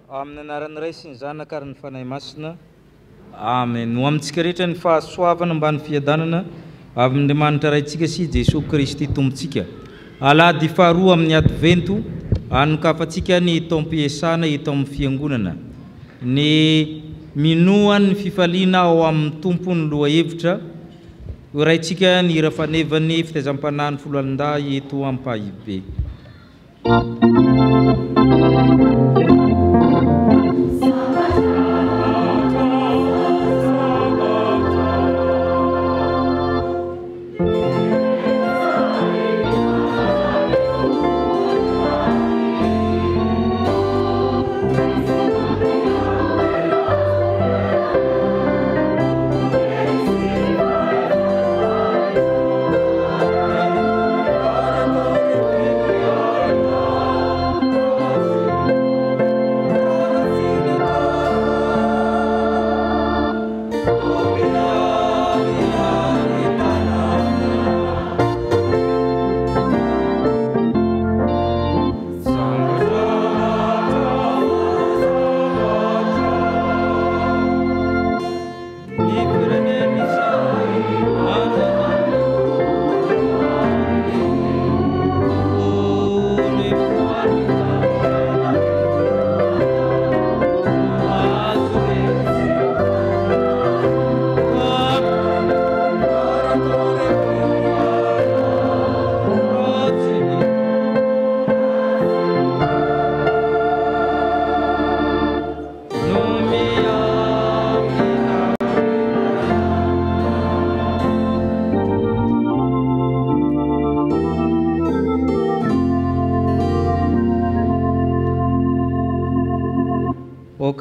Amin'ny anaran'ny Ray sy ny Zanaka ary ny Fanahy Masina. Amen. Ho amintsika rehetra ny fahasoavana ambany fiadanana avy amin'Andriamanitra raintsika sy Jesosy Kristy Tompontsika. Alahady faharoa amin'ny advento anokafantsika ny taom-piasana eto amin'ny fiangonana. Ny minoan ny fifaliana ao amin'ny tompony loha hevitra ho raintsika ny hira fanevany fitaizam-panahy folo alindahy eto Ampahibe.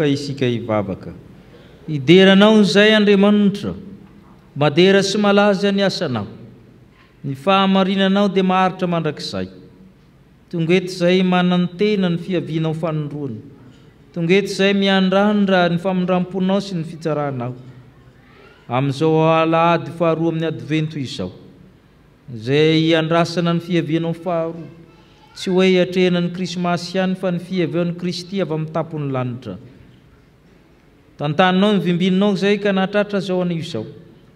Isika hivavaka. Hideranao izay Andriamanitra, madera sy malaza ny asanao. Ny fahamarinanao dia maharitra mandrakizay. Tonga eto izay manantena ny fiavianao fanondroana. Tonga eto izay miandrandra ny famindramponao sy ny fitsaranao. Amin'izao alahady faharoa amin'ny advento izao, izay andrasana ny fiavianao faharoa. Tsy hoe hiatrehana ny krismasy ihany fa ny fiavian'ny Kristy avy amin'ny tampon'ny lanitra. Tantaninao ny vimbinao izay ka nahatratra zao anio izao.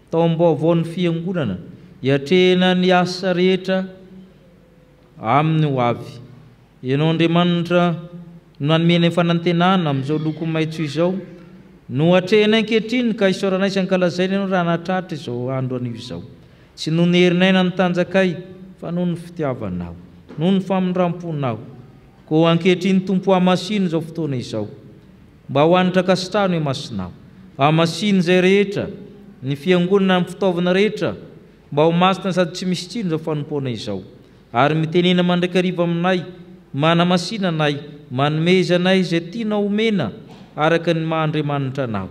Tao am-baovaon'ny fiangonana, hiatrehana ny asa rehetra amin'ny ho avy. Ianao Andriamanitra no nanomena fanantenana amin'izao loko maitso izao, no hatrehana ankehitriny ka isaoranay sy ankalazaina ianao raha nahatratra izao andro anio izao. Tsy noho ny herinayna ny tanjakay, fa noho ny fitiavanao, noho ny famindramponao. Ko ankehitriny tompo hamasiny izao fotoana izao. Mba ho anitra kasitrano e masinao. Hamasiny izay rehetra, ny fiangonana amin'ny fitaovana rehetra, mba ho masina sady tsy misy tsino izao fanompoana izao. Ary mitenena mandraikariva aminay, manamasina anay, manomeza anay izay tianao omena araka ny maha-Andriamanitra anao.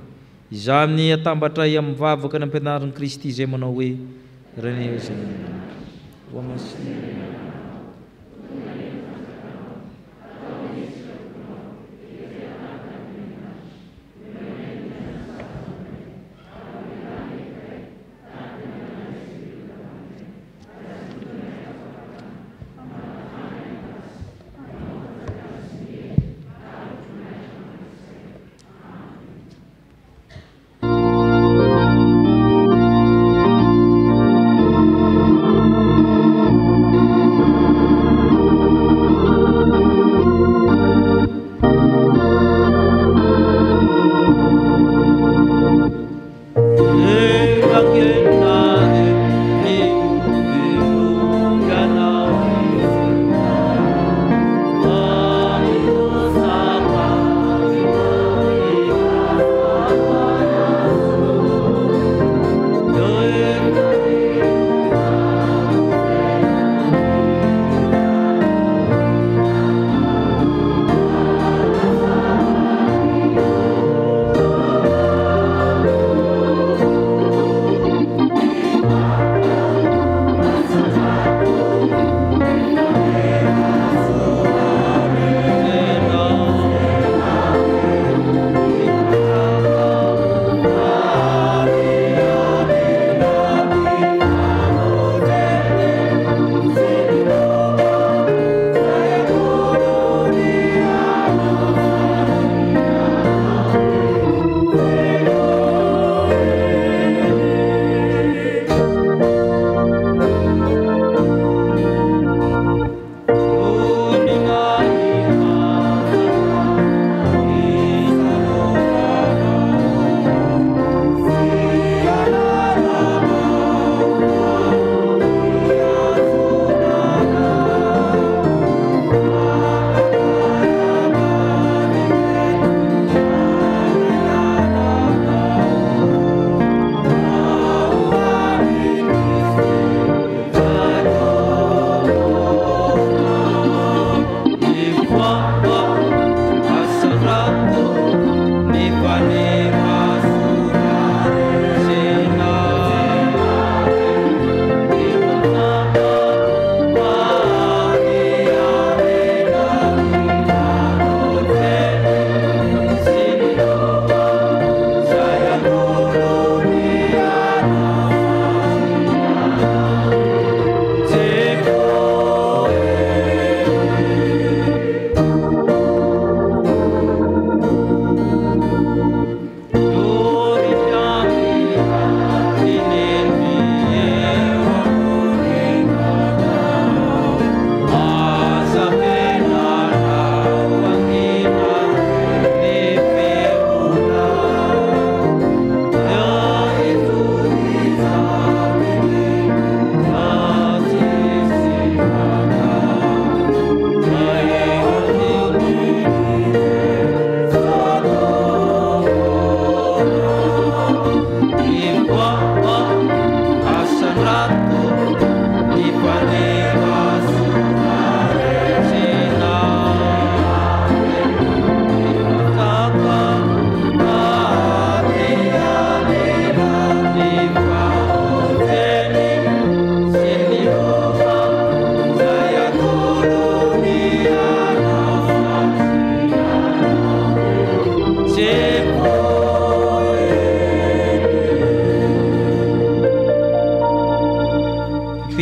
Izany atambatra amin'ny vavaka ny ampianarin'i Kristy izay manao hoe Reneo izay ho hamasina.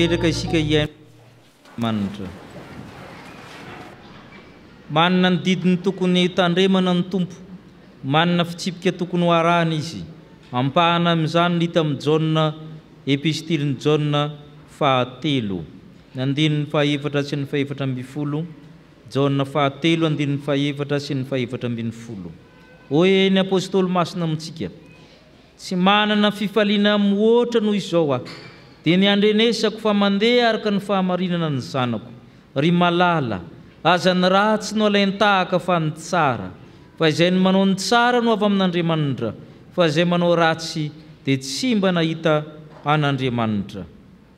tanteraka isika Iain'Andriamanitra. Manana ny didiny tokony tandremana ny tompo, manana fitsipika tokony ho arahana izy. Ampahana amin'izany hita amin'ny Jaona, epistiliny Jaona 4, andininy 4 sy ny 4:20, Jaona 4, andininy 4 sy ny 4:20. Hoe ny apôstôly masina amintsika, tsy manana fifaliana mihoatra noho izao aho, dia ny andrenesako fa mandeha araka ny fahamarinana ny zanako, ry malala, aza ny ratsy no alainy tahaka fa ny tsara, fa izay ny manao ny tsara no avy amin'Andriamanitra, fa izay manao ratsy dia tsy mba nahita an'Andriamanitra.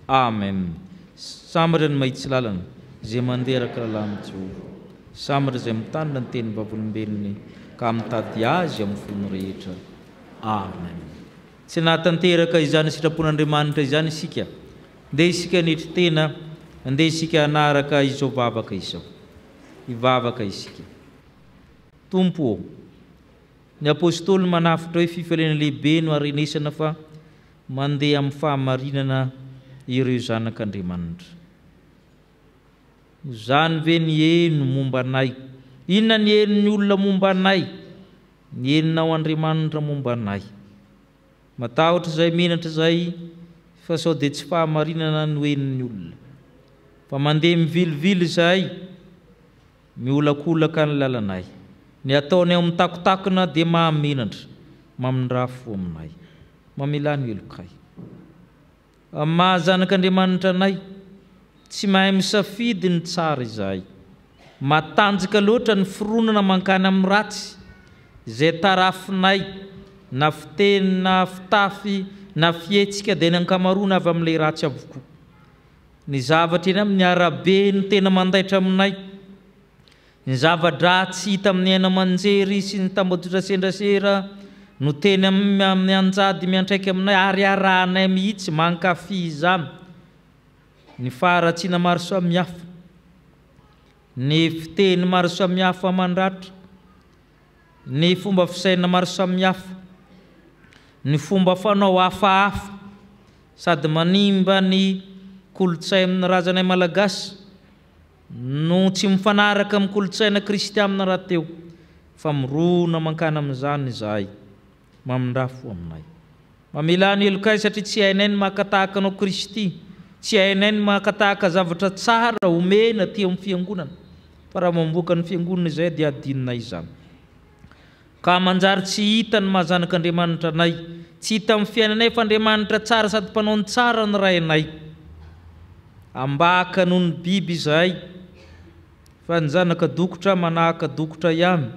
Amen. Sambatra ny mahitsy lalana izay mandeha araka lalàna Jehova, sambatra izay mitandrina ny teny vavolombelony ka mitady azy amin'ny fonony rehetra. Amen. Tsy nahatanteraka izany sitrapon'Andriamanitra izany isika, ndeha isika nitry tena, ndeha isika hanaraka izao vavaka izao. Ivavaka isika. Tompo, ny apôstôly manafitra hoe fifaliana lehibe no arenesana fa mandeha amin'ny fahamarinana ireo zanak'Andriamanitra. Zany ve ny heno momba anay? Inona ny henon'ny olona momba anay? Ny henonao Andriamanitra momba anay. Matahotra izay menatra izay fa sao dia tsy fahamarinana no henon'ny olona, fa mandeha mivilivily izay, miolakolaka ny lalanay. Ny ataony ao mitakotakona dia mahamenatra, mamindrafo aminay. Mamela ny elokay. Mahazanak'Andriamanitra anay, tsy mahay misafidy ny tsara izahay. Matanjaka loatra ny fironana mankany amin'ny ratsy, izay tarafinay, na fiteny, na fitafy, na fietsika dia ny ankamarona avy amin'ilay ratsy avokoa. Ny zavatra eny amin'ny arabe no tena mandaitra aminay. Ny zava-dratsy hita amin'ny aina aman-jery sy ny tambazotra sendrasera no teny amin'ny anjady miantraika aminay, ary arahanay mihitsy mankafy izany. Ny faharatsiana maro samihafa, ny fiteny maro samihafa mandratra, ny fomba fisaina maro samihafa, ny fomba fanao hafahafa, sady manimba ny kolotsay amin'ny razanay malagasy, no tsy mifanaraka amin'ny kolotsaina kristianina rahateo, fa mirona mankany amin'izany izahay, mamindrafo aminay. Mamela ny elokay satria tsy hainay ny makatahaka anao Kristy, tsy hainay ny makatahaka zavatra tsara omena ty amin'ny fiangonana, fa raha mamboaka ny fiangonana izay dia adinonay izany. Ka manjary tsy hita ny mahazanak'Andriamanitra anay, tsy hita amin'ny fiainanay fa Andriamanitra tsara sady mpanao ny tsara ny rainay. Ambaka noho ny biby izahay, fa ny zanaka dokotra manahaka dokotra ihany,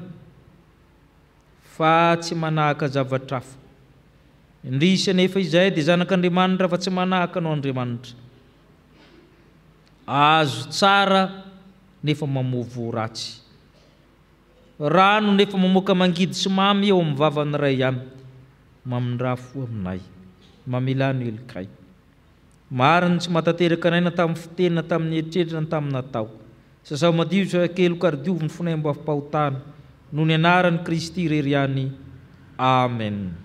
fa tsy manahaka zavatra hafa. Indrisy nefa izahay dia zanak'Andriamanitra fa tsy manahaka anao Andriamanitra. Azo tsara nefa mamovo ratsy, rano nefa mamoaka mangidy sy mamy eo amin'ny vavany ray ihany, mamindrafo aminay. Mamela ny elokay. Mariny tsy matateraka anay na tamin'ny fiteny, na tamin'ny eritreritra, na tamin'ny natao. Sasao madio sa kely karidiovo ny fonay mba fampahotana, noho ny anaran'i Kristy irery ihany. Amen.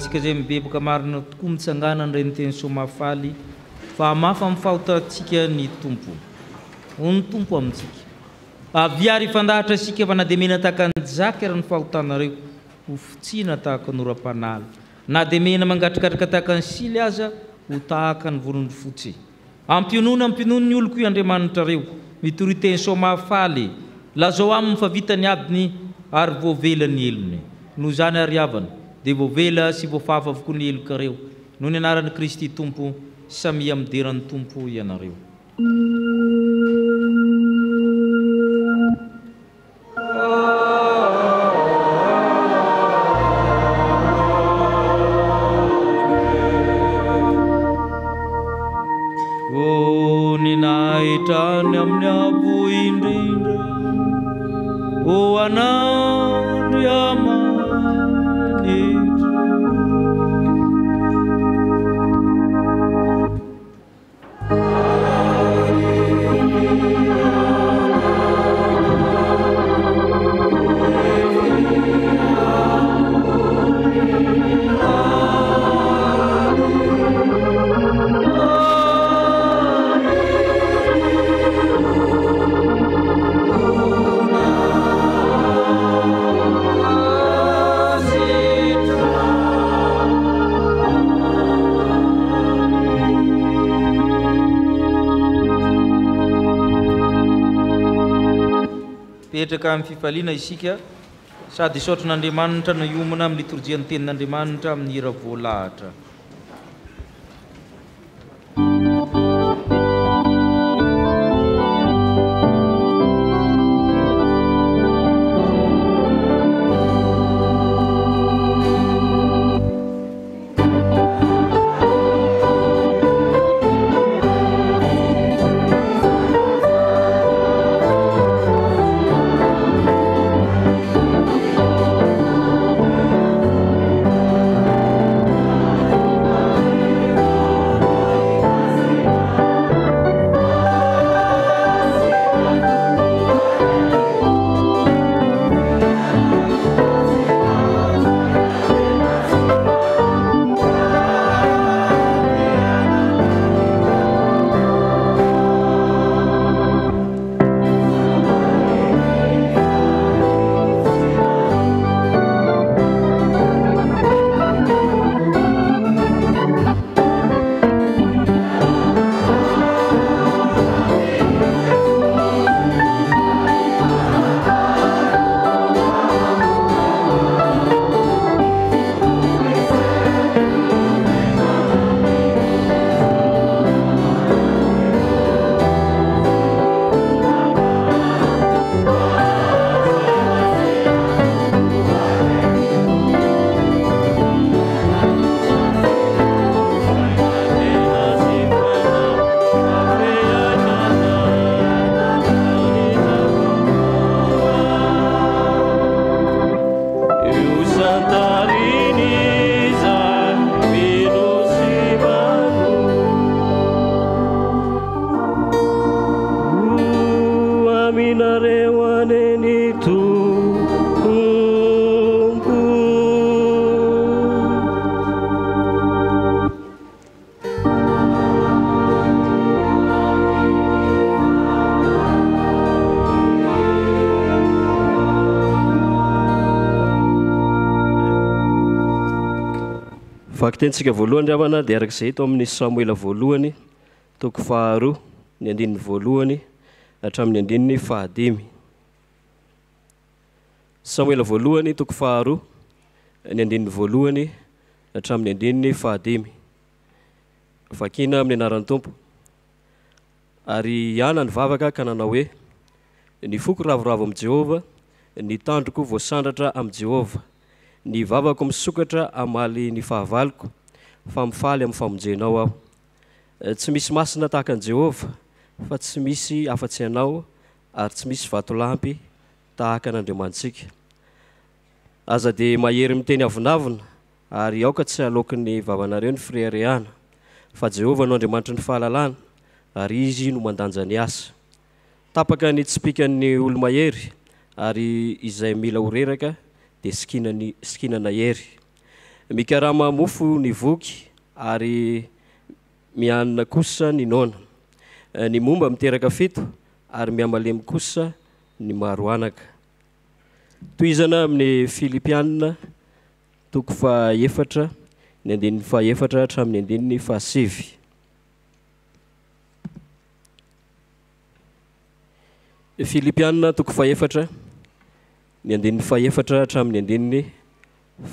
antsika zay mibeboka marina tokoa mitsangana nireny teny soamafaly fa mafa mifahotantsika ny tompo ny tompo amintsika aviary fandahatra sika fa na dia mena tahaka ny zaka ary ny fahotanareo ho fitsina tahaka ny oram-panala na dia mena mangatrikatrika tahaka ny sily aza ho tahaka ny volony fotsy ampionono ny oloko io Andriamanitra reo mitory teny soamafaly lazao aminy fa vitany abiny ary voavela ny elony noho zany ary havana dia voavela sy voafafa avokoa ny elokareo noho ny anaran'i Kristy Tompo samia mideran'ny Tompo ianareo. Ninahitany amin'ny avo indrindra o Andriamanitra petraka amin'ny fifaliana isika sady isaotran'Andriamanitra no iomana amin'ny liturjian'ny tenin'Andriamanitra amin'ny hira voalahatra. Vakitentsika voalohany ramana dia arak'izay eto amin'ny Samuela voalohany toko 2 ny andininy voalohany hatramin'ny andininy 15. Samuela voalohany toko 2 ny andininy voalohany hatramin'ny andininy 15. Vakina amin'ny anaran'ny Tompo. Ary Iana nivavaka ka nanao hoe ny foko ravoravo amin'ny Jehova, ny tandroko voasandratra amin'ny Jehova. Ny vavako misokatra amaly ny fahavaloko fa mifaly amin'ny famonjenao aho. Tsy misy masina tahaka an'i Jehova fa tsy misy afa-tsy anao ary tsy misy vatolampy tahaka an'Andriamantsika. Aza dia mahery miteny avinavina ary aoka tsy alokin'ny vavanareo ny fireharehana fa Jehova no Andriamanitra ny fahalalana ary izy no mandanja ny asa. Tapaka ny tsipikan'ny olo-mahery ary izay mila horeraka dia sikinana hery. mikarama mofo ny voky ary mianina kosa ny nona. Ny momba miteraka fito ary miamalemy kosa ny maro anaka. Toizana amin'ny Filipianina toko faha-efatra ny andinin'ny faha-efatra hatramin'ny andinin'ny faha-sivy. Filipianina toko faha-efatra ny andinin'ny faha-efatra hatramin'ny andinin'ny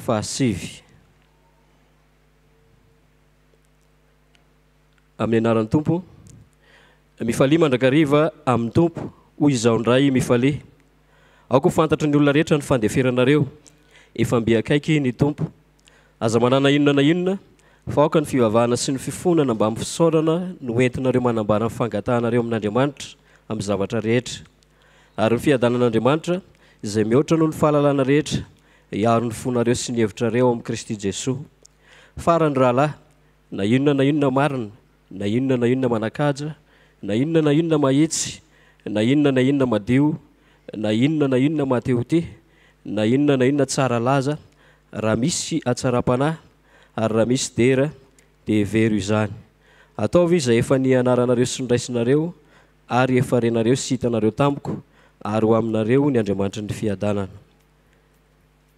faha-sivy. Amin'ny anaran'ny Tompo, mifalia mandrakariva amin'ny Tompo hoy izao ndray mifalia. Aoko fantatra ny olona rehetra ny fandeferanareo, efa mbe akaiky ny Tompo. Aza manana inona na inona, fa aoka ny fivavahana sy ny fifonana mba amin'ny fisaorana no entinareo manambara ny fangatahanareo amin'Andriamanitra amin'ny zavatra rehetra. Ary ny fiadanan'Andriamanitra izay mihoatra noho ny fahalalana rehetra hiaro ny fonareo sy ny hevitrareo amin'ny Kristy Jesosy. Farany rahalahy, na inona marina, na inona manakaja, na inona mahitsy, na inona madio, na inona matehoty, na inona tsara laza, raha misy atsara-panahy ary raha misy dera dia very izany. Ataovy izay efa ny anaranareo sy ny raisinareo ary efa renareo sy hitanareo tamiko ary ho aminareo ny Andriamanitra ny fiadanana.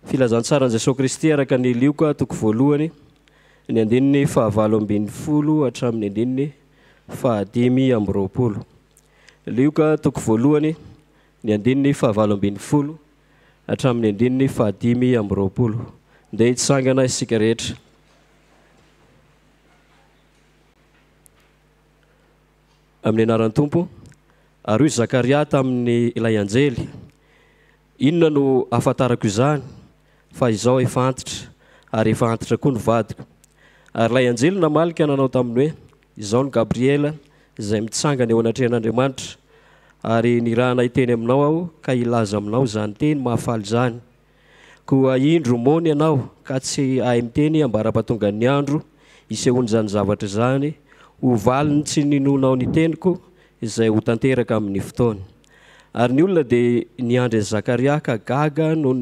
Filazantsaran'i Jesosy Kristy araka ny Lioka toko voalohany ny andinin'ny faha-20 hatramin'ny andinin'ny faha-20. Lioka toko voalohany ny andinin'ny faha-20 hatramin'ny andinin'ny faha-20. Ndeha hitsangana isika rehetra. Amin'ny anaran'ny Tompo, ary hoy Zakaria tamin'ny ilay anjely, inona no ahafantarako izany? Fa izao efa antitra, ary efa antitra koa ny vadiko. Ary ilay anjely namalika nanao taminy hoe, izao ny Gabriela izay mitsangana eo anatrehan'Andriamanitra, ary ny raha nahiteny aminao aho ka ilaza aminao izany teny mahafaly izany. Koa indro mony ianao ka tsy ahay miteny ambara-pahatonga ny andro isehoany izany zavatra izany, ho valiny tsy ninonao ny teniko izay ho tanteraka amin'ny fotoany. Ary ny olona dia niandry Zakaria ka gaga no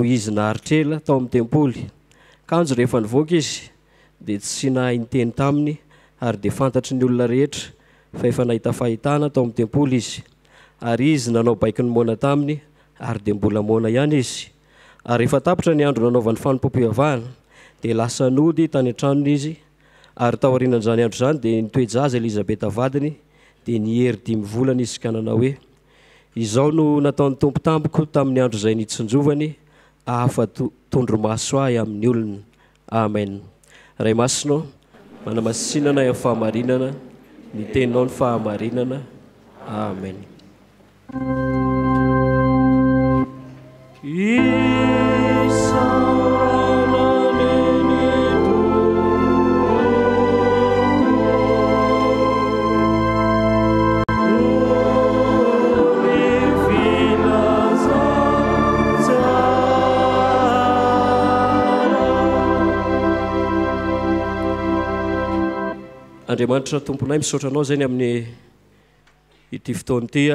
izy naharitrela tao amin'ny tempoly. Kanjo rehefa nivoaka izy dia tsy nahay niteny taminy ary dia fantatry ny olona rehetra fa efa nahita fahitana tao amin'ny tempoly izy. Ary izy nanao baiky ny mona taminy ary dia mbola mona ihany izy. Ary efa tapitra ny andro nanaovany fanompoam-pivavahana dia lasa nody tany an-tranony izy. Ary tao aorianan'izany andro izany dia nitoejaza Elizabeta vadiny dia nihery 5 volana izy ka nanao hoe, izao no nataon'ny Tompo tampoka tamin'ny andro izay nitsonjovany, afa-tondromaso ahy amin'ny olona. Amen. Ray masonao, manamasinana amin'ny fahamarinana, ny teninao ny fahamarinana. Amen. Andriamanitra Tomponay, misaotranao zany amin'ny ity fotoana ity,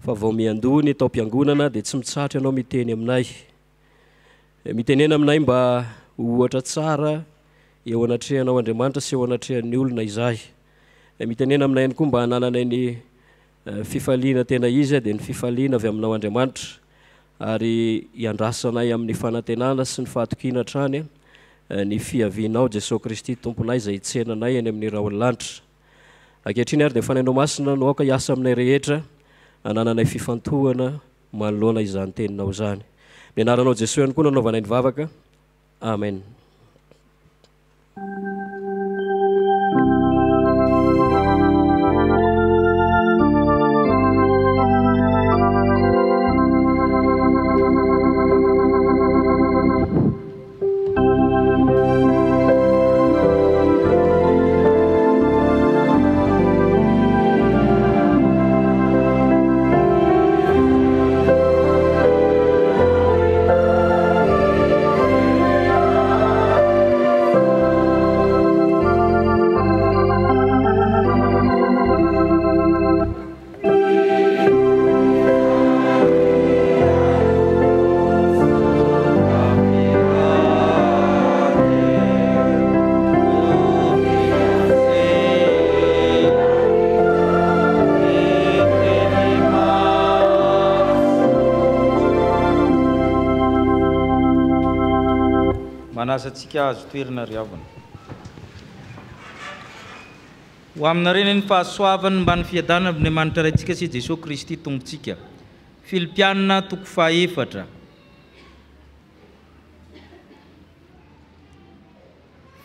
fa vao miandoha ny tao-piangonana dia tsy mitsatra ianao miteny aminay. Mitenena aminay mba ohatra tsara eo anatrehanao Andriamanitra sy eo anatrehan'ny olona izahay. Mitenena aminay ihany koa mba hanananay ny fifaliana tena izy dia ny fifaliana avy aminao Andriamanitra, ary iandrasanay amin'ny fanantenana sy ny fahatokiana hatrany ny fiavianao Jesosy Kristy Tomponay izay hitsenanay eny amin'ny rahony lanitra. Ankehitriny ary dia fanainao masina no aoka hiasa aminay rehetra, hanananay fifantohana manoloana izany teninao izany. Ny anaranao Jesosy ihany koa nanaovanay ny vavaka. Amen. manasantsika azo toerana riavana ho aminareny ny fahasoavany mba ny fiadanana amin'ny manitra raintsika sy Jesosy Kristy tompontsika. Filipianina 4:4.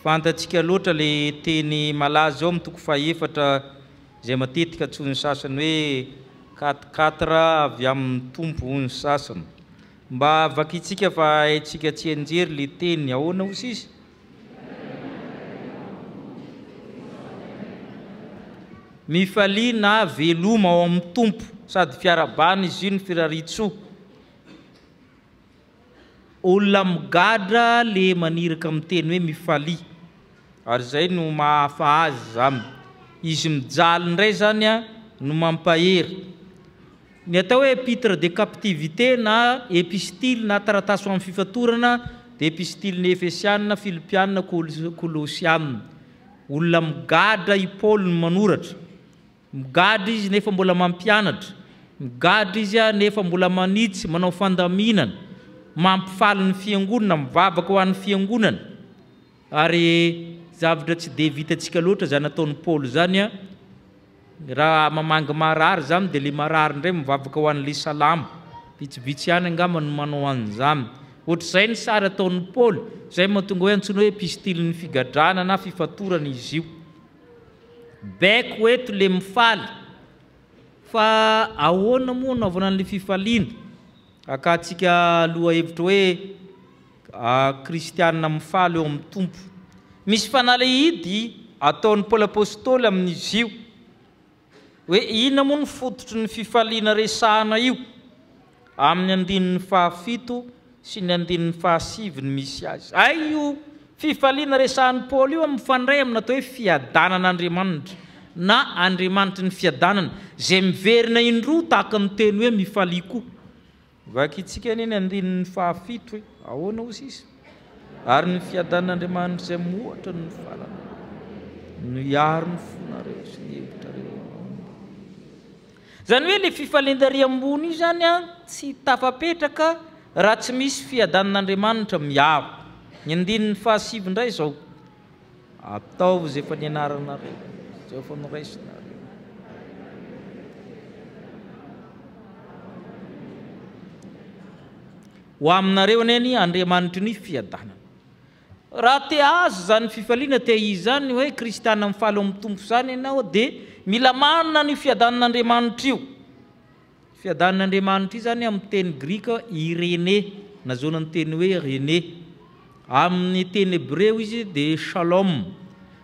Fantatsika loatra le teny malaza ao amin'ny 4:4 izay matetika antsoiny sasany hoe 4 avy amin'ny tompo ny sasany. Mba vakitsika fa haitsika tsy anjery le teny ahoana hozy izy? Mifalia na veloma ao amin'ny tompo sady fiarabana izy io ny firaritsoa. Olona migadra le maniraka amin'ny teny hoe mifalia. Ary zay no mahafa azy zany. Izy mijaly indray zany no mampahery. Ny atao hoe épître de captivité na épistile na taratasy amin'ny fifatorana de épistile ny Efesianina, Filipianina, Kolosianina. Olona migadra i Paul no manoratra. Migadra izy nefa mbola mampianatra. Migadra izy nefa mbola manitsy manao fandaminana, mampifaly ny fiangonana, mivavaka ho an'ny fiangonana. Ary zavatra tsy de vitantsika loatra zany ataon'ny Paul zany raha mamanga marary zany de le marary indray mivavaka ho an'le salama. Vitsivitsy ihany angamba no manao an'izany. Ohatr'izay ny sary ataon'ny Paul, zay mahatonga hoe antsoina hoe epistile ny figadrana na fifatorana izy io. Baiko eto le mifaly. Fa ahoana moa naovana an'le fifaliana? Akatsika loha hevitra hoe kristianina mifaly eo amin'ny tompo. Misy fanalahidy ataon'ny Paul apôstôly amin'izy io. Hoe inona moa ny fototry ny fifaliana resahana io? Amin'ny 7 sy ny 7 misy azy. Ay io fifaliana resahan'ny Paul io mifandray amin'ny atao hoe fiadanan'Andriamanitra na Andriamanitra ny fiadanana zay miverina indroa tahaka ny teny hoe mifalia koa. Vakitsika neny 7 hoe ahoana hozy izy? Ary ny fiadanan'Andriamanitra izay moatra ny falana no iaro ny fonareo sy ny hevitrareo. Zany hoe le fifalian-dary ambony io zany tsy tafapetraka raha tsy misy fiadanan'Andriamanitra miaro. Ny 7 indray zao ataovy zay efa nianaranareo, zay efa noraisinareo. Ho aminareo neny Andriamanitra ny fiadanana. Raha te azo zany fifaliana te izy zany hoe kristiana mifaly amin'ny tompo zany ianao de mila manana ny fiadanan'Andriamanitra io. Fiadanan'Andriamanitra io zany amin'ny teny grika Iréné, na zonan'ny teny hoe René. Amin'ny teny hébreu izy de Shalom.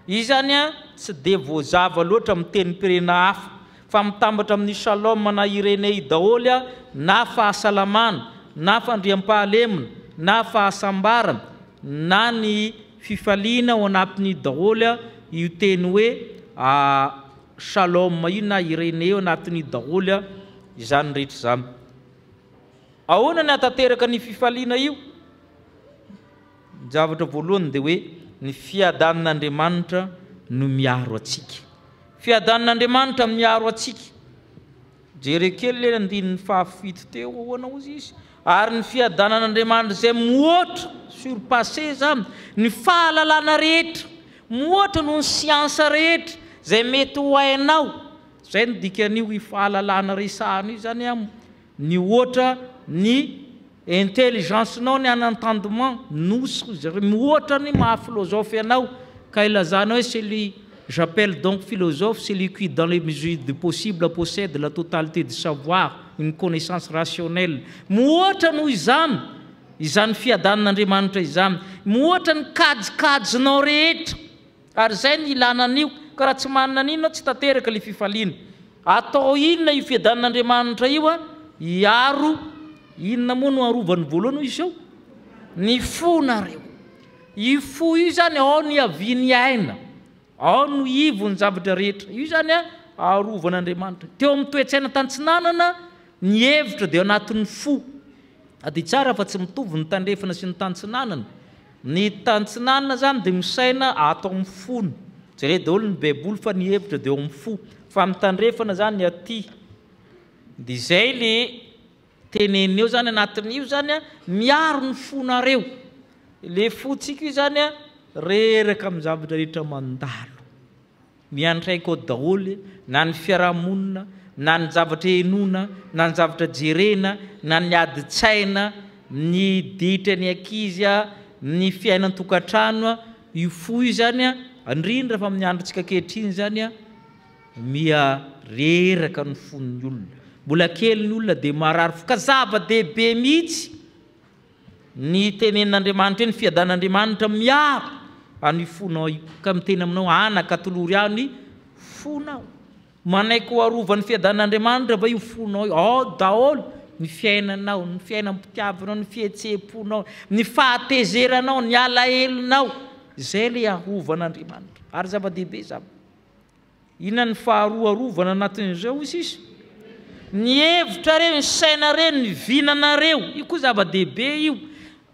Izy zany tsy de voazava loatra amin'ny teny pirena hafa fa mitambatra amin'ny Shalom na Iréné daholo na fahasalamana, na fandriam-pahalemana, na fahasambarana, na ny fifaliana ao anatin'ny daholo io teny hoe Shalom io na Iréné ao anatin'ny daholo izany rehetra zany. Ahoana ny atateraka ny fifaliana io? Zavatra voalohany de hoe ny fiadanan'Andriamanitra no miaro atsika. Fiadanan'Andriamanitra miaro atsika. Jerekely le 7 teo ahoana hozy izy? Ary ny fiadanan'Andriamanitra izay mihoatra surpassé zany ny fahalalana rehetra, mihoatra noho ny siansa rehetra zay mety ho hainao. Zay no dikan'io fahalalana resahana io zany mihoatra ny intelligence-nao ny entendement nosy mihoatra ny maha-philosophe anao ka ilazana hoe celui j'appelle donc philosophe celui qui dans les mesures du possible possède la totalité du savoir, une connaissance rationnelle. Mihoatra noho izany fiadanan'Andriamanitra izany, mihoatra ny kajikajinao rehetra. Ary zay ny ilana an'io ka raha tsy manana an'ino tsy tanteraka le fifaliana. Atao inona io fiadanan'Andriamanitra io iaro inona moa no arovany voalohany izy io? Ny fonareo. I fo io zany ao ny aviany aina, ao no ivony zavatra rehetra. Io zany arovan'Andriamanitra. Teo amin'ny toetsaina tantsinanana ny hevitra dia anatin'ny fo. Ady tsara fa tsy mitovy ny tandrefana sy ny tantsinanana. Ny tantsinanana zany dia misaina ato amin'ny fony. Zay daholo ny baiboly fa ny hevitra dia ao amin'ny fo. Fa ny tandrefana zany aty. Dia zay le teneneo zany anatin'io zany miaro ny fonareo. le fotsika io zany a reraka amin'ny zavatra rehetra mandalo mianatra ko daholo na ny fiarahamonina na ny zavatra enona na ny zavatra jerena na ny adi-tsaina ny ditra ny ankizy ny fiainan-tokantrano io fo io zany a indrindra fa amin'ny andro antsika kehitriny zany a mia reraka ny fon'ny olona mbola kely ny olona dia marary fo ka zava-dehibe mihitsy ny tenenin'Andriamanitra ny fiadan'Andriamanitra miaro any fonao io ka miteny aminao anaka tolory ao ny fonao manaiky ho arovany fiadan'Andriamanitra va io fonao io daholo ny fiainanao ny fiainam-pitiavanao ny fihetseponao ny fahatezeranao ny alahelonao zay le arovan'Andriamanitra ary zava-dehibe zava inona ny faharoarovana anatin'izao sisy ny hevitra reo ny saina reo ny vinanareo io koa zava-dehibe io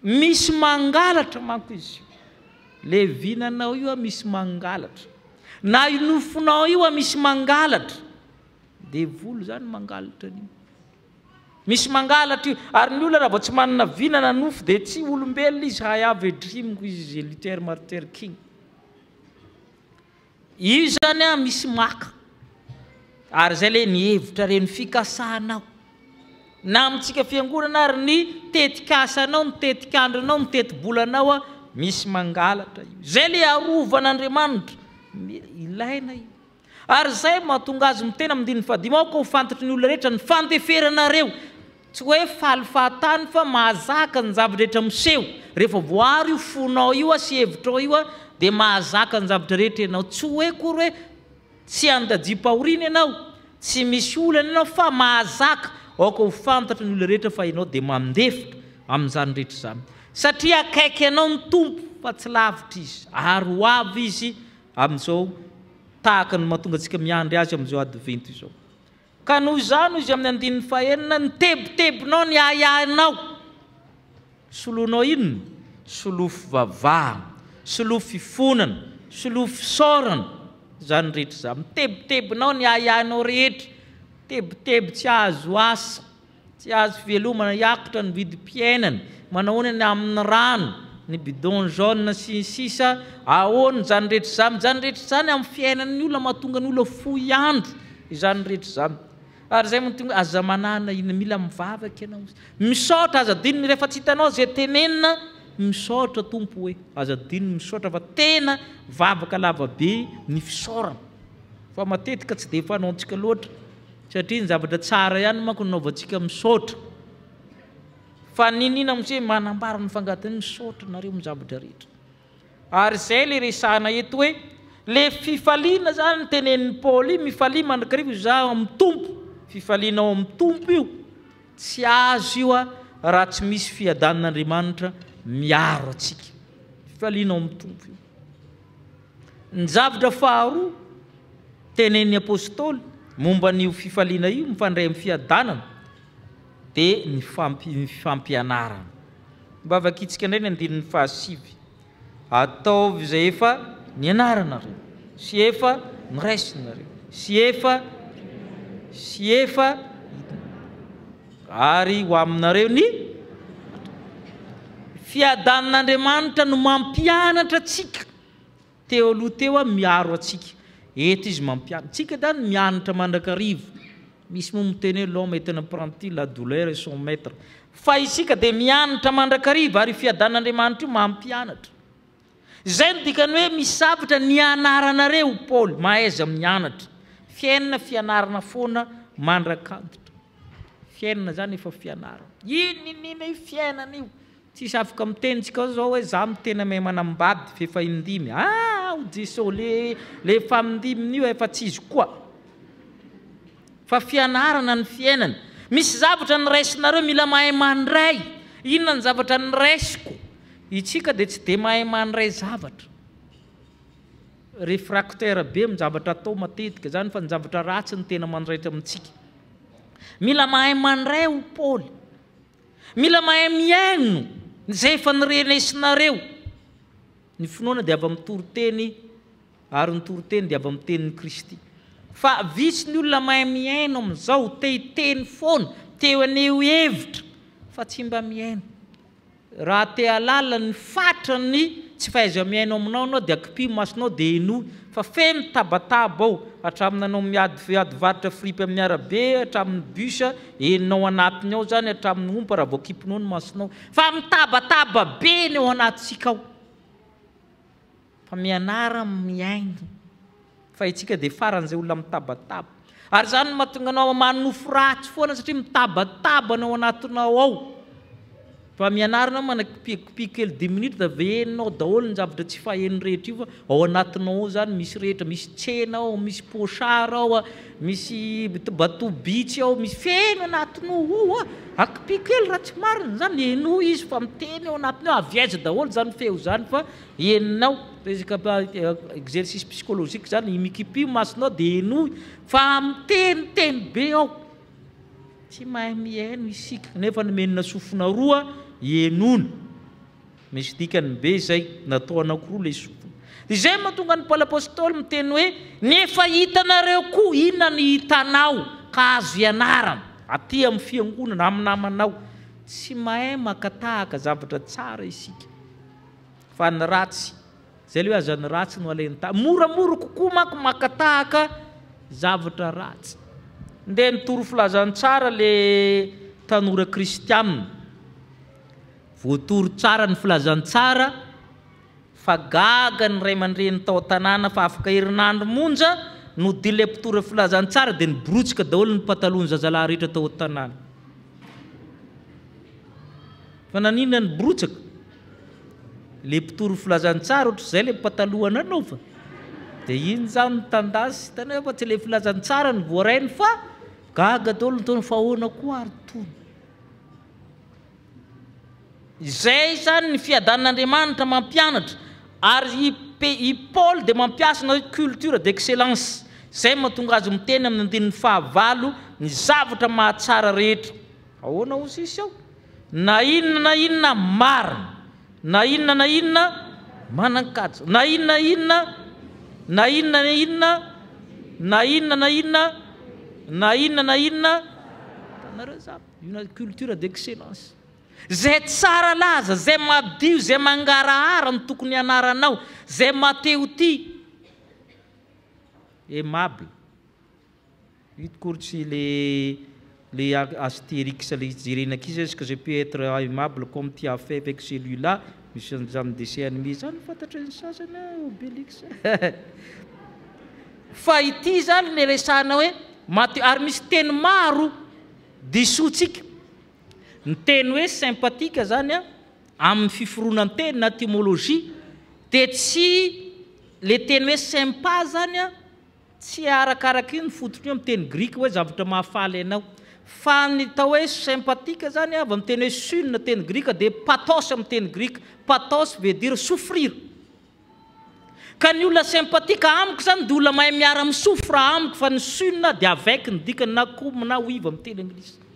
misy mangalatra manko izy le vinanao io misy mangalatra na io nofonao io misy mangalatra dia volo zany mangalatra an'io misy mangalatra io ary ny olona raha vao tsy manana vinana nofo dia tsy olombelona izy hayavy edrimiko izy Luther Martin King io zany a misy maka ary zay le ny hevitra reny fikasahanao na amintsika fiangonana ary ny tetikasanao ny tetikandronao ny tetibolanao a misy mangalatra io zay le arovan'Andriamanitra ilaina io ary zay mahatonga azy mitena amin'ny 15 ao ka ho fantatra ny olona rehetra ny fanteferanareo tsy hoe faly fahatany fa mahazaka ny zavatra rehetra miseho rehefa voary io fonao io sy hevitrao io dia mahazaka ny zavatra rehetra ianao tsy hoe kory hoe tsy andajim-pahoriana ianao tsy misy olana ianao fa mahazaka aoka ho fantatra ny olona rehetra fa ianao dia mandefitra amin'izany rehetra izany satria akaiky ianao ny tompo fa tsy lavitra izy ary ho avy izy amin'izao tahaka ny mahatonga antsika miandry azy amin'izao advento izao ka noho izany izy amin'ny 19 ny tebotebonao ny ayahinao soloanao inona solofo vavahana solofo fifonana solofo fisaorana zany rehetra zany mitebotebonao ny ayahinao rehetra tebotebo tsy azo asa tsy azo fivelomana hiakatra ny vidim-piainana manahoana ny amin'ny rano ny bidon jaune sy sisa ahoana zany rehetra zany amin'ny fiainan'ny olona mahatonga ny olona fohy andro izany rehetra zany ary zay mahatonga aza manana ina mila mivavaka ianao misaotra aza dininy rehefa tsy hitanao zay tenenina misaotra tompo hoe aza dininy misaotra fa tena vavaka lavabe ny fisaorana fa matetika tsy dia fanaontsika loatra satria ny zavatra tsara ihany manko naovantsika misaotra fa ninina amin'izay manambara ny fangatiny misaotra nareo amin'ny zavatra rehetra ary zay le resahana eto hoe le fifaliana zany ny tenenin'ny Paoly mifalia mandrakarivo zaho amin'ny tompo fifalianao amin'ny tompo io tsy azo io raha tsy misy fiadan'Andriamanitra miaro atsika fifalianao amin'ny tompo io ny zavatra faharoa tenen'ny apôstôly momba n'io fifaliana io mifandray amin'ny fiadanana dia ny fampianarana mba vakitsika indray ny 15 ataovy izay efa nianaranareo sy efa niraisinareo sy efa ary ho aminareo ny fiadanan'Andriamanitra no mampianatra atsika teo aloha teo miaro atsika eto izy mampianatra tsika zany mianatra mandrakarivo misy moa miteny hoe l'homme est un apprenti la douleur et son maître fa isika dia mianatra mandrakarivo ary fiadanan'Andriamanitra io mampianatra zay no dikany hoe misy zavatra nianaranareo Paoly mahaiza mianatra fiainana fianarana foana mandrakantitra fiainana zany efa fianarana inina io fiainana io tsisy afaka mitenitsika zao hoe za mitena mahay manambady fefa indimy o Jesosy le famindiminy io efa tsy izy koa fa fianarana ny fiainana misy zavatra niraisinareo mila mahay mandray inona ny zavatra niraisiko itsika dia tsy dia mahay mandray zavatra réfractaire be amin'ny zavatra atao matetika zany fa ny zavatra ratsy ny tena mandraitra amintsika mila mahay mandray ho Paoly mila mahay miaino zay efa nirenesinareo ny finoana dia avy amin'ny toroteny ary ny toroteny dia avy amin'ny tenin'ny Kristy fa vitsy ny olona mahay miaino amin'izao te hiteny foana te ho aneho hevitra fa tsy mba miaino raha te halala ny faty tratra ny tsy fahaiza miainao aminao anao dia akipimo masonao dia eno fa fe mitabataba ao hatramin'ny anao miady varotra fripy amin'ny arabe hatramin'ny bus eninao anatiny ao zany hatramin'ny ompa raha vao kipinao ny masonao fa mitabataba be ny ao anatsika ao fa mianara miaino fa itsika dia faran'izay olona mitabataba ary zany mahatonga anao manofo ratsy foana satria mitabataba anao anatinao ao fa mianarana manakipikipika kely 10 minutes da veninao daholo ny zavatra tsy faheno rehetra io fa ao anatinao ao zany misy rehetra misy tsena ao misy pochard ao misy bateau beach ao misy feno anatinao akipika kely raha tsy marina zany eno izy fa miteny ao anatiny ao aviaiza daholo zany feo zany fa eninao resaka exercice psychologique zany mikipio masonao dia eno fa miteniteny be ao tsy mahay miaino isika nefa nomenina sofina roa enona misy dikany be zay natao anankiroa lay sofina izay mahatonga ny Paoly apôstôly miteny hoe nefa hitanareo koa inona ny hitanao ka azo ianarana aty amin'ny fiangonana amin'ny namanao tsy mahay makatahaka zavatra tsara isika fa ny ratsy zay le hoe aza ny ratsy no alainy moramora kokoa manko makatahaka zavatra ratsy ndeha nitoro filazany tsara le tanora kristianina voatoro tsara ny filazany tsara fa gaga ny ray aman-dreny tao tanàna fa afaka herinandro monja no dia le mpitoro filazany tsara dia nibrotsika daholo ny patalony zazalahy rehetra tao tanàna fa nanina ny brotsaka le mpitoro filazany tsara ohatra zay le patalohana anao fa dia iny zany mitandasy tana fa tsy le filazany tsara ny voarainy fa gaga daholo nytaony fa ahoana koa ary tony izay zany ny fiadanan'Andriamanitra mampianatra ary i Paul dia mampiasa na culture d'excellence zay mahatonga azy miteny amin'ny andinin'ny 9 ny zavatra mahatsara rehetra ahoana ho sisy ao na inona marina na inona manan-kaja na inona tanareo za ina culture d'excellence zay tsara laza zay madio zay mangarahara ny tokony anaranao zay mateo ty aimable hitikory le Astérix le jerena akizy est-ce que je peux être aimable comme tu as fait avec celui-là misy zany dessin animé zany fantatra ny sasany Obélix fa ity zany le resana hoe mateo ary misy teny maro disotsika ny teny hoe sympathique zany amin'ny fiforonan-teny na étymologie dia tsy le teny hoe sympa zany tsy arakaraka iny fotony amin'ny teny grika hoe zavatra mahafaly anao fa ny tao hoe sympathique zany avy amin'ny teny hoe sune na teny grika dia pathos amin'ny teny grika pathos veut dire souffrir ka ny olona sympathique amiko zany dia olona mahay miara misofra amiko fa ny sune dia avec ny dikany na comme na wiva amin'ny teny anglisy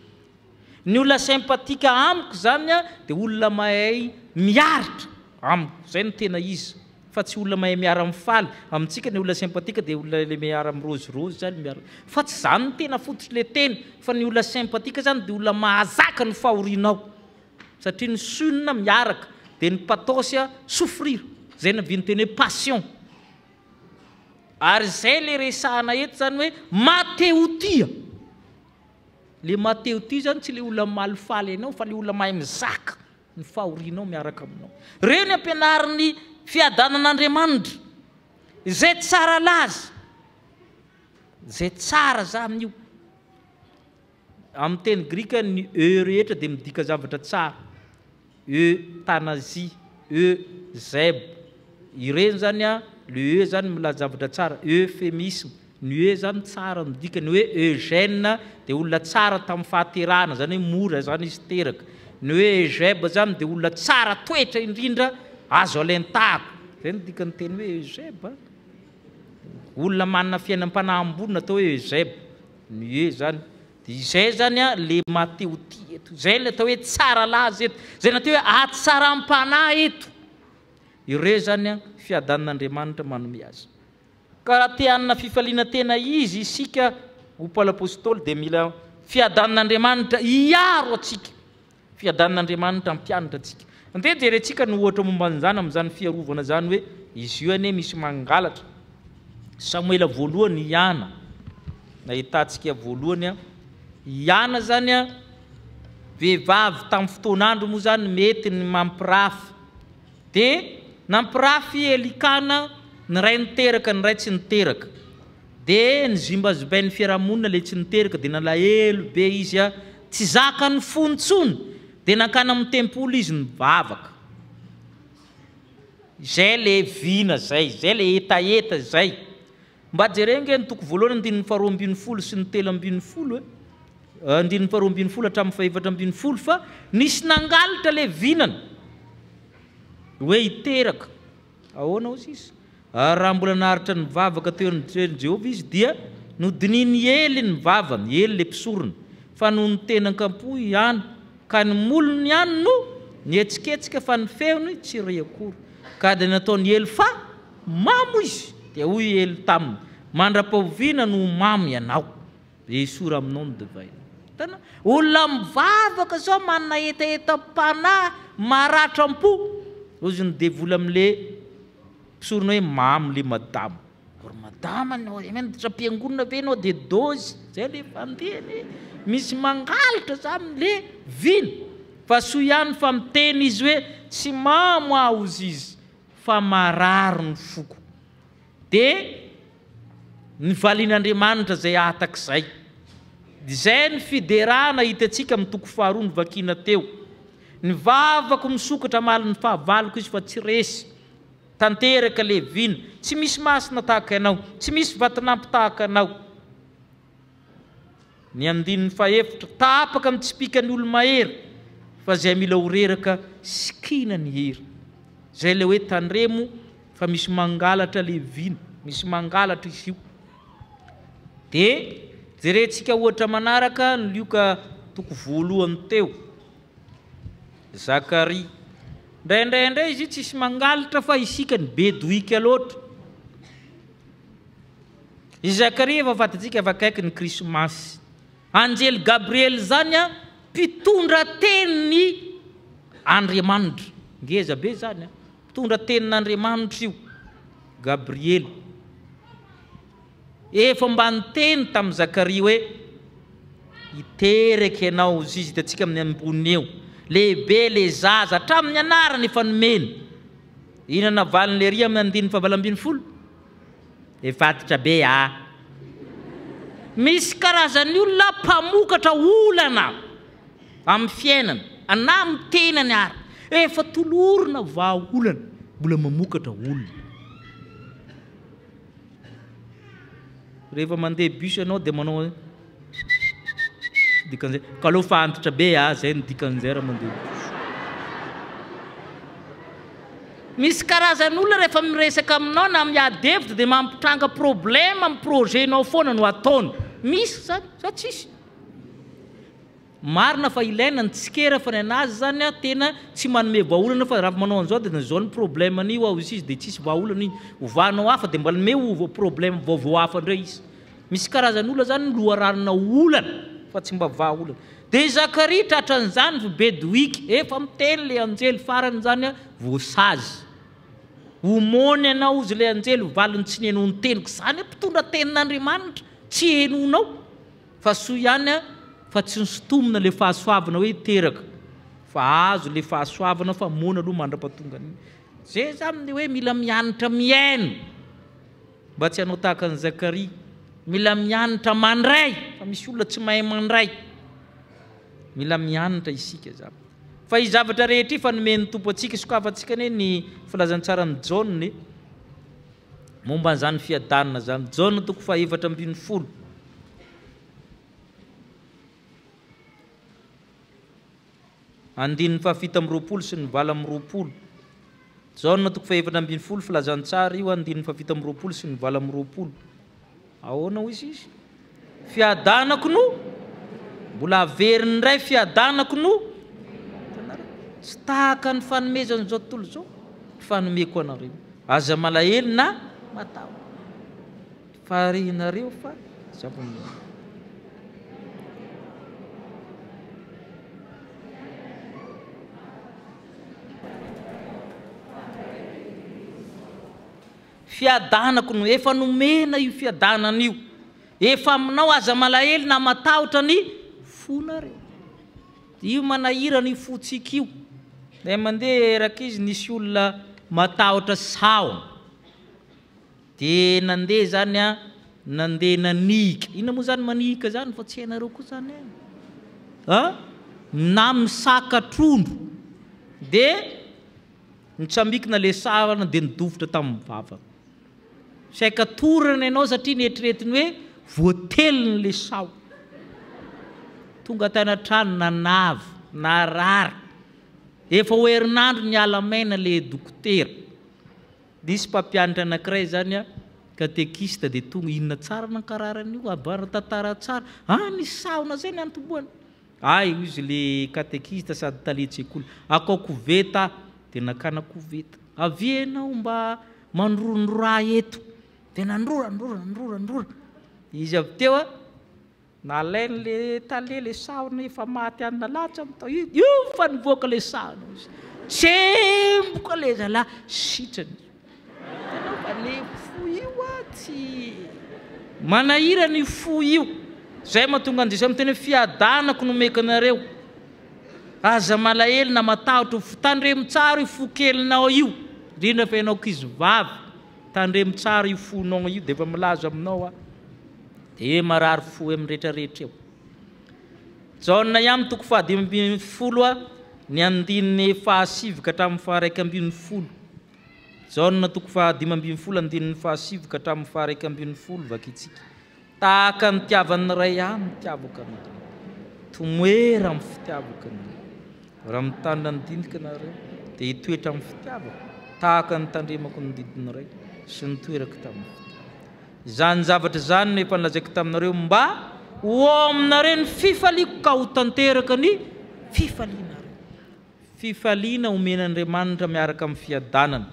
ny olona sympathique amiko zany dia olona mahay miaritra amiko zay no tena izy fa tsy olona mahay miara mifaly amintsika ny olona sympathique dia olona le miara mirozirosy zany miara fa tsy zany ny tena fototry le teny fa ny olona sympathique zany dia olona mahazaka ny fahorianao satria ny sune miaraka dia ny pathos souffrir zay na viny teny hoe passion ary zay le resahana eto zany hoe mateotia le mateotia zany tsy le olona malifaly anao fa le olona mahay mizaka ny fahorianao miaraka aminao reo ny ampianariny fiadanan'Andriamanitra zay tsara laza zay tsara za amin'io amin'ny teny grika ny rehetra dia midika zavatra tsara euthanasie zeb ireny zany le zany milaza zavatra tsara euphémisme ny zany tsara midika ny hoe eugène dia olona tsara tamin'ny fahaterahana zany hoe mora zany izy teraka ny hoe eugèbe zany dia olona tsara toetra indrindra azo alentahako zay nodika ny teny hoe eugèbe olona manana fiainam-panahambolona atao hoe eugèbe ny zany dia izay zany le mateotia eto zay le atao hoe tsara laza eto zay natao hoe atsaram-panahy eto ireo zany fiadanan'Andriamanitra manome azy ka raha te hanana fifaliana tena izy isika ho Paoly apôstôly dia mila fiadanan'Andriamanitra hiaro atsika fiadanan'Andriamanitra ampianatra atsika andeha jerentsika ny ohatra momban'izany amin'izany fiarovana zany hoe izy io anie misy mangalatra. Samoela voalohany Iana nahitantsika voalohany a Iana zany a vehivavy tamin'ny fotoan'andro moa zany mety ny mampirafy dia nampirafy Elikana ny ray niteraka ny ray tsy niteraka dia nizimbazibain'ny fiarahamonina le tsy niteraka dia nalahelo be izy a tsy zaka ny fontsony dia nankana amin'ny tempolo izy nivavaka. Zay le vina zay le etaeta zay. Mba jerenge ny toko voalohany 220 sy ny 320 220 hatramin'ny 420 fa nisy nangalitra le vinana hoe iteraka. Ahoana ozy izy? Raha mbola naharitra ny vavaka teo ny Jehovah izy dia nodininy Ely ny vavany, Ely le mpisorona fa no ny tenan-kampo ihany ka ny molony ihany no nihetsiketsika fa ny feony tsy ry akory ka dia nataony Ely fa mamo izy dia hoy Ely taminy mandra-pahovina no mamo ianao dia isora aminao ny divaina. Tana olona mivavaka zao manana etaetam-panahy maratram-po ozy ny devoly amin'le mpisorona hoe mamo le madama. Or madama anao tra-piangonana ve anao dia dozy zay le fandehany misy mangalitra za amin'le vina fa soa ihany fa miteny izy hoe tsy mamo aho ozy izy fa marary ny foko. Dia ny valian'Andriamanitra zay atak'izay. Zay ny fiderana hitantsika amin'ny toko faharoa ny vakina teo. Ny vavako misokatra mali ny fahavaloko izy fa tsy resy tanteraka le vina, tsy misy masina tahaka anao, tsy misy vatanampy tahaka anao. Ny andininy faefatra tapaka amin'ny tsipika ny olo-mahery fa zay mila horeraka sikina ny hery. Zay le hoe tandremo fa misy mangalatra le vina, misy mangalatra izy io. Dia jerentsika ohatra manaraka ny lioka toko voalohany teo Zakaria. Ndraindray izy tsisy mangalatra fa isika ny bedoika loatra. I Zakaria efa fantatsika efa akaiky ny krismasy. Anjely Gabriel zany a mpitondra teniny Andriamanitra. Ngeza be zany a mpitondra tenin'Andriamanitra io Gabriel. Efa mba niteny tamin'ny Zakaria hoe iteraka ianao izy hitantsika amin'ny amboniny eo. Lehibe le zaza hatramin'ny anarany efa nomeny. Inona valiny le ria amin'ny 170? Efatitra be a. Misy karazany olona mpamokatra olana amin'ny fiainana ana mitenany ary efa tolorona vahaolana mbola mamokatra olona. Rehefa mandeha bus anao dia manao dikan'izay ka aloha fa antitra be a zay ny dikan'izay raha mandeha bus. Misy karazany olona rehefa miresaka aminao na miady hevitra dia mampitranga problème amin'ny projetnao foana no ataony. Misy zany sa tsisy. Marina fa ilaina ny tsikera fa ny anazy zany a tena tsy manome vahaolana fa raha manao an'izao dia zao ny problème an'io ao izy dia tsisy vahaolana iny. Ovanao hafa dia mba nome problème vaovao hafa indray izy. Misy karazany olona zany loharanona olana fa tsy mba vahaolana. Dia Zakaria tratran'izany bedoiky efa miteny le anjely farany zany a voasazy. Homony anao izy le anjely valiny tsy nenao ny teniko zany mpitondra tenin'Andriamanitra tsy henonao fa soa ihany a fa tsy nsotomina le fahasoavana hoe teraka fa azo le fahasoavana fa mona aloha mandra-patongany. Zay zany hoe mila mianatra miaino mba tsy hanao tahaka ny Zakaria. Mila mianatra mandray fa misy olona tsy mahay mandray. Mila mianatra isika zany. Fa i zavatra rehetra fa nomeny tompo antsika sokafantsika ny filazantsara ny Jaune momba an'izany fiadanana zany. Jaune toko fahaefatra ambin'ny folo. Andininy fahafito amby roapolo sy ny valo amby roapolo. Jaune toko fahaefatra ambin'ny folo filazantsara io andininy fahafito amby roapolo sy ny valo amby roapolo. Ahoana hoy izy? Fiadanako no mbola averiny indray fiadanako no tsy tahaka ny fanomezana zao tontolo zao fanomeko anareo. Aza malahelo na matao. Farihinareo fa zavona. fiadanako no efa nomena io fiadanan'io efa aminao aza malahely na matahotra ny fonareo io manahira ny fotsika io da mandeha raka izy nisy olona matahotra saona de nandeha zany a nandeha nanika ina moa zany manika zany fa tsy hainareo koa zany na misaka trondro de nitsambikina le savana de nidofotra tamin'ny vava saika torana ianao satria nietretiny hoe voateliny le sao tonga tany an-trano nanavy narary efa ho herinandro ny alamaina le dokotera disy mpampianatra anankiray zany a katekista de tonga inona tsara nankararanyio abara tantara tsara ny saona zay ny antomboany ay izy le katekista sady taletsekoly akao koveta de nakana koveta avienao mba mandroandroa eto de nandrora izy avy teo a nalainy le tale le saona efa maty any nalatsa mitao io fa nivoaka le saona izy tsemboka le zala sitrany le fo io ty manahira ny fo io zay mahatonga an'Jesosy miteny fiadanako nomeko anareo aza malahely na matahotra tandremo tsara io fo kelinao io rindra fa ianao kizy vavy tandremo tsara io fonao io de efa milaza aminao a de marary fo amin'ny rehetrarehetra eo jaona ihany toko 5 a ny andininy fahasivy ka hatramin'ny faharaiky ambin'ny folo jaona toko 5 andininy fahasivy ka hatramin'ny faharaiky ambin'ny folo vakitsika tahaka ny tiavan'ny ray any mitiavaka anareo tomoera amin'ny fitiavaka anareo raha mitandra ny dinika anareo de hitoetra amin'ny fitiavaka tahaka ny tandremako ny didiny ray sy ny toeraka tamin'ny zany zavatra zany nefa nalazaiko taminareo mba ho aminareo ny fifaliako ka ho tanteraka ny fifaliana omen'Andriamanitra miaraka amin'ny fiadanana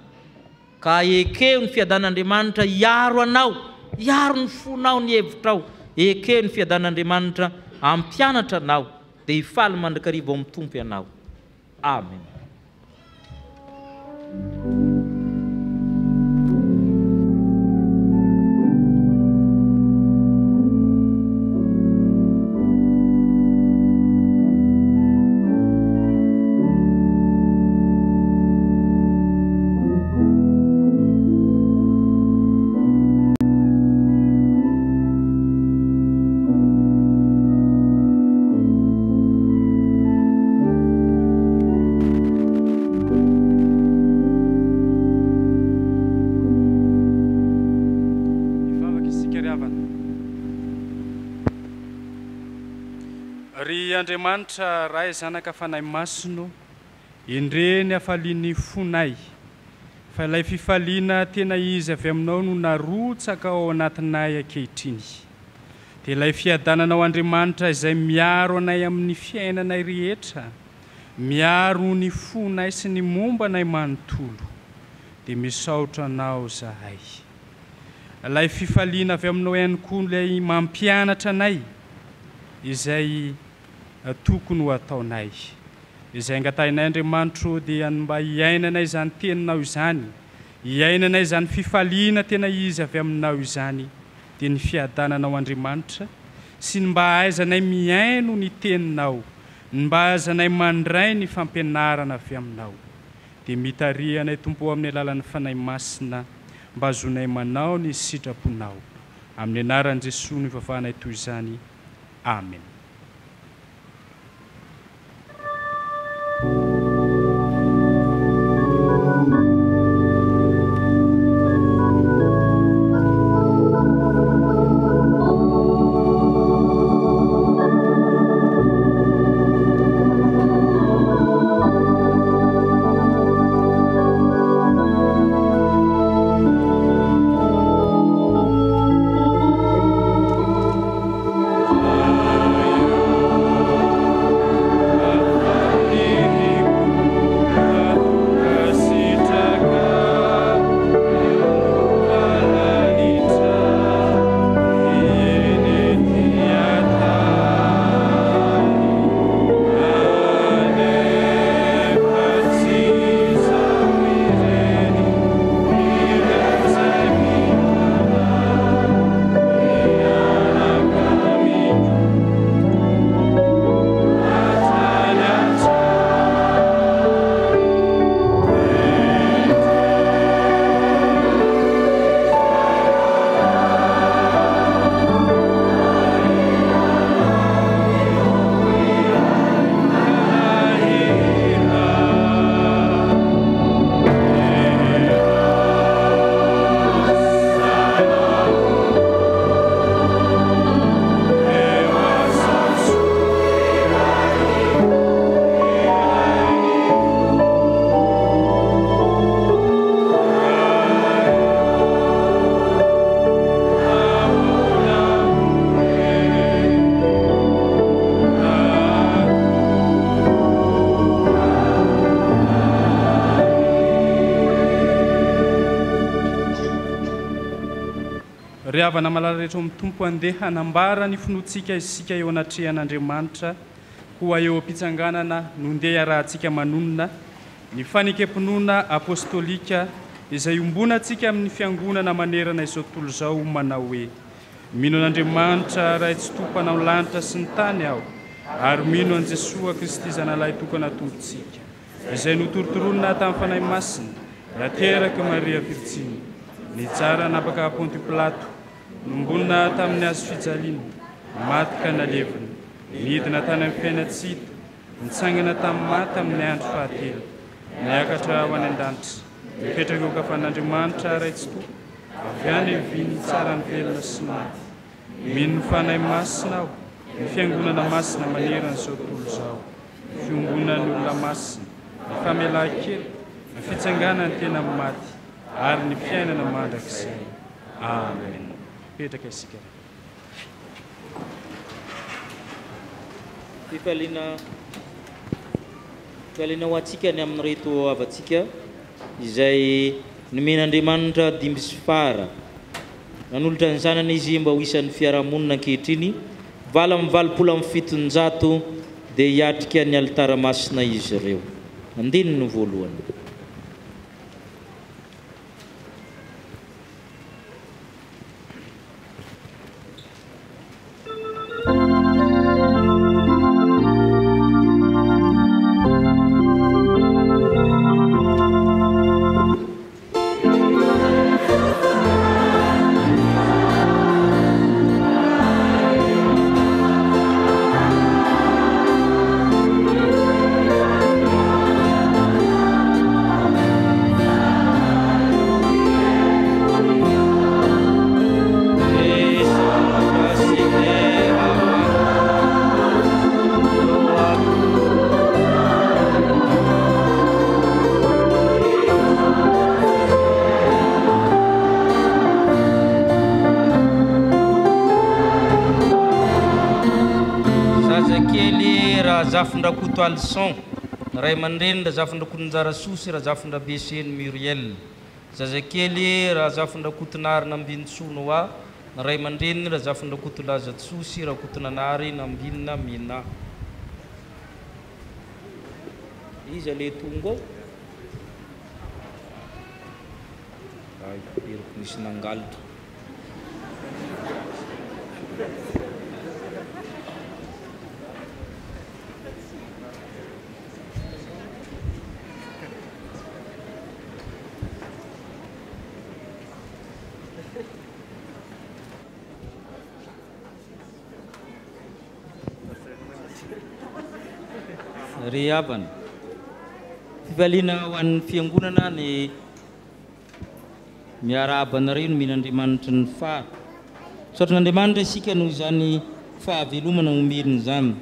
ka ekeo ny fiadan'Andriamanitra iaro anao iaro ny fonao ny hevitrao ekeo ny fiadan'Andriamanitra ampianatra anao de hifaly mandrakariva ao mitompo ianao amen Andriamanitra ray zanaka fanahy masino indreny afaliany fonay fa ilay fifaliana tena izy avy aminao no narotsaka ao anatinay ankehitriny dia ilay fiadananao Andriamanitra izay miaro anay amin'ny fiainanay rehetra miaro ny fonay sy ny mombanay manontolo dia misaotra anao zahay ilay fifaliana avy aminao ihany koa ilay mampianatra anay izay tokony ho ataonay izay angatainay Andriamanitra dia mba hiainanay izany teninao izany hiainanay izany fifaliana tena izy avy aminao izany dia ny fiadananao Andriamanitra sy mba ahaizanay miaino ny teninao mba ahaizanay mandray ny fampianarana avy aminao dia mitarihanay tompo amin'ny alalan'ny fanahy masina mba azonay manao ny sitraponao amin'ny anaran'i Jesosy no ivavahanay toy izany amen. ry havana malala rehetra amin'ny tompo andeha hanambara ny finoantsika isika eo anatrehan'Andriamanitra koa eo am-pitsanganana no ndeha iarahantsika manonona ny fanikam-pinoana apôstôlika izay ombonantsika amin'ny fiangonana manerana izao tontolo izao manao hoe mino an'Andriamanitra ray tsy tompana ao lanitra sy ny tany aho ary mino an' Jesoa Kristy zanalahy tokana tompontsika izay notorotoroana tamin'ny fanahy masina rateraka Maria Virtsiny nitsara napaka Ponty Pilato nombonina tamin'ny hazo fijaliana maty ka nalevina midina tany amin'ny fiainatsita nitsangana tamin'ny maty amin'ny andro fahatelo niakatra ho any an-danitra mipetraka eo kafan'Andriamanitra ray tsy tompo avy any viny tsara ny velona sy maty mino ny fanahy masina aho ny fiangonana masina manerana izao tontolo izao fiombonan'ny olona masina ny famelan-kely ny fitsanganany tena maty ary ny fiainana mandrakizay. Amen. Petraka isika. Fifaliana ho antsika ny amin'ny reto avatsika izay nomen'Andriamanitra dimy sy fara nanolotra ny zanany izy mba ho isan'ny fiarahamonina ankehitriny 770 dia hiatrika ny alitara masina izy ireo. Andininy no voalohany. Zafindrakoto Alson, ray aman-dreny raha zafindrakoto Njarasousy, raha zafindra Beseny Muriel. Zazakely raha zafindrakoto Nary Nambinitsono wa, ray aman-dreny raha zafindrakoto Lazatsosy, raha kotona Nary Nambinina Mina. Izy ale tonga. Ay, piroko nisy nangalitra. Rehavan fivaliana ho an'ny fiangonana ny miarabanareo no min'Andriamanitra ny fara sotran'Andriamanitra isika noho izany fahavelomana omeriny izany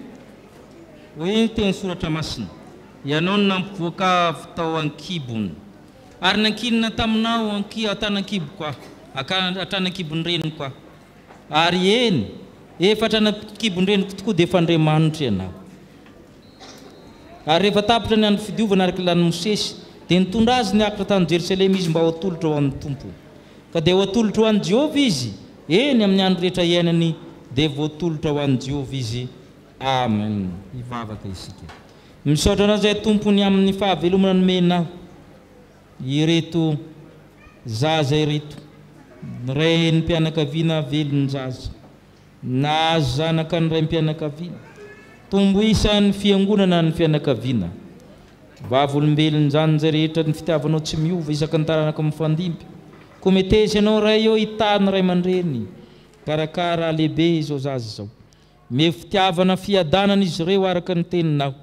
hoe teny soratra masina ianao no nampivoaka avy tao ankibony ary nankinina taminao atana-kibo koa atana-kibon-dreny koa ary eny efa atana-kibon-reniko tokoa dia efa Andriamanitra ianao. Ary rehefa tapitra ny andro fidiovana araka lany Mosesy dia nitondra azy niakatra tany Jerusalema izy mba ho atolotra ho an'ny Tompo ka dia ho atolotra ho an'i Jehova izy eny amin'ny andro rehetra iainany dia voatolotra ho an'i Jehova izy. Amen. Ivavaka isika misaotra anao izay Tompony amin'ny fahavelomana nomenao ireto zaza ireto ray ny mpianakaviana velony zaza na zanaka ny ray mpianakaviana tombo isan'ny fiangonana ny fianakaviana vavolombelony zany zay rehetra ny fitiavanao tsy miova isaky ny taranaka mifandimby kometesy ianao ray eo hitany ray aman-dreny karakara lehibe izao zaza izao me fitiavana fiadanana izy ireo araka ny teninao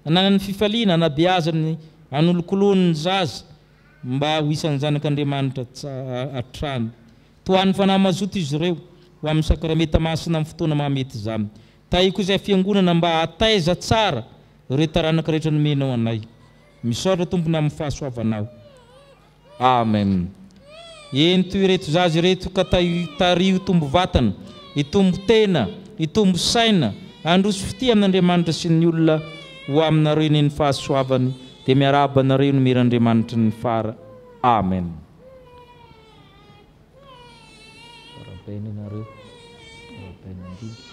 nananany fifaliana nabeazany anolokolony ny zaza mba ho isan'ny zanak'Andriamanitra atrano toan'ny fanahy mazoto izy ireo ho amin'ny sakrameta masina amin'ny fotoana mahamety izany taiko izay fiangonana mba ataiza tsara ireo taranaka rehetra nomenao anay misaotra Tompony amin'ny fahasoavanao. Amen. Eny toy ireto zaza ireto ka tario tombo vatana itombo tena itombo saina androso fity amin'Andriamanitra sy ny olona ho aminareo ny fahasoavany dia miarabanareo no miran'Andriamanitra ny fara. Amen. arabaina ianareo, arabaina indrindra.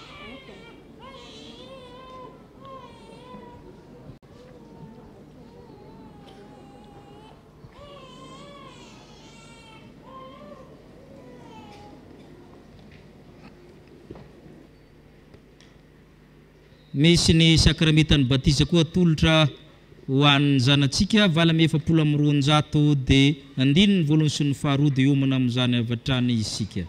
Misy ny sakramentan'ny batisa koa atolotra ho an'ny zanatsika vala me 720 dia andininy voalohany sy ny faharoa dia omana amin'izany avatrany isika.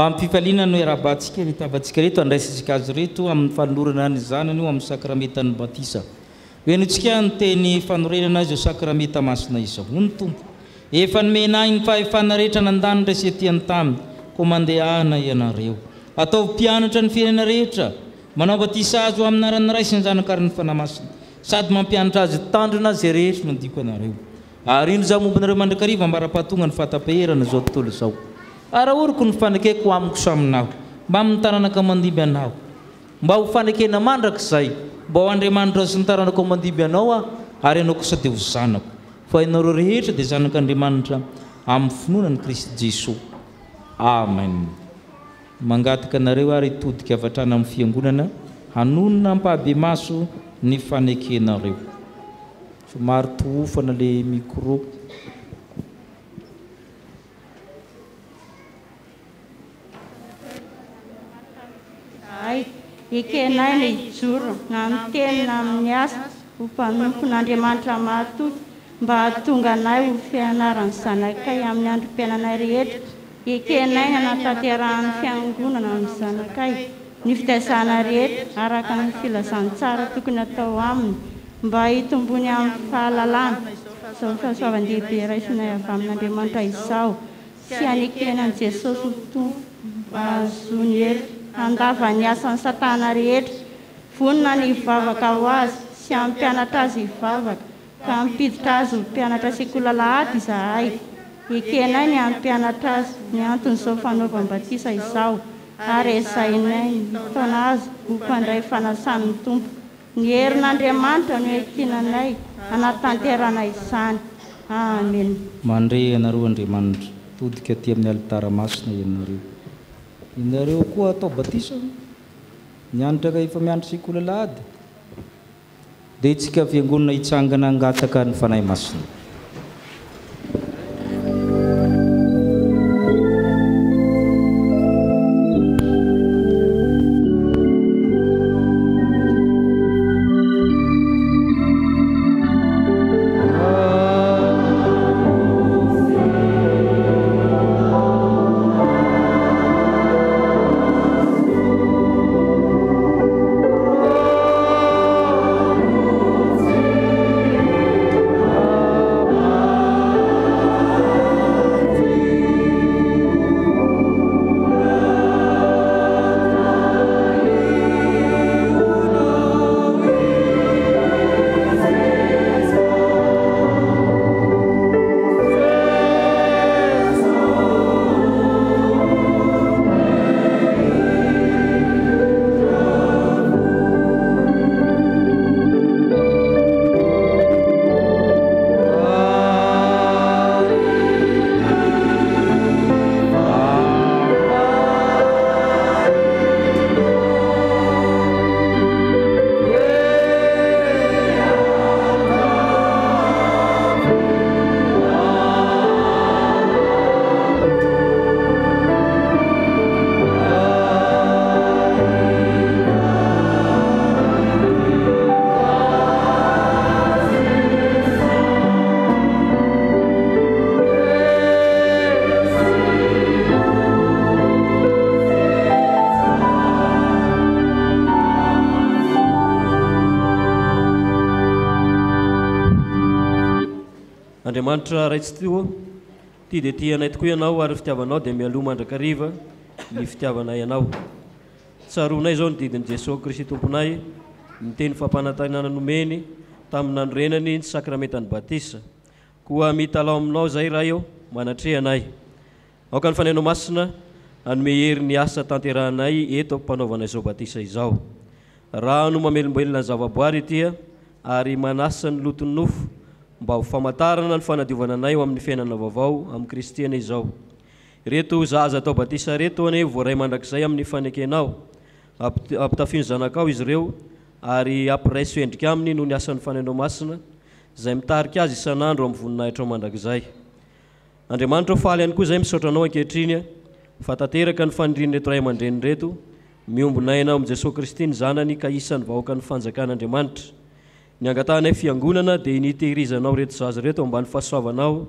Ampifaliana no erabantsika ritavantsika reto andraisitsika azy reto amin'ny fanorana ny zanany io amin'ny sakramentan'ny batisa. Hoenontsika ny teny fanorenana azy io sakramenta masina izao. Hoy ny Tompo, efa nomena ny fahefana rehetra nandany resetiany taminy, koa mandehana ianareo. Ataovy mpianatra ny firenena rehetra, manao batisa azy ho amin'ny anaran'ny Ray sy ny Zanaka ary ny fanamasina, sady mampianatra azy tandrina zay rehetra nandiko anareo. Ary ino zao mombonareo mandrakariva ambara-pahatonga ny fahatapeherana zao tontolo izao. Araoriko ny fanekeko amiko saminao, mba amin'ny taranaka mandiby anao, mba ho fanekena mandrakizay, mba ho Andriamanitra sy ny taranaka mandiby anao ary anao kosa dia ho zanako. Fa ianareo rehetra dia zanak'Andriamanitra amin'ny finoanan'i Kristy Jesosy. Amen. Mangataka anareo ary hitodika avatrana amin'ny fiangonana, hanonona mpahabe maso ny fanekenareo. Somary tohofana le micro. Ekenay ny joro nanotenina amin'ny asa ho mpanompon'Andriamanitra mahatoky mba hahatonga anay ho fianarany zanakay amin'ny androm-piainanay rehetra. Ekenay ny hanatanterahany fiangonana amin'ny zanakay ny fitaizana rehetra araka ny filazantsara tokony atao aminy mba hitombony amin'ny fahalalana. Izao fahasoavan-dehibe raisinay avy amin'Andriamanitra izao sy hanekenan'i Jesosy ny Tompo azony hery andava ny asan'ny Satana rehetra, vonona ny hivavaka ho azy sy hampianatra azy hivavaka, ka hampiditra azy ho mpianatra sekola lahady izahay. Ekenay ny hampianatra azy ny anton'izao fanaovam-batisa izao, ary ezainay ny taona azy ho mpandray fanasan'ny Tompo. Ny herin'Andriamanitra no ekinanay hanatanterana izany. Amen. Mandre ianareo Andriamanitra, todika aty amin'ny alitara masina ianareo. Ianareo koa atao batisa, mianatra ka efa mianatra sekola lahady, dia itsika fiangonana hitsangana hangataka ny fanahy masina. Andriamanitra raitsy teo ty dia tianay tokoa ianao ary fitiavanao dia mialoha mandrakariva ny fitiavanay ianao. Tsaronay zao ny didin'i Jesosy Kristy tomponay miteny fampanantenana nomeny tamin'ny nanorenany ny sakramentany batisa koa mitalao aminao zay raha eo manatrehanay aoka ny fanainao masina anome hery ny asa tanterahanay eto mpanaovana izao batisa izao. Rano mamelombelona ny zavaboary itya ary manasa ny lotony nofo mba ho famantarana ny fanadiovana anay eo amin'ny fiainana vaovao amin'ny kristiana izao. Reto zaza atao batisa reto ane voaray mandrakizay amin'ny fanekenao ampitafino zanakao izy ireo ary ampiraiso endrika aminy no ny asan'ny fanainao masina zay mitarika azy isan'andro amin'ny voninahitra ao mandrakizay. Andriamanitra faly ihany koa zay misaotra anao ankehitriny fa tanteraka ny faniriany reto ray aman-dreny reto miombonaina amin'ny Jesosy Kristy ny zanany ka isan'ny vahoaka ny fanjakan'Andriamanitra. Ny angatanay fiangonana dia nitehirizanao reto zaza reto ambany fahasoavanao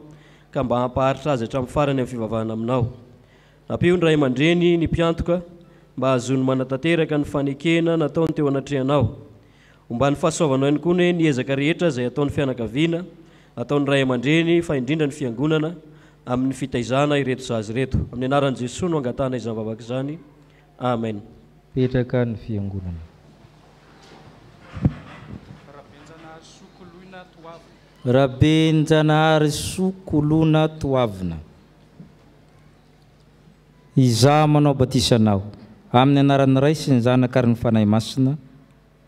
ka mba hampaharitra azy hatramin'ny farany amin'ny fivavahana aminao. Nampio ny ray aman-dreny ny mpiantoka mba hazony manatanteraka ny fanekena nataony teo anatrehanao. Ombany fahasoavanao ihany koa ny ezaka rehetra izay ataon'ny fianakaviana, ataon'ny ray aman-dreny fa indrindra ny fiangonana amin'ny fitaizana ireto zaza reto. Amin'ny anaran'i Jesosy no angatana izany vavaka izany. Amen. Petraka ny fiangonana. Rabenjanahary sokolona toavina. Izaho manao batisanao amin'ny anaran'ny Ray sy ny Zanaka ary ny Fanahy Masina.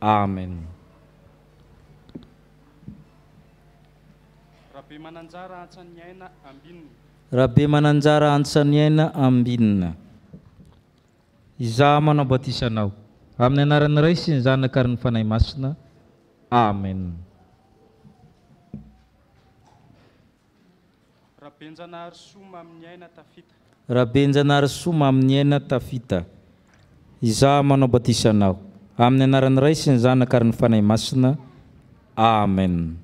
Amen. Rabe mananjara antsan'ny aina ambinina. Rabe mananjara antsan'ny aina ambinina. Izaho manao batisanao amin'ny anaran'ny Ray sy ny Zanaka ary ny Fanahy Masina. Amen. Rabenjanahary soma amin'ny aina tafita. Rabenjanahary soma amin'ny aina tafita. Izaho manao batisanao amin'ny anaran'ny Ray sy ny Zanaka ary ny Fanahy Masina. Amen.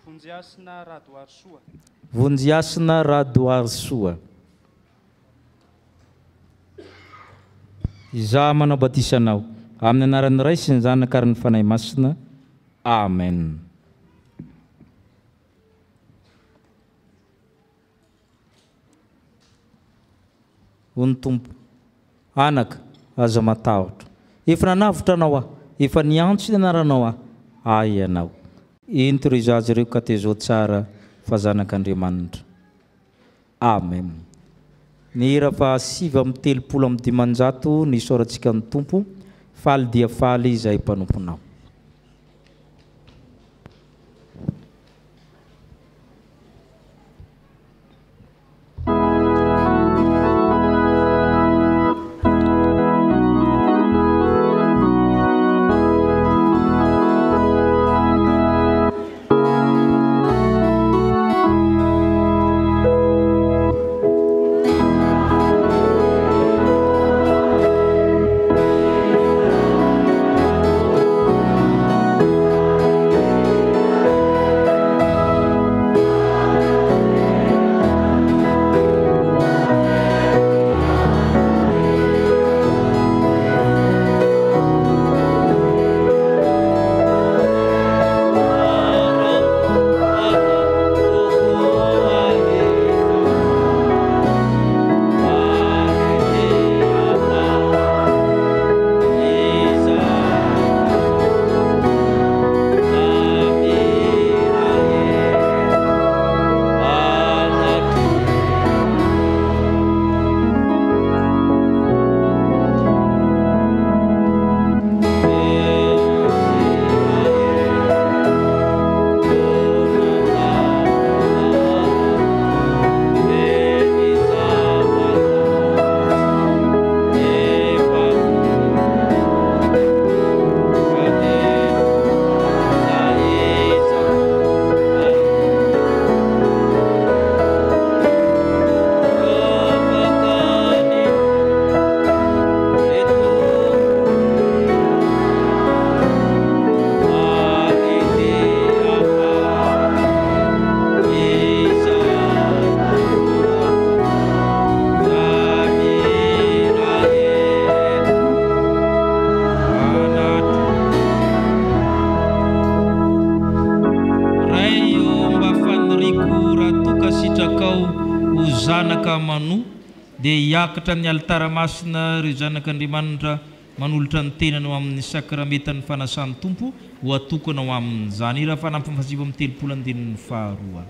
Vonjiasina Radoary soa. Vonjiasina Radoary soa. Izaho manao batisanao amin'ny anaran'ny Ray sy ny Zanaka ary ny Fanahy Masina. Amen. Ony Tompo, anaka aza matahotra. Efa nanavotra anao aho, efa niantso ny anaranao aho. Ay ianao. Ento ireo zaza ireo ka tezao tsara fa zanak'Andriamanitra. Amen. Ny hera fa 7:30 ny sorantsika ny Tompo, faly dia faly izay mpanomponao. zanaka manoa dia hiakatra ny alitara masina ireo zanak'Andriamanitra manolotra ny tenany ao amin'ny sakramentany fanasan'ny tompo ho atokana ao amin'izany. Iraha fanampy fasivo amin'ny telopolo andinin'ny faharoa.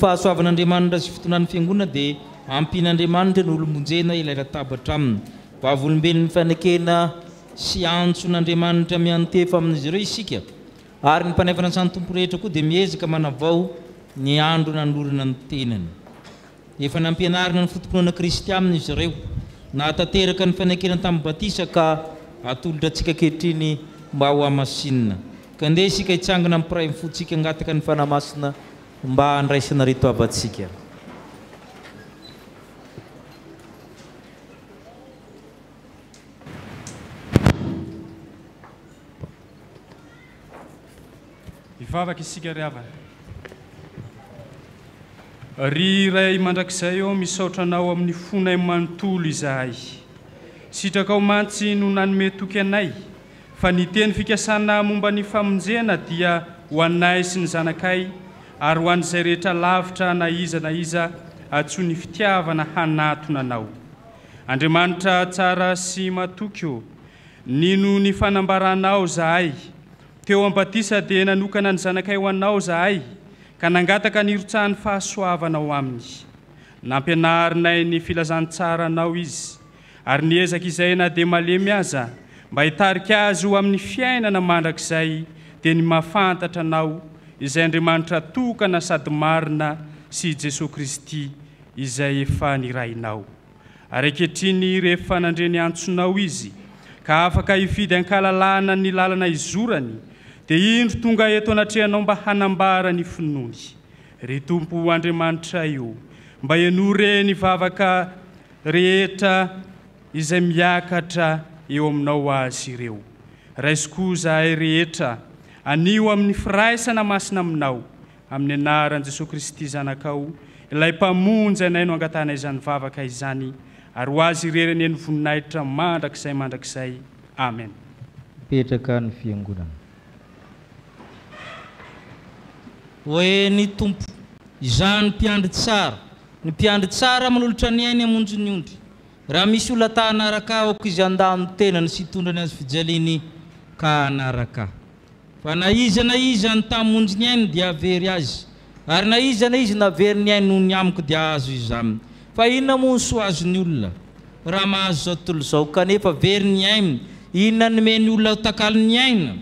Fahasoavan'Andriamanitra sy fitonan'ny fiangonana dia ampian'Andriamanitra ny olomonjena ilay latabatra aminy. Vavolombelon'ny fanekena sy antson'Andriamanitra miantefa amin'izy ireo isika. Ary ny mpanefana ny samy tompo rehetra koa dia miezaka manavao ny andro nanorina ny tenany. Efa nampianarina ny fotompinoana Kristy aminy izy ireo. Nahatateraka ny fanekena tamin'ny batisa ka atolotra antsika ankehitriny mba ho amasinina. Ka andeha isika hitsangana amin'ny piray mifotsika angataka ny fanamasina mba andraisana rito avantsika. Ivavaka isika ry havana. Ry ray mandrakizay eo misaotranao amin'ny fonay manontolo izahay. Sitraka ao mantsy no nanome toky anay fa ny teny fikasana momba ny famonjena dia ho anay sy ny zanakay ary ho an'izay rehetra lavitra na iza atso ny fitiavana hanatona anao. Andriamanitra tsara sy matoky o, nino ny fanambaranao zahay. Teo am-batisa dia nanokana ny zanakay ho anao zahay, ka nangataka ny irotsahan'ny fahasoavanao aminy. Nampianarinay ny filazantsara anao izy, ary niezaka izay na dia malemy aza, mba hitarika azy ho amin'ny fiainana mandrakizay dia ny mahafantatra anao, izay Andriamanitra tokana sady marina sy Jesosy Kristy izay efa nirainao. Ary ankehitriny rehefa nandreny antsonao izy, ka afaka hifidy ankalalana ny lalana izorany, dia indro tonga eto anatrehanao mba hanambara ny finoany. Ry Tompo Andriamanitra io, mba hianore ny vavaka rehetra izay miakatra eo aminao azy ireo. Raisy koa zahay rehetra anio amin'ny firaisana masina aminao, amin'ny anaran'i Jesosy Kristy zanakao, ilay mpamonjy anay no angatana izany vavaka izany, ary ho azy irerany eny voninahitra mandrakizay. Amen. Petraka ny fiangonana. Hoe ny Tompo, izany mpiandry tsara, ny mpiandry tsara manolotra ny ainy amonjy ny ondry. Raha misy olona ta hanaraka aoko izy andano tenany sy hitondrany azy fijaliany ka hanaraka. Fa na iza ny tamonjy ny ainy dia avery azy, ary na iza navery ny ainy noho ny amiko dia azo izy aminy. Fa inona moa ny soa azony olona raha mahazo zao tontolo zao, kanefa very ny ainy, inona nomeny olona ho takalo ny aina?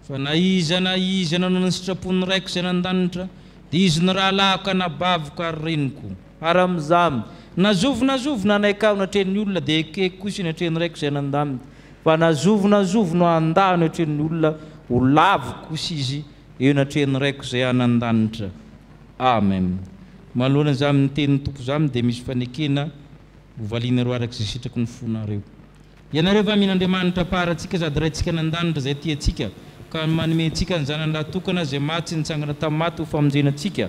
Fa na iza nanao ny sitrapony raiko izay nandanitra, dia izy ny rahalahy ka nabaviko ary reniko. Ary amin'izany nazovona anay ka natren'ny olona dia ekeko kosa natren'ny raiko izay nandaminy. Fa nazovona no andahany natren'ny olona ho laviko kosa izy eo natren'ny raiko izay anandanitra. amen. Malohana za amin'ny tenin'ny tompo zany dia misy fanekena hovalianareo araka izay sitraky ny fonareo. Ianareo va mihin'Andriamanitra paratsika sady raintsika nandanitra izay tiantsika ka manome antsika ny zanany lahatokana izay maty nitsangana tamin'ny maty ho famonjenantsika.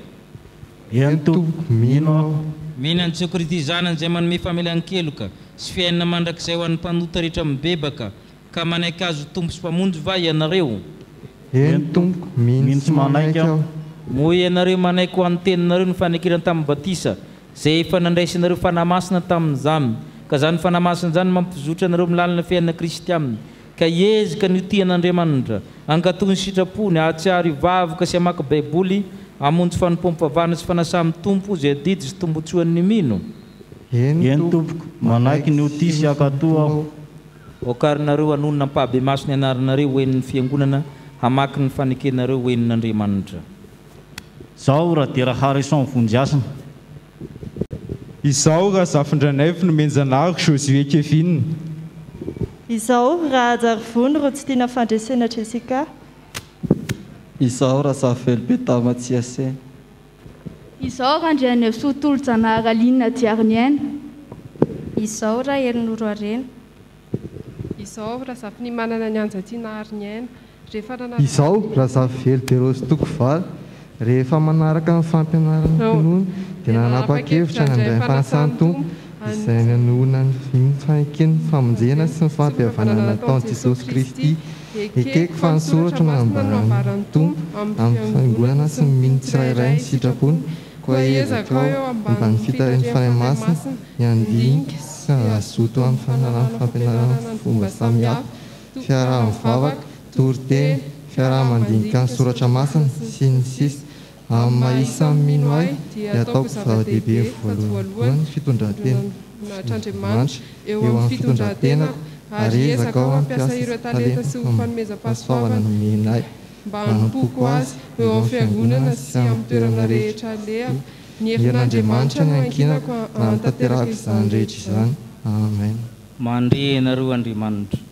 Eny tompoko, mino aho. Mihina ny Jesu Kristy zanany izay manome famelan-keloka sy fiainana mandrakizay ho an'ny mpanota rehetra mibebaka ka manaiky azo tompo sy mpamonjy va ianareo. Eny tompoko, mino sy manaiky aho. Moa ianareo manaiky ho an'ny teninareo ny fanekena tamin'ny batisa izay efa nandraisinareo fanamasina tamin'izany ka zany fanamasina zany mampizotra anareo amin'ny lalana fiainana Kristy aminy ka iezaka ny tian'Andriamanitra ankatony sitrapony ahatsiary vavoka sy hamaky baiboly hamonjy fanompom-pavahana sy fanasà amin'ny tompo izay adidy sy tombotsoan'ny mino. Eny tompoko, manaiky ny otisy akatoa aho. Okarinareo anonona ampahabe maso ny anaranareo hoenin'ny fiangonana hamaky ny fanekenareo hoenin'Andriamanitra. Zao Radera Harrison Vonjiasina. Izao Razafindranaivo no menjanahako Josue Kevin. Izao Rahajarivony Rotsitina Fandresena Jessica. Izao Razafelo Betama Tsiasena. Izao Randrianeva Sotolo Janahary Alinina Diarniaina. Izao Rahelonoro Arena. Izao Razafiny manana ny Anjatiana Arniaina. Izao Razafelo Berosy Tokovaly. Rehefa manaraka ny fampianarana finoana dia nanapa-kevitra ny andray fanasany tompo izay nanohona ny faneken'ny famonjena sy ny fampihavanana nataon'i Jesosy Kristy ekeko fa nisoratra manambarany tompo amin'ny fiangonana sy ny mino tsirairay ny sitrapony koa ezaka ao mba ny fitaren'ny fanahy masina ny andinika sy azoto amin'ny fanalany fampianarana fomba samihafa fiaraha-ny vavaka toriteny fiaraha-mandinika ny soratra masina sy ny sisa amin'ny maisa mino ahy dia ataoko zava-dehibe voalohany fitondran-tena Andriamanitra eo amin'ny fitondran-tenako ary ezaka ao ampiasa ireo talenta sy ho fanomezam-pahasoavana nomenay mba hanompoako azy eo amin'ny fiangonana sy amin'ny toerana rehetra alehako ny herin'Andriamanitra ny ankinako hanatanterahako izany rehetra izany. Amen. Mandre ianareo Andriamanitra,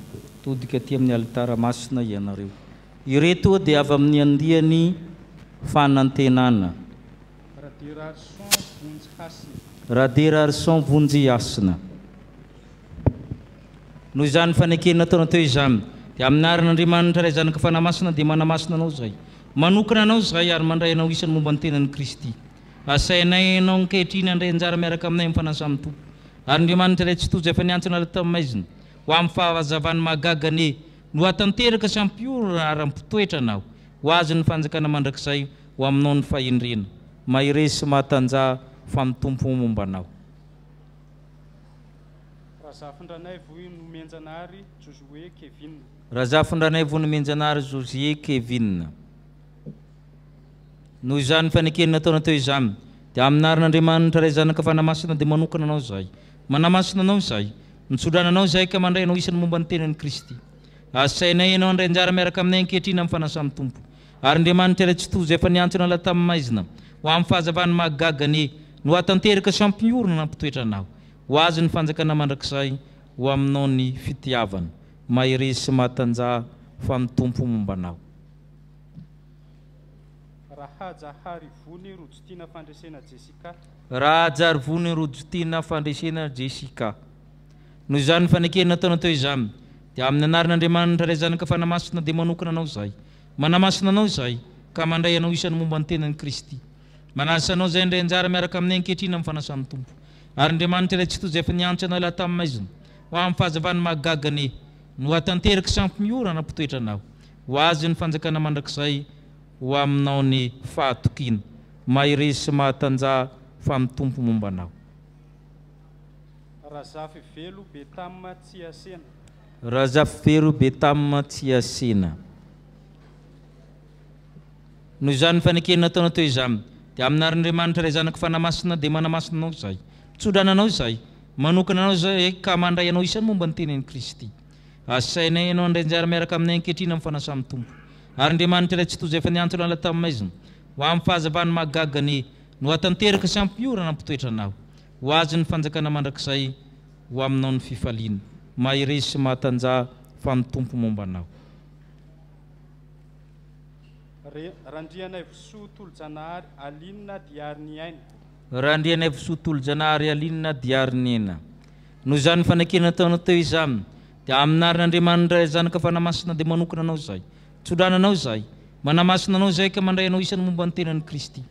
todika aty amin'ny alitara masina ianareo. Ireto dia avy amin'ny andiany fanantenana. Radera Arson Vonjiasina. Noho izany fanekena ataona teo izany dia amin'ny aran'Andriamanitra iray zanaka fanamasina dia manamasina anao izay. Manokana anao izay ary mandray anao isan'ny momba ny tenan'i Kristy. Asainay anao ankehitriny handray anjara miaraka aminay amin'ny fanasà amin'ny tompo. Ary Andriamanitra iray tsy tojo efa niantsona tamin'ny maizina ho amin'ny fahazavany mahagagany no hatanteraka sy hampiorona ary hampitoetra anao ho azy ny fanjakana mandrakizay ho aminao ny fahendrena mahiresy sy mahatanja fa mitompo momba anao. Razafindranaivo no menjanahary Josue Kevin. Razafindranaivo no menjanahary Josue Kevin. Noho izany fanekena nataona teo izany dia amin'ny aran'Andriamanitra iray zanaka fanamasina dia manokana anao izay. Manamasina anao izay, mitsodrana anao izay ka mandray anao isan'ny momba ny tenan'i Kristy. Asainay ianao handray anjara miaraka aminay ankehitriny amin'ny fanasà amin'ny tompo. Ary Andriamanitra iray tsy tojo efa niantsona laha tamin'ny maizina ho amin'ny fahazavany mahagagany no hatanteraka sy hampiorona nampitoetra anao ho azy ny fanjakana mandrakizay ho aminao ny fitiavana mahiresy sy mahatanja fa mitompo momba anao. Rahajarivony Rojotina Fandresena Jessica. Rahajarivony Rojotina Fandresena Jessica. Noho izany fanekena nataona teo izany dia amin'ny anaran'Andriamanitra iray zanaka fanamasina dia manokana anao izay. Manamasina anao izay ka mandray anao isan'ny momba ny tenan'i Kristy. Manasa anao izay handray anjara miaraka amin'ny ankehitriny amin'ny fanasà amin'ny tompo. Ary Andriamanitra iray tsy tojo efa niantsona anao laha tamin'ny maizina ho amin'ny fahazavany mahagagany no hatanteraka sy hampiorana nampitoetra anao ho azy ny fanjakana mandrakizay ho aminao ny fahatokiana mahiresy sy mahatanja fa mitompo momba anao. Razafivelo Betama Tsiasena. Razafivelo Betama Tsiasena. Noho izany fanekena nataona teo izany dia amin'ny aran'Andriamanitra iray zanaka fanamasina dia manamasina anao izay. Mitsodrana anao izay, manokana anao izay ka mandray anao isan'ny momba ny tenan'i Kristy. Asainay ianao handray anjara miaraka aminay ankehitriny amin'ny fanasà amin'ny tompo. Ary Andriamanitra iray tsy tojo efa niantsona laha tamin'ny maizina ho amin'ny fahazavany mahagagany no hatanteraka sy hampiorana nampitoetra anao ho azy ny fanjakana mandrakizay ho aminao ny fifaliana mahiresy sy mahatanja fa mitompo momba anao. Randrianay Visotolo-Janahary Alinina diary aina. Randrianay Visotolo-Janahary Alinina diary aina. Noho izany fanekena ataonao teo izany dia amin'Andriamanitra zanaka fanamasina dia manokana anao izay. Tsodrananao izay, manamasina anao izay ka mandray anao isan'ny momba ny tenan'i Kristy.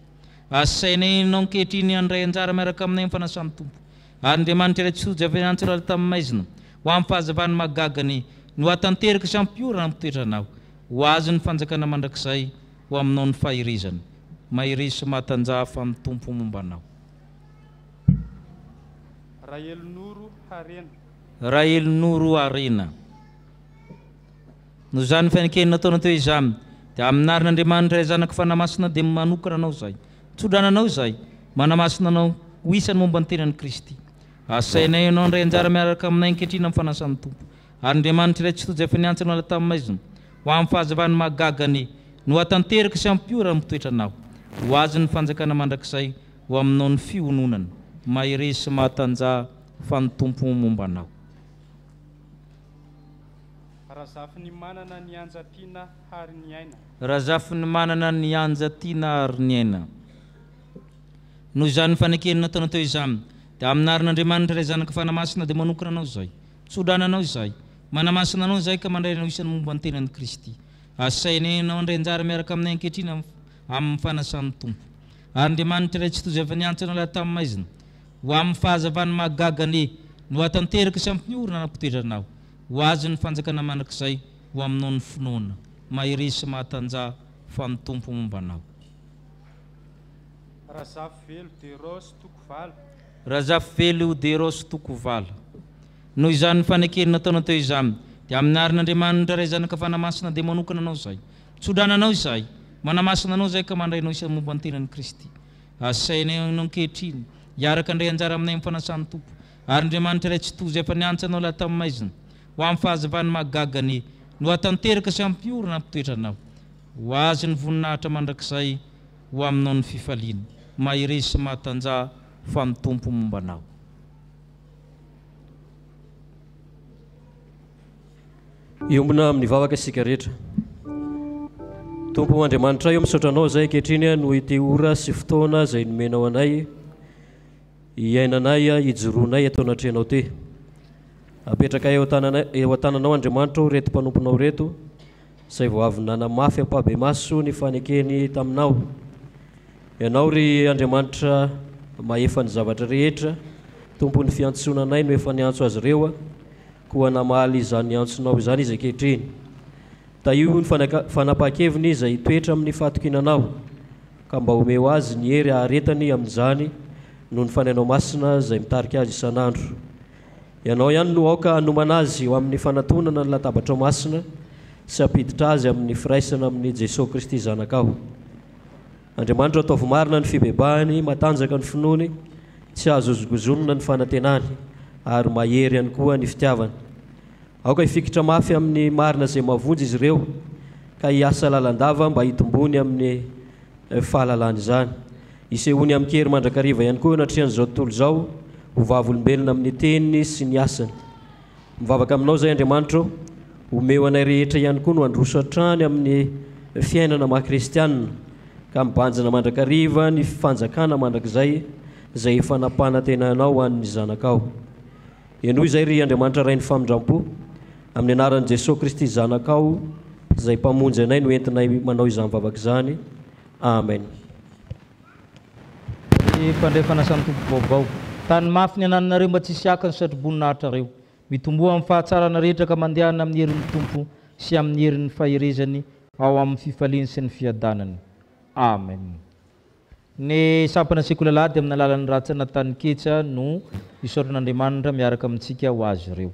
Asainay ianao ankehitriny handray anjara miaraka aminay amin'ny fanasany Tompo. Andriamanitra iray tsy avy antsy raha tamin'ny maizina ho amin'ny fahazavany mahagagany no hatanteraka sy ampiorana mitoetranao. Ho azy ny fanjakana mandrakizay ho aminao ny fahirizana. Mahirizy sy mahatanjaha amin'ny Tompo mombanao. Rahelonoro Harena. Rahelonoro Harena. Noho izany fanekena nataonao teo izany dia amin'Andriamanitra zanaka fanamasina dia manokana anao izay. Tsodrananao izay, manamasina anao ho isan'ny momba ny tenan'i Kristy. Asainay ianao handray anjara miaraka aminay ankehitriny amin'ny fanasany Tompo. Andriamanitra iray tsy tojo efa niantsy anao tamin'ny maizina ho amin'ny fahazavany mahagagany no hatanteraka sy ampiorana mitoetranao. Ho azy ny fanjakana mandrakizay ho aminao ny fihononana. Mahirizy sy mahatanjaha fa ny Tompo mombanao. Razafy manana ny anjatiana hary ny aina. Razafy manana ny anjatiana hary ny aina. Noho izany fanekena nataonao teo izany dia amin'Andriamanitra iray zanaka fanamasina dia manokana anao izay. Tsodrananao izay, manamasina anao izay ka mandray anao isan'ny momba ny tenan'i Kristy. Asainay ianao handray anjara miaraka aminay ankehitriny amin'ny fanasany Tompo. Andriamanitra iray tsy tojo efa niantsy anao tamin'ny maizina ho amin'ny fahazavany mahagagany no hatanteraka sy ampiorana nampitoetranao. Ho azy ny fanjakana mandrakizay ho aminao ny finoana. Mahirizy sy mahatanjaha fa ny Tompo mombanao. Razafy Velo de Rosy Tokovala. Razafy Velo de Rosy Tokovala. Noho izany fanekena nataonao teo izany dia amin'Andriamanitra iray zanaka fanamasina dia manokana anao izay. Tsodrananao izay, manamasina anao izay ka mandray anao isan'ny momba ny tenan'i Kristy. Asainay ianao ankehitriny hiaraka handray anjara aminay amin'ny fanasany Tompo. Andriamanitra iray tsy tojo efa niantsy anao laha tamin'ny maizina ho amin'ny fahazavany mahagagany no hatanteraka sy ampiorana ampitoetranao. Ho azy ny voninahitra mandrakizay ho aminao ny fifaliana. Mahirizy sy mahatanjaha fa ny Tompo mombanao. Iombona amin'ny vavaka isika rehetra. Tompo Andriamanitra io misaotra anao izay ankehitriny no ity ora sy fotoana izay nomenao anay iainanay ijoroanay atao anatrehanao te. Apetraka eo an-tananao Andriamanitra reto mpanomponao reto izay vao avy nanamafy ampabe maso ny fanekeny taminao. Ianao ry Andriamanitra mahefa ny zavatra rehetra, Tompo ny fiantsonanay no efa niantso azy ireo koa namaly izany antsonao izany izy ankehitriny. Da io ny fanapa-keviny izay toetra amin'ny fatokinanao ka mba omeo azy ny hery aharetany amin'izany noho ny fanainao masina izay mitarika azy isan'andro. Ianao ihany no aoka hanomana azy eo amin'ny fanatonana ny latabatra masina sy hampiditra azy amin'ny firaisana amin'ny Jesosy Kristy zanakao. Andriamanitra ataovy marina ny fibebahany, matanjaka ny finoany, tsy azo zogozonona ny fanantenany ary mahery ihany koa ny fitiavany. Aoka hifikitra mafy amin'ny marina izay mavonjy izy ireo ka hiasa lalandava mba hitombony amin'ny fahalalany izany. Isehony amin'ny kery mandrakariva ihany koa anatrehan'izao tontolo izao ho vavolombelona amin'ny teniny sy ny asany. Mivavaka aminao izay Andriamanitra, omeo anay rehetra ihany koa no androso hatrany amin'ny fiainana maha-kristianina ka mibanjina mandrakariva ny fanjakana mandrakizay izay efa nampanantenanao an'ny zanakao. Enoy izay ry Andriamanitra ray ny famindrampo amin'ny anaran'i Jesosy Kristy zanakao izay mpamonjy anay no entinay manao izany vavaka izany. Amen. Mpandray fanasany Tompo vaovao tany mafy ny anananareo mba tsisy akany satroboninahitra reo mitomboa amin'ny fahatsarana rehetra ka mandehana amin'ny herin'ny Tompo sy amin'ny herin'ny faherezany ao amin'ny fifaliany sy ny fiadanany. Amen. Ny sampana sekulalady amin'ny alalan'ny ratsana tany ketsa no isaoran'Andriamanitra miaraka amintsika ho azy ireo.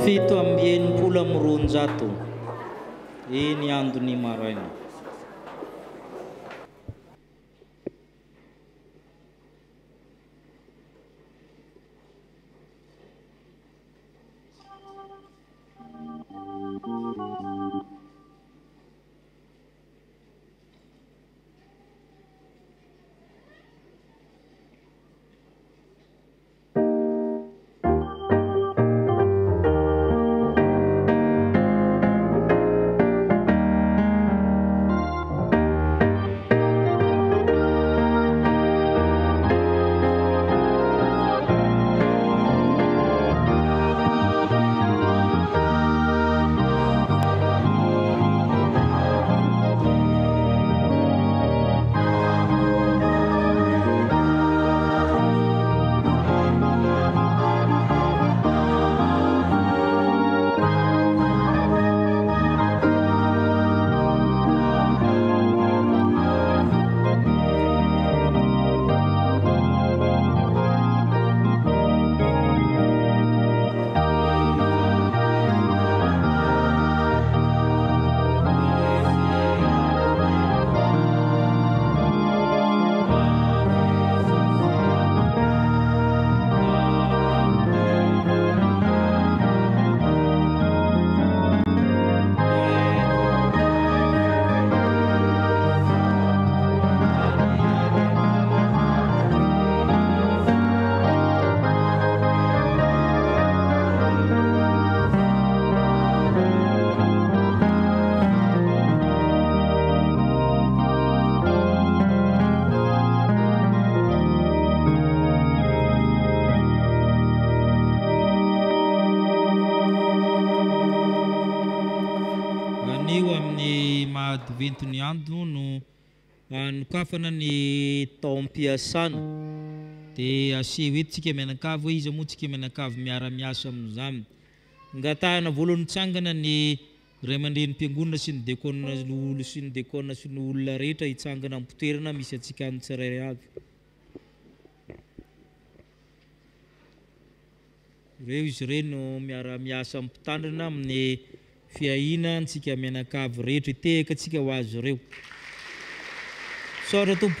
fito amby enimpolo amby roanjato. Eny andony maraina. Ventony andro no nokafana ny taom-piasana dia aseho eto tsika mianakavy hoe izy moa tsika mianakavy miara-miasa amin'izany. Ngatahana voalohany tsangana ny ray aman-dren'ny mpiangonana sy ny dekona sy ny dekona sy ny olona rehetra hitsangana ampotoerana misy atsika ny tsirairay avy. Ireo izy ireny no miara-miasa ampitandrina amin'ny fiahina antsika mianakavy rehetra itehaka atsika ho azy ireo. Saora tompo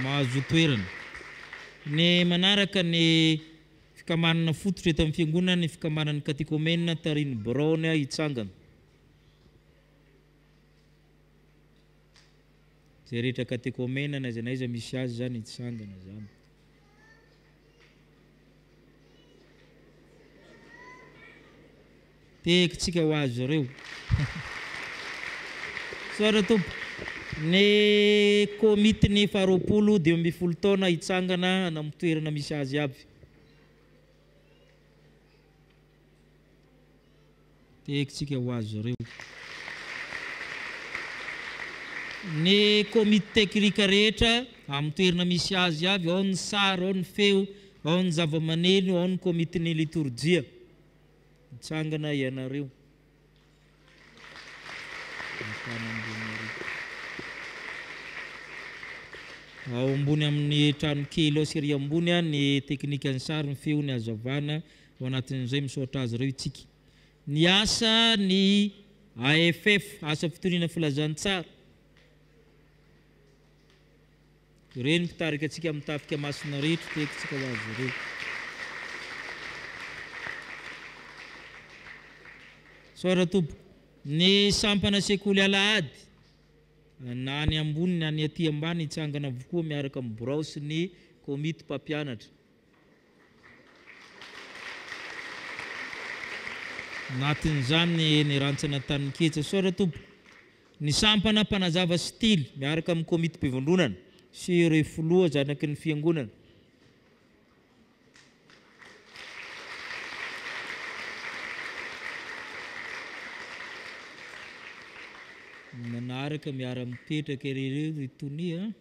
mahazo toerana. Ny manaraka ny fikamarana fototra eto amin'ny fiangonana ny fikamarana katekomena Tariny Brown hitsangana. Zay rehetra katekomena na aiza misy azy zany hitsangana zany. Tehaka tsika ho azy ireo. Saora tompo. Ny komity ny faharoapolo 20 taona hitsangana amin'ny toerana misy azy aby. Tehaka tsika ho azy ireo. Ny komity teknika rehetra amin'ny toerana misy azy aby, ao ny sary, ao ny feo, ao ny zava-maneno, ao ny komity ny liturgia. Hitsangana ianareo. Ao ambony amin'ny trano kely ao seria ambony ny teknika ny sary ny feo ny hazavana ao anatin'izay misaotra azy ireo itsika. Ny asa ny AFF asa fitoniana filazantsara. Ireny mpitarika atsika amin'ny tafika masina rehetra tehaka tsika ho azy ireo. Saora tompo. Ny sampana sekoly Alahady na ny ambony na ny aty ambany hitsangana avokoa miaraka amin'ny birao sy ny komity mpampianatra. Natin'izany ny rantsana tanin-ketsa. Saora tompo. Ny sampana mpanazava stily miaraka amin'ny komity mpivondronana sy ireo foloa zanaky ny fiangonana. Manaraka miara mipetraka ireo itonia.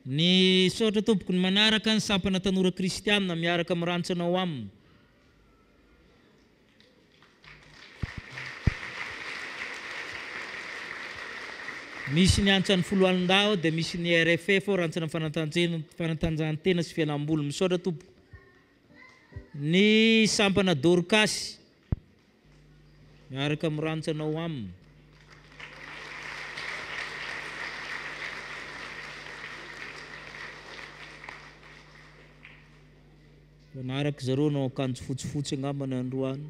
Ny saotra tompoko ny manaraka ny sampana tanora kristianina miaraka mirantsana ao aminy. Misy ny antsan'ny foloalindao dia misy ny RFF rantsana fanatanjahantena sy fialamboly. Misaotra tompoko. ny sampana Dorcas miaraka mirantsanao aminy. Manaraka zareo nao akanjo fotsifotsy angambany androany.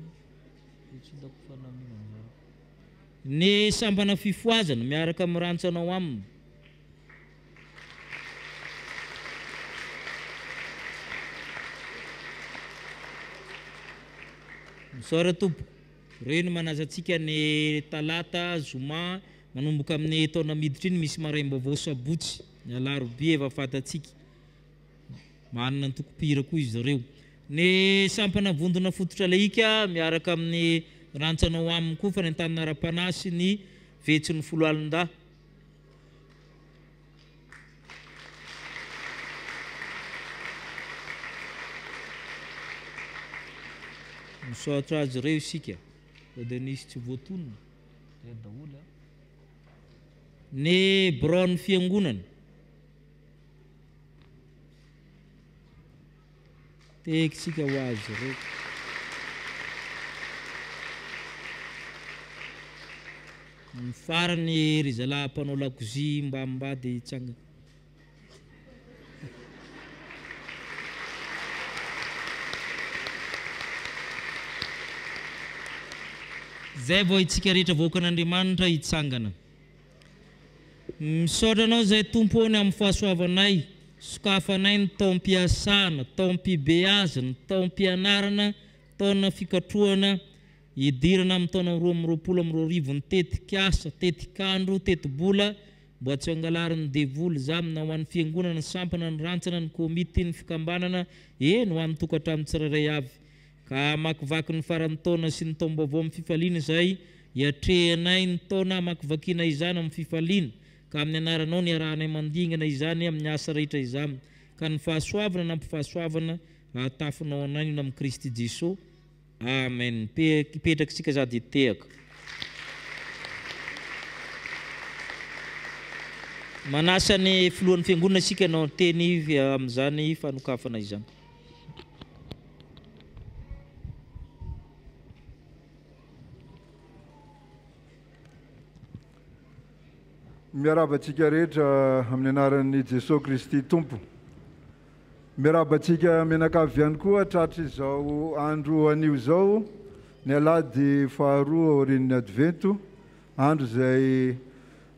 Ny sampana Fifoazana miaraka mirantsanao aminy. Misaora tompo, reny manaza antsika ny talata zoma manomboka amin'ny taona miditra iny misy maraim-baovao sabotsy ny alarobia efa fatatsika. Manana ny tokopira koa izy ireo. Ny sampana Vondona Fototra Laika miaraka amin'ny rantsanao aminy koa fa ny tanana ara-panasy ny Vetsin'ny Folo Alin-da. Misaotra azy ireo isika dia nisy tsy voatonona daholo. Ny Braon Fiangonana tekitsika ho azy ireo. Ny farany ry zalahy mpanao lakozia mba dia hitsanga. Zay vao itsika rehetra voakan'Andriamanitra hitsangana. Misaotra anao zay tompony amin'ny fahasoavanay, sokafanay ny taom-piasana, taom-pibeazana, taom-pianarana, taona fikatroana, hidirana amin'ny taona 2022 ny tetikasa, tetikandro, tetibola, mba tsy angalarin'ny devoly zamina ho an'ny fiangonana sampana ny rantsana ny komity ny fikambanana eny ho an'ny tokantrano tsirairay avy. Ka makivaky ny faran'ny taona sy ny taom-baovao amin'ny fifaliana izay hiatrehanay ny taona makivakiana izany amin'ny fifaliana, ka amin'ny anaranao ny arahanay mandingana izany amin'ny asa rehetra izany, ka ny fahasoavana nampifahasoavana atafinao anay ny amin'ny Kristy Jesosy. Amen. Ipetraka isika sady hitehaka. Manasa ny filohan'ny fiangonana isika nao teny amin'izany fanokafana izany. Miarabantsika rehetra amin'ny anaran'ny Jesosy Kristy Tompo. Miarabantsika menakavy ihany koa tratry izao andro anio izao, ny alahady faharoa aorian'ny advento, andro izay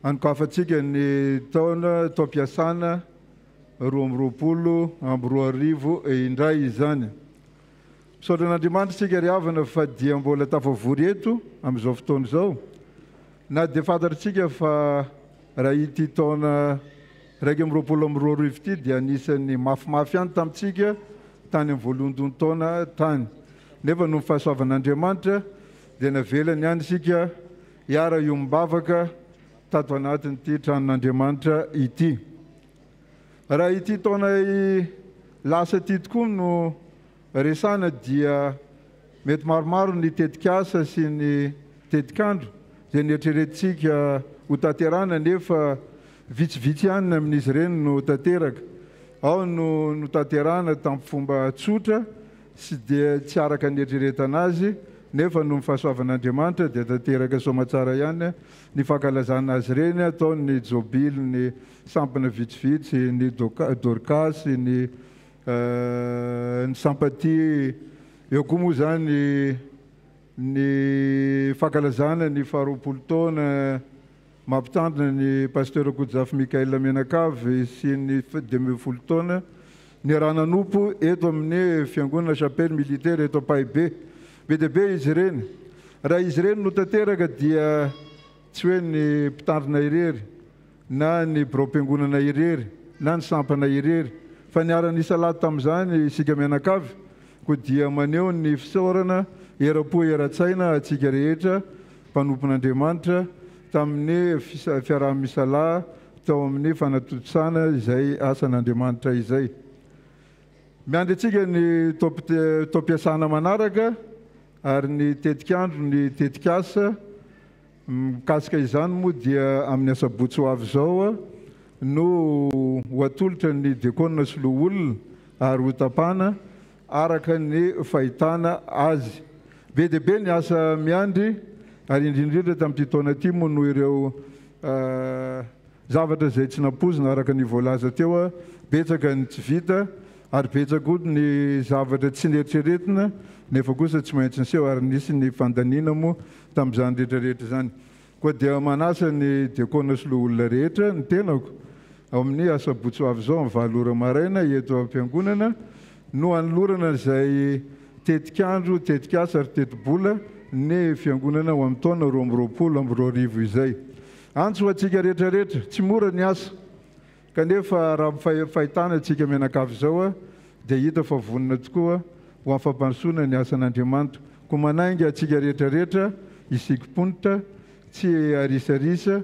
anokafantsika ny taona taom-piasana 2020 indray izany. Misaotra an'Andriamanitra isika ry havana fa dia mbola tafavory eto amin'izao fotoana izao, na dia fantatritsika fa raha ity taona 2022 ity dia anisan'ny mafimafy ihany tamintsika tany amin'ny voalondony taona tany. Nefa no fahasoavan'Andriamanitra dia navelany ihany isika hiara iombavaka tato anatin'ity tranon'Andriamanitra ity. Raha ity taona lasa ity tokoa no resana dia mety maromaro ny tetikasa sy ny tetikandro izay nieritreretintsika ho tanterana, nefa vitsivitsy ihany amin'izy ireny no tanteraka. Ao no tanterana tamin'ny fomba tsotra sy dia tsy araka ny eritreretana azy, nefa no fahasoavan'Andriamanitra dia tanteraka soamatsara ihany ny fankalazana azy ireny, atao ny jobily, ny sampana vitsivitsy, ny Dorcas, ny sampaty, eo koa moa zany ny fankalazana ny 20 taona mampitandrina ny pasteur Kodjafy Mikaela Menakavy sy ny 20 taona ny rananompo eto amin'ny fiangonana chapelle militaire eto Paibe. Be dia be izy ireny. Raha izy ireny no tanteraka dia tsy hoe ny mpitandrina irery, na ny biro-piangonana irery, na ny sampana irery, fa niara-nisa lahy tamin'izany isika Menakavy, koa dia maneho ny fisaorana era-po era-tsaina atsika rehetra mpanompon'Andriamanitra tamin'ny fiaraha-misalahy tao amin'ny fanatontosana izay asan'Andriamanitra izay. Miandry antsika ny taom-piasana manaraka ary ny tetikandro, ny tetikasa. Mikasika izany moa dia amin'ny asabotsy ho avy izao no ho atolotra ny diakona sy loha olona ary ho tapana araka ny fahitana azy. Be dia be ny asa miandry, ary indrindrindra tamin'ity taona ity moa no ireo zavatra izay tsy nampozina araka ny voalaza teo, betsaka ny tsy vita, ary betsaka koa ny zavatra tsy nieritreretina, nefa kosa tsy maintsy niseho ary nisy ny fandaniana moa tamin'izany rehetrarehetra zany. Koa dia manasa ny diakona sy loha olona rehetra ny tenako ao amin'ny asabotsy ho avy izao amin'ny 7 ora maraina eto am-piangonana no hanolorana izay tetik'andro, tetik'asa ary teti-bola ny fiangonana ho amin'ny taona 2020 izay. Antso ho antsika rehetrarehetra, tsy mora ny asa, kanefa raha fahitana antsika mianakavy izao dia hita fa vonona tokoa ho amin'ny fampandrosoana ny asan'Andriamanitra. Koa manainga antsika rehetrarehetra hisikimponitra, tsy arisarisa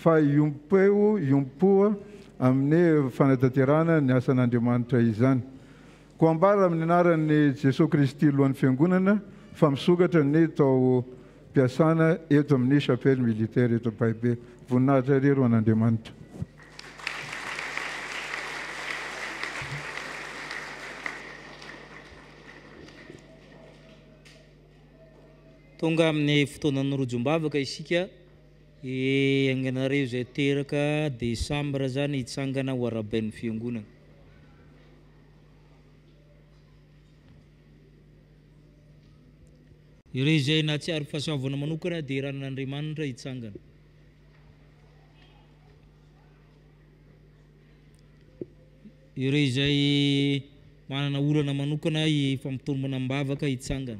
fa iompoa amin'ny fanatanterahana ny asan'Andriamanitra izany. Koa ambara amin'ny anaran'ny Jesosy Kristy lohan'ny fiangonana fa misokatra ny tao mpiasana eto amin'ny chapelle militaire eto Paibe. Voninahitra irery ho an'Andriamanitra. Tonga amin'ny fotoanan'ny rojombavaka isika, anganareo izay teraka Desambra zany hitsangana ho arabain'ny fiangonana. Ireo izay na tsy ary fahasoavana manokana dia ranon'Andriamanitra hitsangana. Ireo izay manana olana manokana fampitombona am-bavaka hitsangana.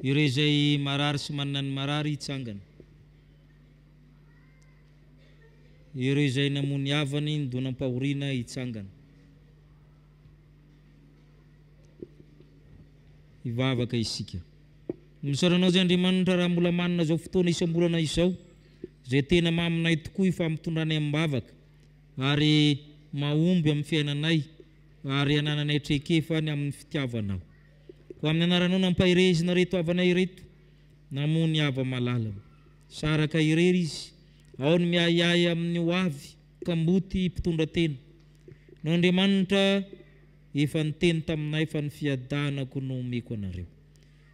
Ireo izay marary sy manana ny marary hitsangana. Ireo izay namony havany ny donam-pahoriana hitsangana. Hivavaka isika. Misaoranao zay Andriamanitra raha mbola manana zao fotoana isam-bolana izao izay tena maminay tokoa ifampitondrany am-bavaka ary mahomby amin'ny fiainanay ary anananay trekefany amin'ny fitiavanao. Ko amin'ny anaranao nampahirezina reto avanay reto, namony hava malala. Saraka irery izy, ao ny miayay amin'ny ho avy ka mboty mpitondra tena. No Andriamanitra efa niteny taminay fa ny fiadanako no omeko anareo.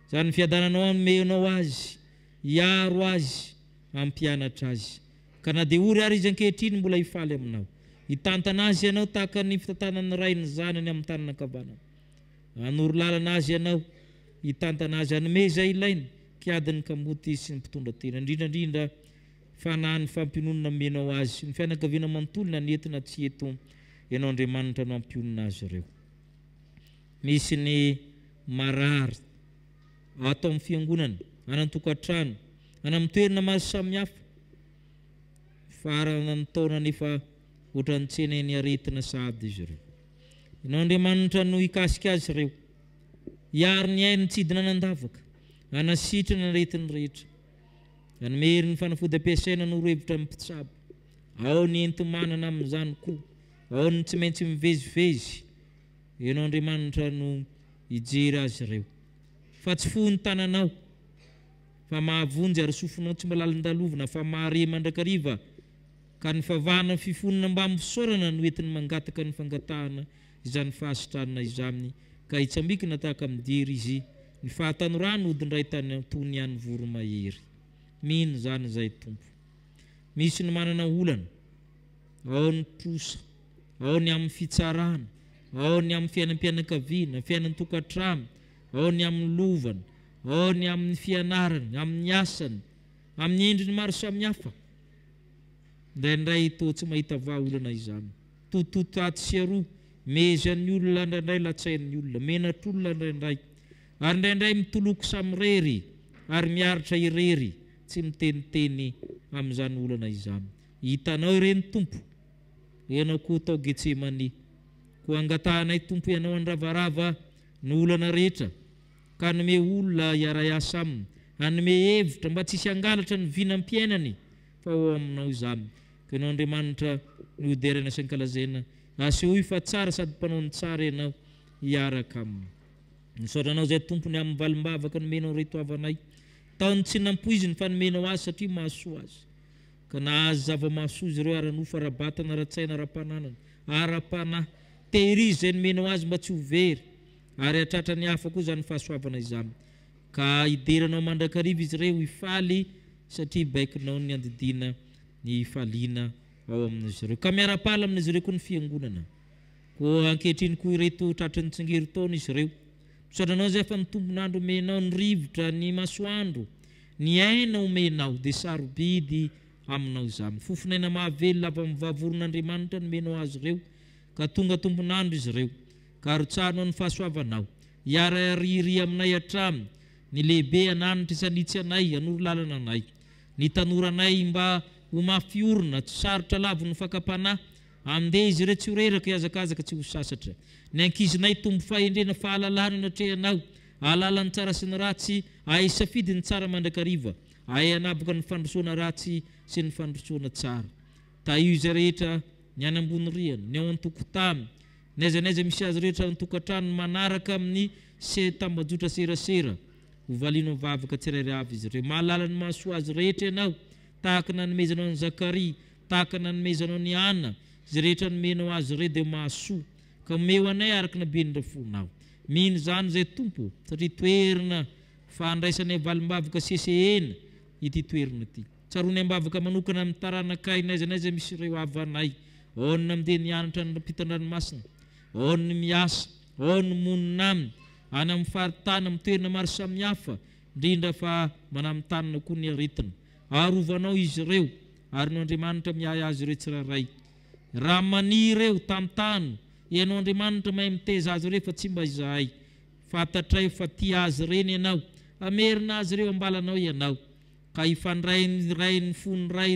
Zany fiadananao ameonao azy, hiaro azy, ampianatra azy. Ka na dia ory ary izy ankehitriny mbola hifaly aminao. Hitantana azy ianao tahaka ny fitantanan'ny ray ny zanany amin'ny tanana ankavanana. Anoro lalana azy ianao, hitantana azy anome izay ilainy, kiadiny ka mboty sy ny mpitondra tena. Indrindrandrindra fanahy ny fampiononana menao azy, ny fianakaviana manontolona ny entina tsy eto ianao Andriamanitra no ampionona azy ireo. Misy ny marary atao amin'ny fiangonana, anan-tokantrano, any amin'ny toerana maro samihafa, farana ny taona nefa ohatran'ny tsena ny aretina sahady izy ireo. Ianao Andriamanitra no hikasika azy ireo, hiaro ny ainy tsidina nan-davaka, hanasitrana ny aretin'ny rehetra. Anomery ny fanafody ampiasaina no rohevitra amin'ny mpitsabo, ao ny enti-manana amin'izany koa, ao ny tsy maintsy mivezivezy. Ianao Andriamanitra no hijery azy ireo. Fa tsy fo ny tananao, fa mahavonjy ary sofinao tsy mba lalindalovina, fa mahare mandrakariva, ka ny favahana fifonina mba misaorana no entiny mangataka ny fangatahana izany fahasitranana izany, ka hitsambikina tahaka midery izy ny fahatanorano odindray tany tony ihany voro mahery. Mino zany zay Tompo. Misy ny manana olana, ao ny trosa, ao ny amin'ny fitsarana, ao ny amin'ny fiainam-pianakaviana, fiainan-tokantrano, ao ny amin'ny lovana, ao ny amin'ny fianarany, amin'ny asany, amin'ny endriny maro samihafa. Indraindray toa tsy mahita vahaolana izany. Tototo aty sy aroa, mezy an'ny olona indraindray latsain'ny olona, menatr'olona indraindray. Ary indraindray mitoloko samirery, ary miaritra irery, tsy miteniteny amin'izany olana izany. Hitanao ireny Tompo, ianao koa tao Getsemani, ko angatahanay Tompo ianao andravarava ny olana rehetra, ka hanome olona hiara-iasa aminy, hanome hevitra mba tsisy angalatra ny vinam-piainany, fa ao aminao izany. Ka ianao Andriamanitra ny hoderana sy ankalazaina, asehoy fa tsara sady mpanao ny tsara ianao hiaraka aminy. Nisaoranao zay Tompo ny amin'ny valim-bavaka nomenao reto avanay, taony tsy nampoiziny fa nomenao azy satria mahasoa azy. ka nahazo zava-mahasoa izy ireo ara-nofo ara-batana ara-tsaina ara-pananana ara-panahy tehirizy zay nomenao azy mba tsy ho very ary atratra ny hafa koa zany fahasoavana izany ka hideranao mandrakariva izy ireo hifaly satria baikinao ny andidina ny faliana ao amin'izy ireo ka miara-pala amin'izy ireo koa ny fiangonana ko ankehitriny koa ireto tratry ny tsingery taona izy ireo misodranao zay fa ny tombonandro omenao ny rivotra ny masoandro ny aina omenao dia sarobidy aminao izany fofinaina mahavelona avy amin'ny vavoron'Andriamanitra nomenao azy ireo ka tonga tombonandro izy ireo ka rotsahanao ny fahasoavanao hiara-riry aminay hatraminy ny lehibe ananitra isanitsy anay anoro lalana anay ny tanoranay mba ho mafiorina tsy sarotra lavo ny fakapanahy andeha izy ireo tsy ho reraka hiazakazaka tsy ho sasatra ny ankizinay tombo fahendrena fahalalana natrehanao alalany tsara sy ny ratsy ay safidy ny tsara mandrakariva ay anaboka ny fandrosoana ratsy sy ny fandrosoana tsara ta io izay rehetra ny any ambony riana ny ao an-tokotany naiza misy azy rehetra ny-tokantrano manaraka amin'ny tambajotra serasera ho valino vavaka tsirairay avy izy ireo mahalala ny mahasoa azy rehetra ianao tahaka nanomezanao ny Zakaria tahaka nanomezanao ny Anna izy rehetra nomenao azy ireo dia mahasoa ka omeo anay araka naben'ny rafonao mino zany zay tompo satria toerina fandraisanay valim-bavaka sesehena ity toerina ity tsarony ambavaka manokana amin'ny taranakay naiza misy ireo avanay ao ny namdeha nianatra ny mpitan-dranomasina ao ny miasa ao ny monina aminy any amin'ny faritany amin'ny toerana maro samihafa indrindra fa manamtanana koa ny aretina arovanao izy ireo ary no Andriamanitra miay azy ireo tsiraray raha maniry eo tamtany ianao Andriamanitra mahay miteza azy ireo fa tsy mba izahay fantatray fa tia azy reny ianao amerina azy ireo ambalanao ianao ka ifandrainy ray ny fony ray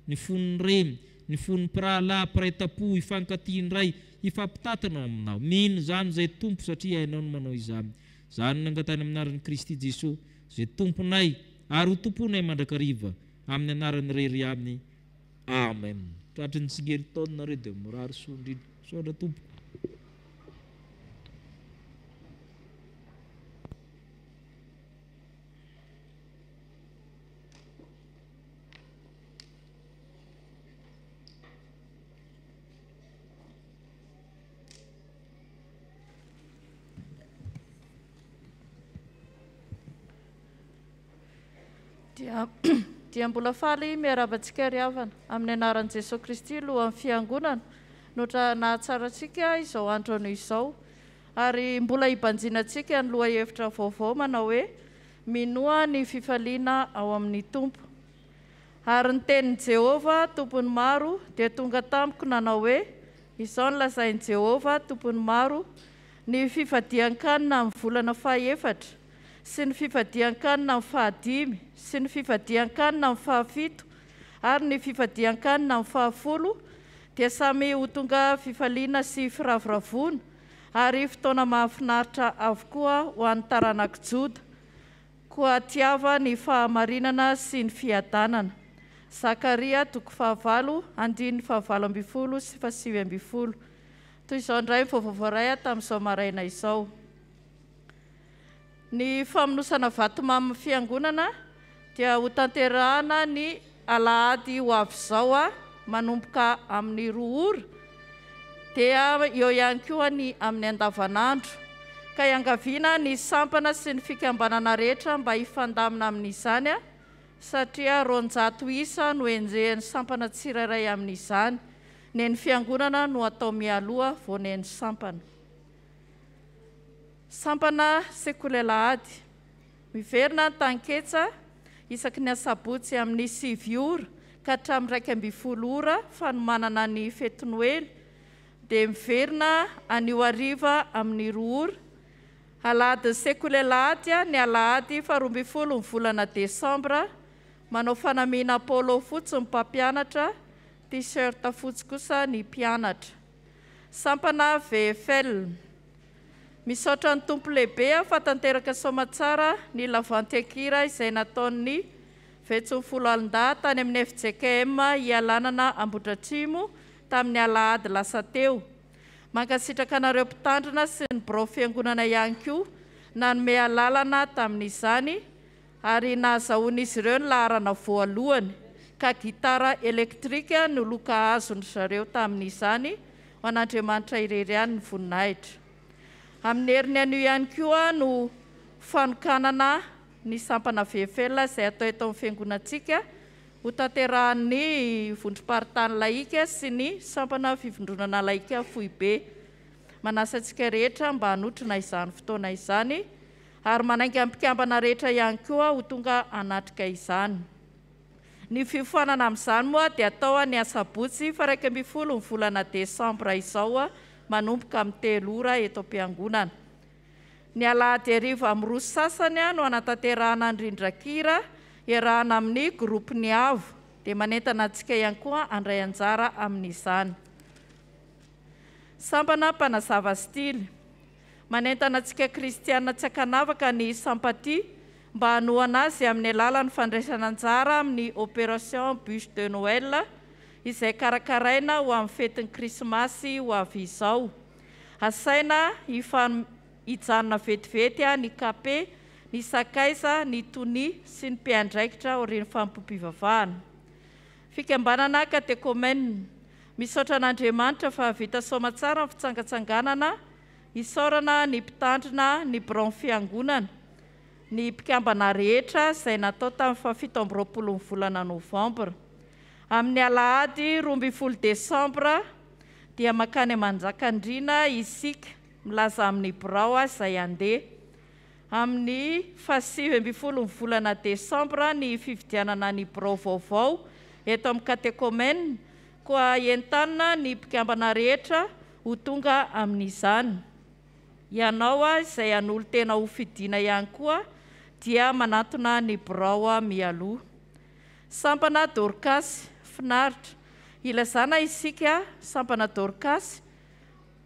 ny fony remy ny fony pirahalahy piraitapo ifankatiny ray ifampitantanao aminao mino zany zay tompo satria hainao no manao izany zany nangatany aminaran'i Kristy Jesosy zay tomponay ary ho tomponay mandrakariva amin'ny anarany rery aminy amen tratry ny tsingery taona nareo dia morary soa indrindra soandra tompo dia mbola faly miaravantsika ry havana amin'ny anaran'i Jesosy Kristy lohan'ny fiangonana notra nahatsaratsika izao androno izao ary mbola hibanjinantsika ny loha hevitra vaovao manao hoe minoa ny fifaliana ao amin'ny tompo ary ny tenin'i Jehova tompony maro dia tonga tamiko nanao hoe izao ny lazain'i Jehova tompony maro ny fifadian-kanina amin'ny volana fahaefatra sy ny fifadian-kanina amin'ny fahadimy sy ny fifadian-kanina amin'ny fahafito ary ny fifadian-kanina amin'ny fahafolo dia samy ho tonga fifaliana sy firavoravona ary fotoana mahafinaritra avokoa ho an'ny taranaka Joda koa tiava ny fahamarinana sy ny fiadanana. Zakaria 5:7-20 sy 9. Toy izao indray vaovao tamin'izao maraina izao. Ny famonosana vatomamy fiangonana dia ho tanterahana ny alahady ho avy izao manomboka amin'ny 2 ora dia eo ihany koa ny amin'ny andavanandro ka iangaviana ny sampana sy ny fikambanana rehetra mba hifandamina amin'izany satria 200 isa no enjehan'ny sampana tsirairay amin'izany neny fiangonana no atao mialoha vao neny sampana. Sampana sekolelahady miverina tanketsa isaky ny asabotsy amin'ny 7 ora ka hatramin'ny 20 ora fanomanana ny fety Noely dia miverina anio hariva amin'ny 2 ora. Alahady sekolelahady ny alahady 12 ny volana Desambra manao fanamiana polo fotsy ny mpampianatra, t-shirt fotsy kosa ny mpianatra. Sampana VFL misaotra ny tompo lehibe fa tanteraka somatsara ny lavantekira izay nataon'ny 70 alin-dahy tany amin'ny FJKM ialanana Ambohidratrimo tamin'ny alahady lasa teo. Mankasitraka anareo mpitandrina sy ny birao fiangonana ihany koa nanome alalana tamin'izany ary nahazahoan'izy ireo ny laharana voalohany ka gitara elektrika no loka azony zareo tamin'izany ho an'Andriamanitra irery ihany ny voninahitra. Amin'ny heriny anio ihany koa no fanokanana ny sampana VFL izay atao eto amin'ny fiangonantsika ho tanterahan'ny vondrom-paritany laika sy ny sampana fivondronana laika Fohibe. Manasa antsika rehetra mba hanotrona izany fotoana izany ary manainga mpikambana rehetra ihany koa ho tonga hanatrika izany. Ny fifoanana amin'izany moa dia atao ny asabotsy 12 ny volana Desambra izao manomboka amin'ny 3 ora eto am-piangonana. Ny alahady hariva amin'ny 2 sasany no anatanterahana ny rindran-kira iarahana amin'ny gropy avo dia manentana antsika ihany koa handray anjara amin'izany. Sampana mpanazava stily manentana antsika kristiana tsy akanavaka ny sampaty mba hanohana azy amin'ny alalan'ny fandraisana anjara amin'ny opération bûche de Noël izay karakaraina ho amin'ny fetin'ny krismasy ho avy izao. Asaina hijanona vetivety ny kapé, ny sakaiza, ny tony sy ny mpiandraikitra orin'ny fampim-pivavahana. Fikambanana katekômena misaotra an'Andriamanitra fa vita soma tsara ny fitsangatsanganana, isaorana ny mpitandrina ny braon fiangonana, ny mpikambana rehetra izay natao tamin'ny 17 ny volana Novambra. Amin'ny alahady 12 Desambra dia makany Manjakandriana isika milaza amin'ny birao izay andeha. Amin'ny 17 ny volana Desambra ny fividianana ny birao vaovao eto amin'ny katekômena koa entanina ny mpikambana rehetra ho tonga amin'izany. Ianao izay an'olo tena ho fidiana ihany koa dia manatona ny birao mialoha. Sampana Dorcas finaritra ilazana isika sampana Dorcas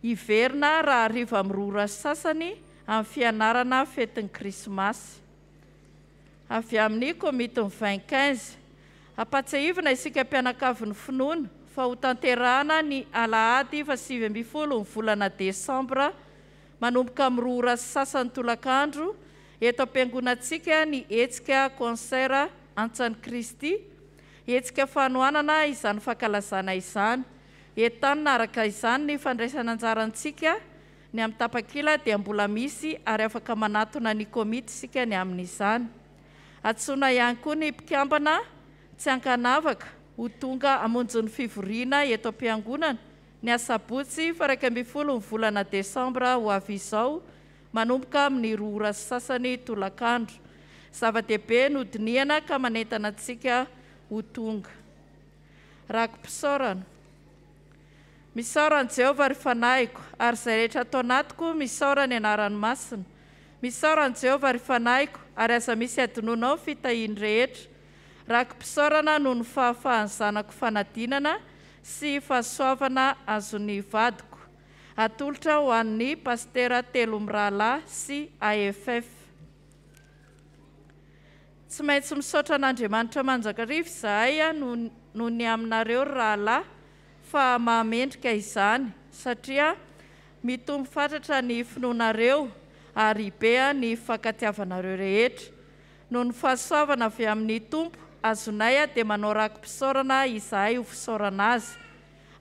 hiverina raha hariva amin'ny 2 ora sasany amin'ny fianarana fetin'ny krismasy. Avy amin'ny komity 25 apatsahivina isika mpianakavin'ny finoana fa ho tanterahana ny alahady 17 ny volana Desambra manomboka amin'ny 2 ora sasany tolakandro eto am-piangonantsika ny hetsika concert Antsan'i Kristy, hetsika fanohanana izany fankalazana izany. Entanina araka izany ny fandraisana anjarantsika ny amin'ny tapakila dia mbola misy ary afaka manatona ny komity isika ny amin'izany. Atsoina ihany koa ny mpikambana tsy ankanavaka ho tonga hamonjy ny fivoriana eto am-piangonana ny asabotsy 12 ny volana Desambra ho avy izao manomboka amin'ny 2 ora sasany tolakandro. Zava-dehibe no dinihana ka manentana antsika ho tonga. Rakom-pisaorana. Misaorana Jehovah ry fanahiko ary izay rehetra atao anatiko misaorana ny anarany masina. Misaorana Jehovah ry fanahiko ary aza misy adinonao fitahiany rehetra. Rakom-pisaorana noho ny fahafahan'ny zanako fanadinana sy fahasoavana azon'ny vadiko. Atolotra ho an'ny pastera Telomrala sy AFF. Tsy maintsy misaotra an'Andriamanitra manjakarivo izahay noho ny aminareo rahalahy fa mahamendrika izany satria mitombo fatratra ny finoanareo ary be ny fankatiavanareo rehetra. Noho ny fahasoavana avy amin'ny tompo azonay dia manao rakom-pisaorana izahay ho fisaorana azy.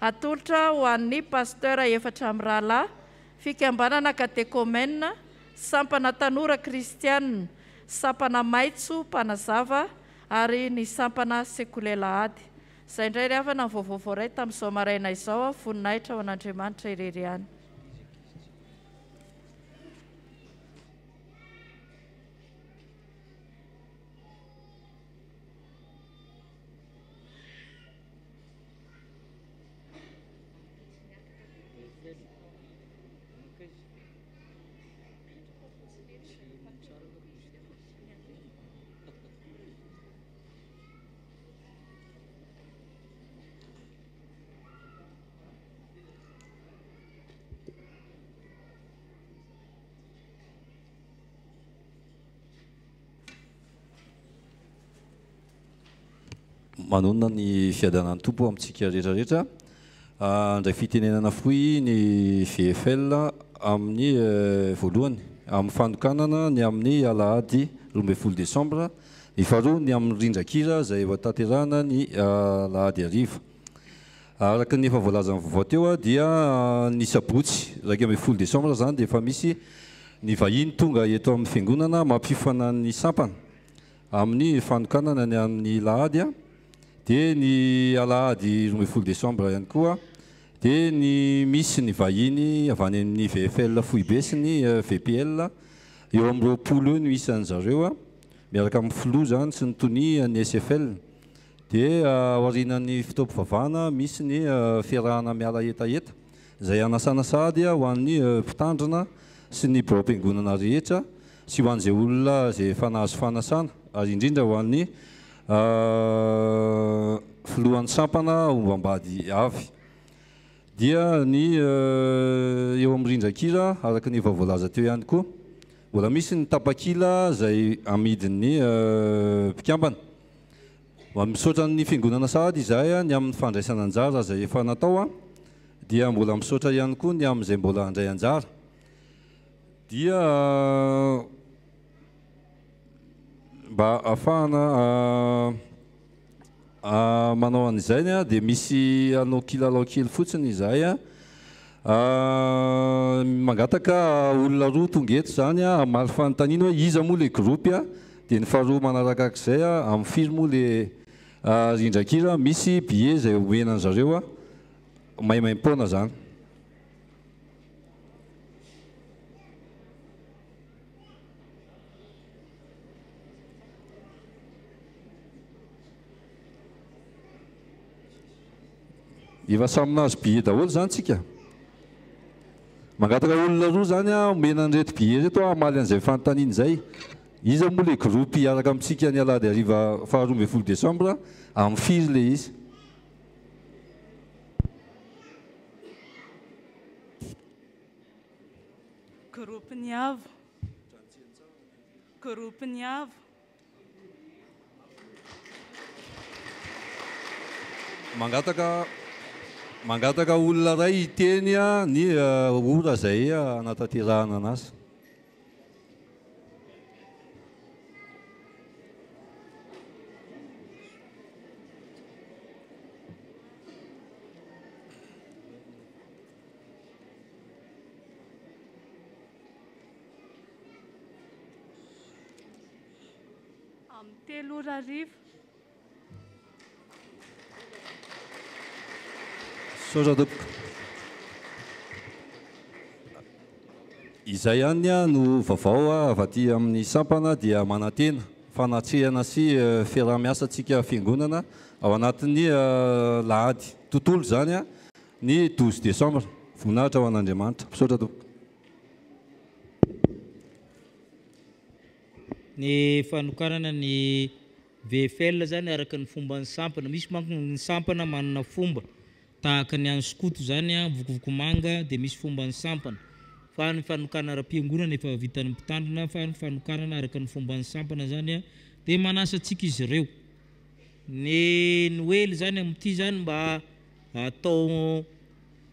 Atolotra ho an'ny pastera 4 amin'ny rahalahy, fikambanana katekômena, sampana tanora kristianina, sampana maitso mpanazava ary ny sampana sekolelahady. Izay indray ry havana ny vaovao voaray tamin'izao maraina izao voninahitra ho an'Andriamanitra irery ihany. Manonona ny fiadanan'ny tompo amintsika rehetrarehetra. Andray fitenenana fohy ny VFL amin'ny voalohany amin'ny fanokanana ny amin'ny alahady 12 Desambra Ny faharoa ny amin'ny rindrakira izay efa tanterahana ny lahady hariva. Araka ny efa voalaza amin'ny vaovao teo dia ny sabotsy 1 desambra zany dia efa misy ny vahiny tonga eto amin'ny fiangonana mampifana ny sampana amin'ny fanokanana ny amin'ny lahady dia ny alahady 12 desambra ihany koa dia ny misy ny vahiny avy any amin'ny VFL Foibe sy ny VPL eo amin'ny 20 eo ny isan'ny zareo miaraka amin'ny filoha zany sy ny tony ny SFL. Dia aorinan'ny fitaovam-pivavahana misy ny fiarahana miala etaeta izay anasana sahady ho an'ny mpitandrina sy ny baom-piangonana rehetra sy ho an'izay olona izay efa nahazo fanasana ary indrindra ho an'ny filohan'ny sampana ombambady avy. Dia ny eo amin'ny rindrakira araka ny efa voalaza teo ihany koa mbola misy ny tapakila izay amidin'ny mpikambana. Misaotra ny fiangonana sahady izahay ny amin'ny fandraisana anjara izay efa natao dia mbola misaotra ihany koa ny amin'izay mbola handray anjara. Dia mba ahafahana manao an'izay dia misy anao kilalao kely fotsiny izahay mangataka olona roa tonga eto zany amaly fanontaniana hoe iza moa le gropy dia ny faharoa manarakak'izay amin'ny firy moa le rindrakira misy billet izay hoenany zareo maimaim-poana zany. Efa samy nahazo billet daholo zany tsika. Mangataka olona roa zany omena an'ireto billet reto amaly an'izay fanontaniana izay. Iza moa le gropy araka amintsika ny alahady hariva faha 12 desambra amin'ny firy le izy. Grupy avo. Grupy avo. Mangataka olona ray iteny ny ora izay anatanterahana anazy. Amin'ny 3 ora arivo. Izay ihany no vaovao avy aty amin'ny sampana dia manantena fanatsehana sy fiaraha-miasa antsika fiangonana ao anatin'ny lahady tontolo zany ny 12 desambra. Voninahitra ho an'Andriamanitra. Misaotra tompoko. Ny fanokanana ny VFL zany araka ny fomba ny sampana. Misy manko ny sampana manana fomba tahaka ny any skoto zany vokovoko manga dia misy fomba ny sampana. Fa ny fanokana ara-piangonana efa vitan'ny mpitandrina fa ny fanokanana araka ny fomba ny sampana zany dia manasa antsika izy ireo. Ny Noely zany amin'ity zany mba atao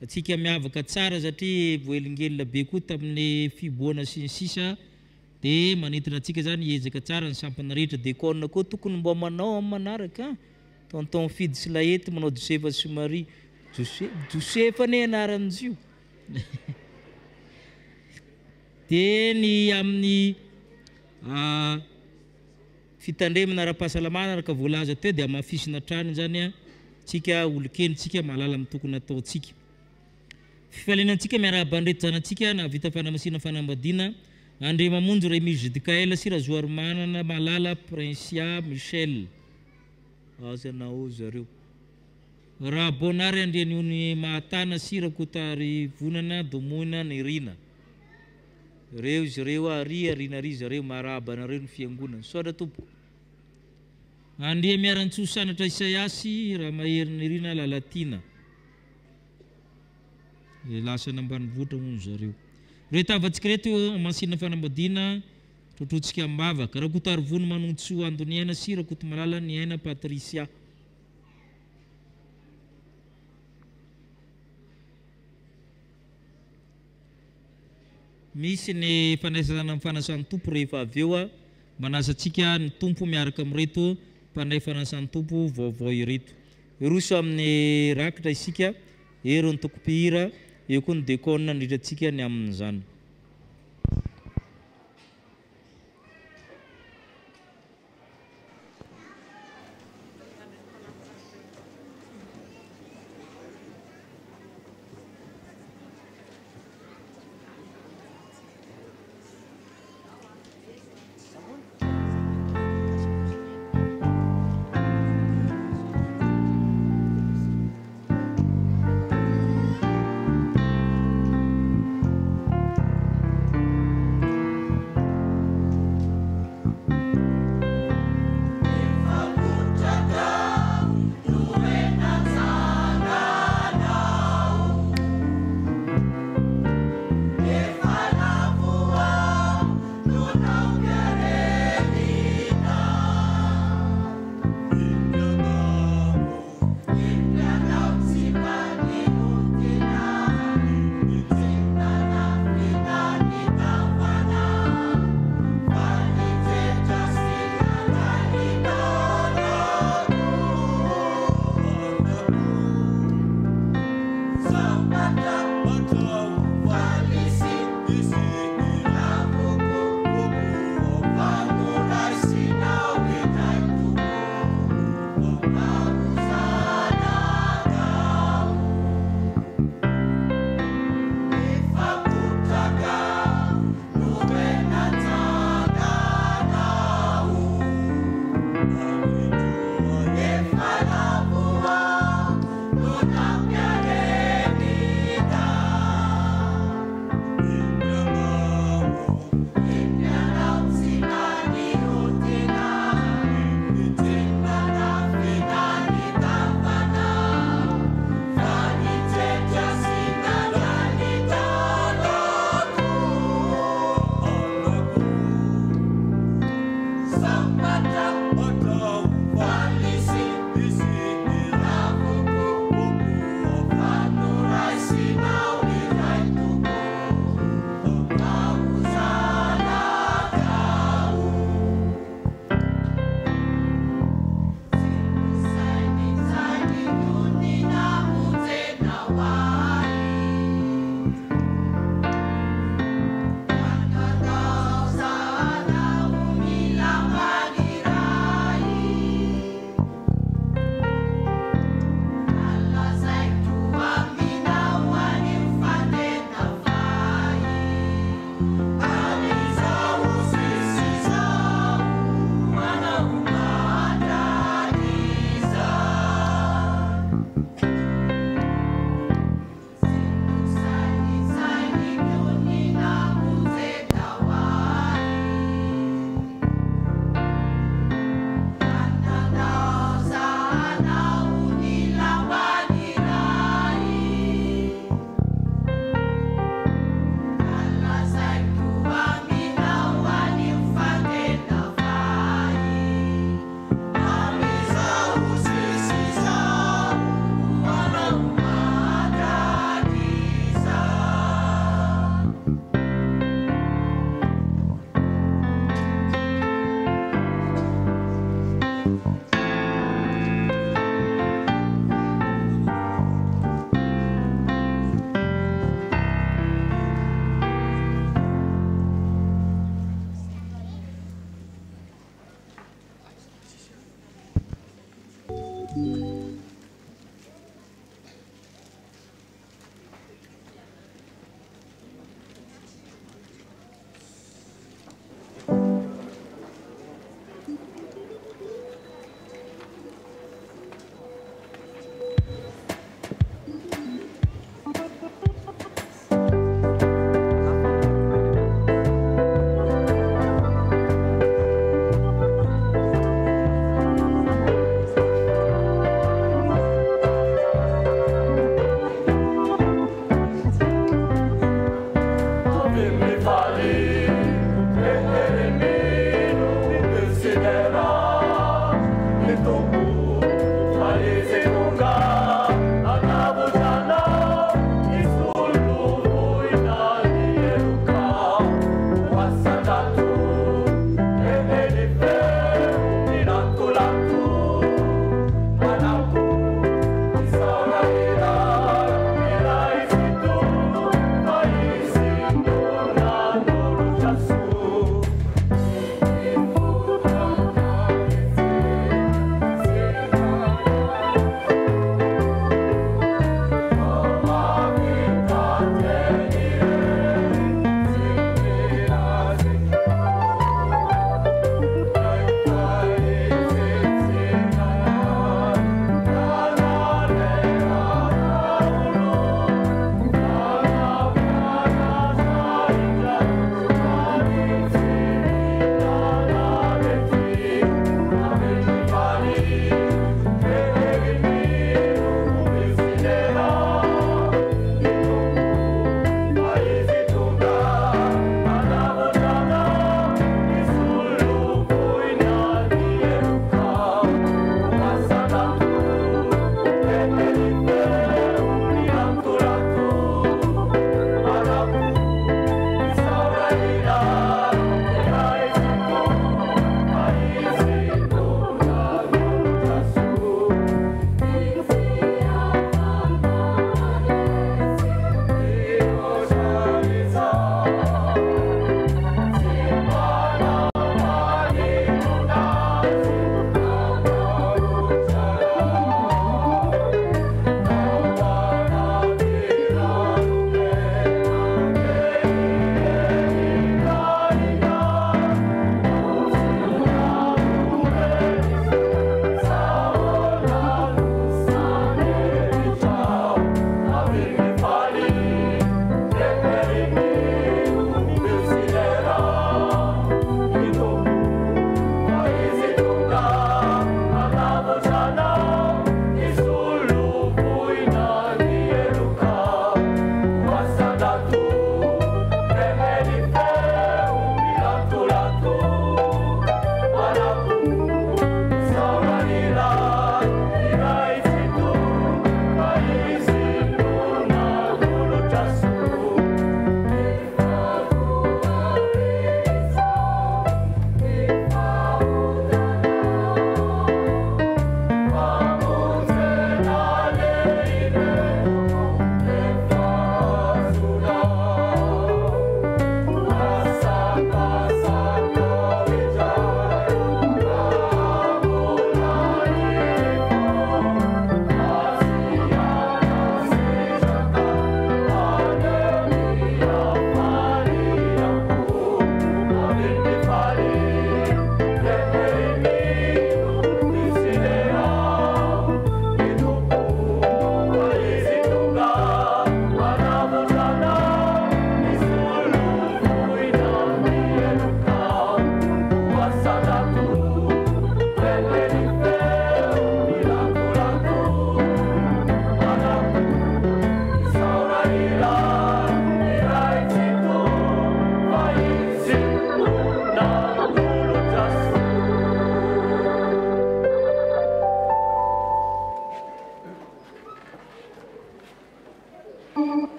antsika miavaka tsara satria voelingelina be koa tamin'ny fiboana sy ny sisa dia manentana antsika zany hiezaka tsara ny sampana rehetra. Dia kôna koa tokony mba manao amin'ny manaraka tonton Fidy sy Lahety manao Josefa sy Marie. Josefa ne anaran'izy io. Dia ny amin'ny fitandremana ara-pahasalamana araka voalaza teo dia mahafisina trano zany tsika olo-kenitsika mahalala amin'ny tokony ataontsika. Fifalianantsika miarahaba-ndreto zanantsika na vita fanamasina fanambadiana André Mamonjy Rémy Judikael sy Razoarimanana Malala Prinsia Michel. Azanao zareo. Raha Bonary Andrianiony Mahatana sy Rakotary Vonana Domoina Nirina. Reo izy ireo Arina zareo marahaba anareo ny fiangonana. Saotra tompoko. Andria miaran-tsoa sanatra Isaiasy Ramahery Nirina Lalatina. Lasana ambanivohitra hono zareo. Rehefa avatsika reto masina fanambadiana trotrotsika ambavaka. Rakotary Vono Manontso Andony Aina sy Rakoto Malala ny Aina Patricia. Misy ny fanaisana amin'ny fanasan'ny tompo rehefa avy eo manasantsika ny tompo miaraka amin'ireto mpanay fanasany tompo vaovao ireto iroso amin'ny rakitra isika ero ny tokopihira eo koa ny dekona nidritratsika ny amin'izany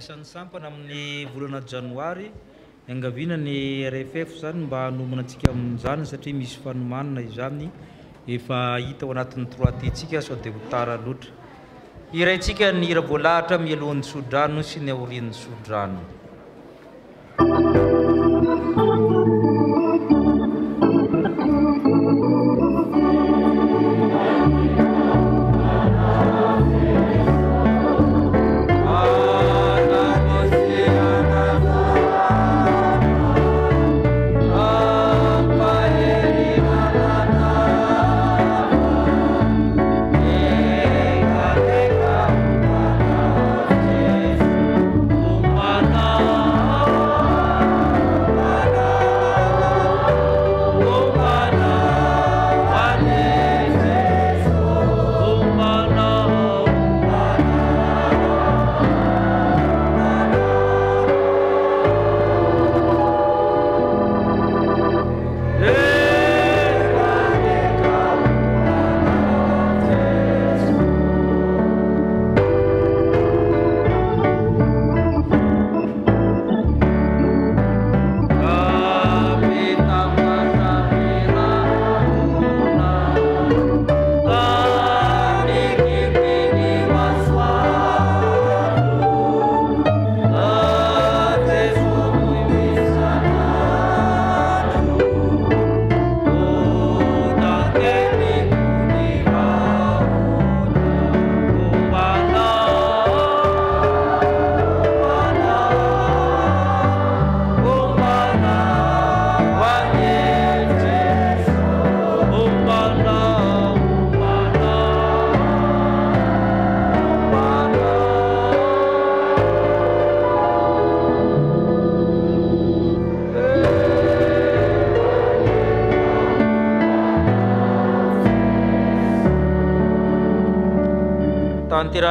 fandraisan'ny sampana amin'ny volana janoary angavina ny RFF zany mba hanomana antsika amin'izany satria misy fanomanana izany efa hita ao anatin'ny troatentsika sao dia ho tara loatra. Iraintsika ny hira voalahatra mialohan'ny sodrano sy ny aorian'ny sodrano.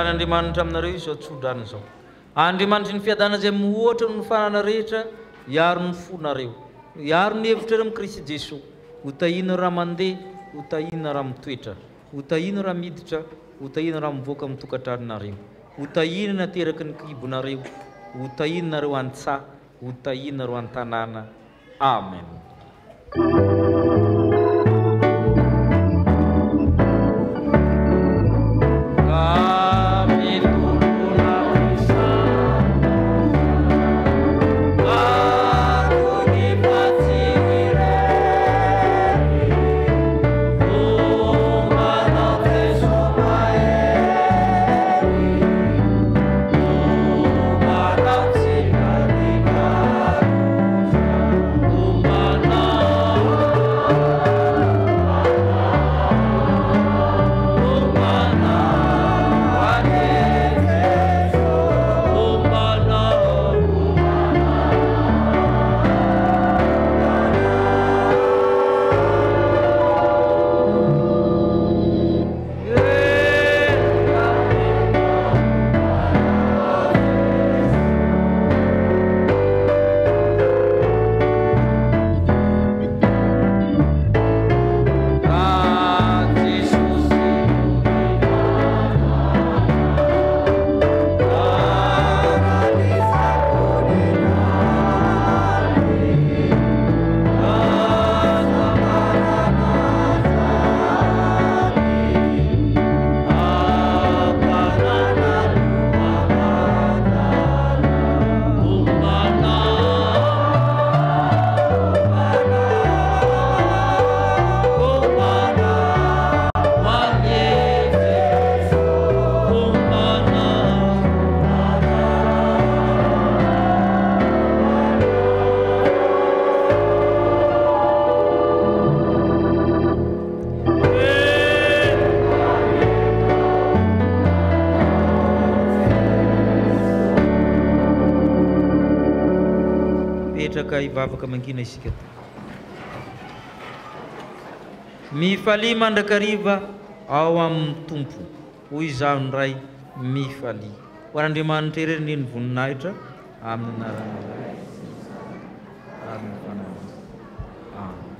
Andriamanitra aminareo izao tsodrano izao. Andriamanitra ny fiadana izay mihoatra ny fanana rehetra hiaro ny fonareo, hiaro ny hevitra amin'ny Kristy Jesosy. Ho tahina raha mandeha, ho tahina raha mitoetra, ho tahina raha miditra, ho tahina raha mivoaka amin'ny tokantranonareo, ho tahina nateraky ny kibonareo, ho tahina nareo an-tsaha, ho tahina nareo an-tanàna. Amen. Ivavaka mangina isika. Mifalia mandrakariva ao amin'ny tompo hoy izany ray mifalia. Ho an'Andriamanitra irery ny voninahitra amin'ny anarana amin'ny fanamana. Amen.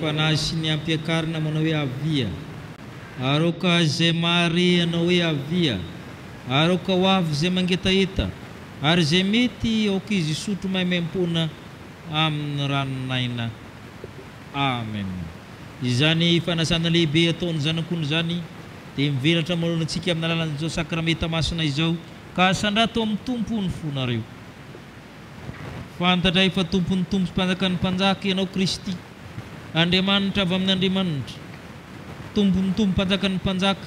fanahy sy ny ampiakarina manao hoe avia, aroka izay mahare anao hoe avia, aroka ho avy izay mangetaheta, ary izay mety aoka izy sotro maimaimpona amin'ny ranonaina. Amen. Izany fanasana lehibe ataony zanak'ondry zany dia mivelatra manoloanantsika amin'ny alalan'izao sakramenta masina izao, ka sandrato amin'ny tompo ny fonareo. Fantatra fa tompony tompo mpanjaka ny mpanjaka ianao Kristy, Andriamanitra avy amin'ny Andriamanitra, tompony tompo mpanjaka ny mpanjaka,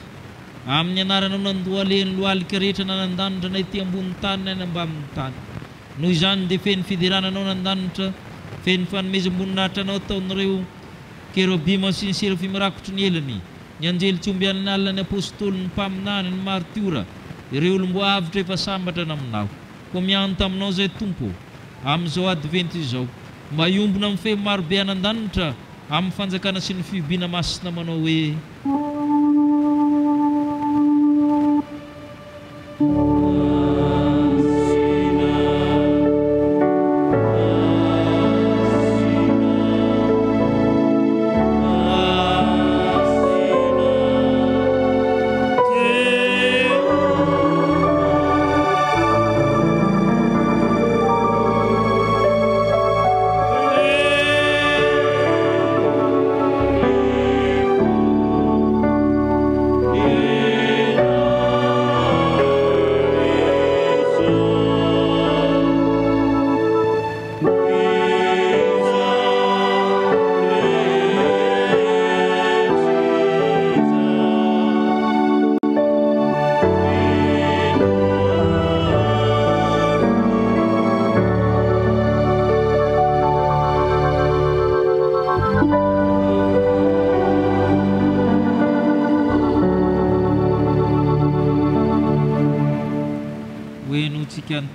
amin'ny anaranao nandoa alehany lohalika rehetra nanandanitra na ety ambony tany na ambamin'ny tany. Noho izany dia feno fiderananao nandanitra, feno fanomezam-boninahitra anao ataonareo kerobima sy ny serafim rakotry ny elany, ny anjely tsy ombian'ny alina, ny apôstôly, ny mpaminany, ny martiora, ireo olombo avitra efa sambatra aminao. Koa mianta aminao zay Tompo amin'izao adventy izao, mba iombona amin'ny fe marobe anandanitra amin'ny fanjakana sy ny fibiana masina manao hoe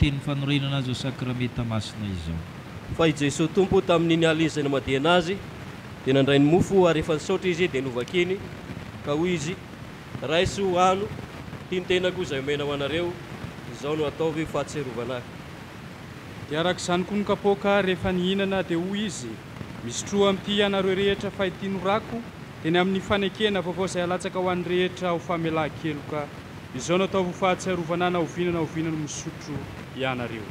teny fanorenana azy ao sakramenta masina izao. Fa i Jesosy Tompo tamin'iny alina izay namadea anazy dia nandray ny mofo, ary efa nisaotra izy dia novakiny ka hoy izy, raisy ho ano ity ny tenako izay omena ho anareo, izao no ataovy fahatserovana. Dia araka izany koa ny kapoaka rehefa nihinana dia hoy izy, misotroa amin'ity anareo rehetra fa ity norako teny amin'ny fanekena vaovao izay alatsaka ho an'ny rehetra ho famelan-keloka. Izao no ataovy fahatserovana na ovinana misotro ianareo.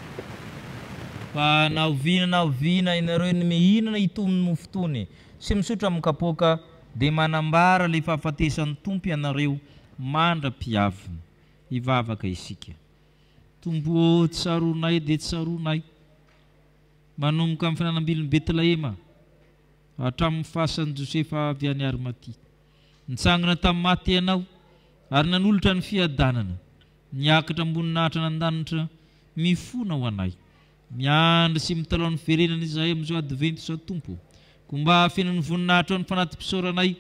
Fa na ovinana ianareo ny mihinana itony mofo tony sy misotro amin'ny kapoaka dia manambara ilay fahafatesan'ny Tompo ianareo mandra-piaviny. Hivavaka isika. Tompo tsaronay dia tsaronay, manomboka amin'ny finanambilon'ny Betlehema hatramin'ny fasan'i Josefa avy any Arimatia, nitsangana tamin'ny maty ianao ary nanolotra ny fiadanana, niakatra amboninahitra nandanitra mifona ho anay, miandry sy mitalao ny fiverenana izahay amin'izao adventy izao Tompo, ko mba hafenany voninahitra ao ny fanatim-pisaoranay,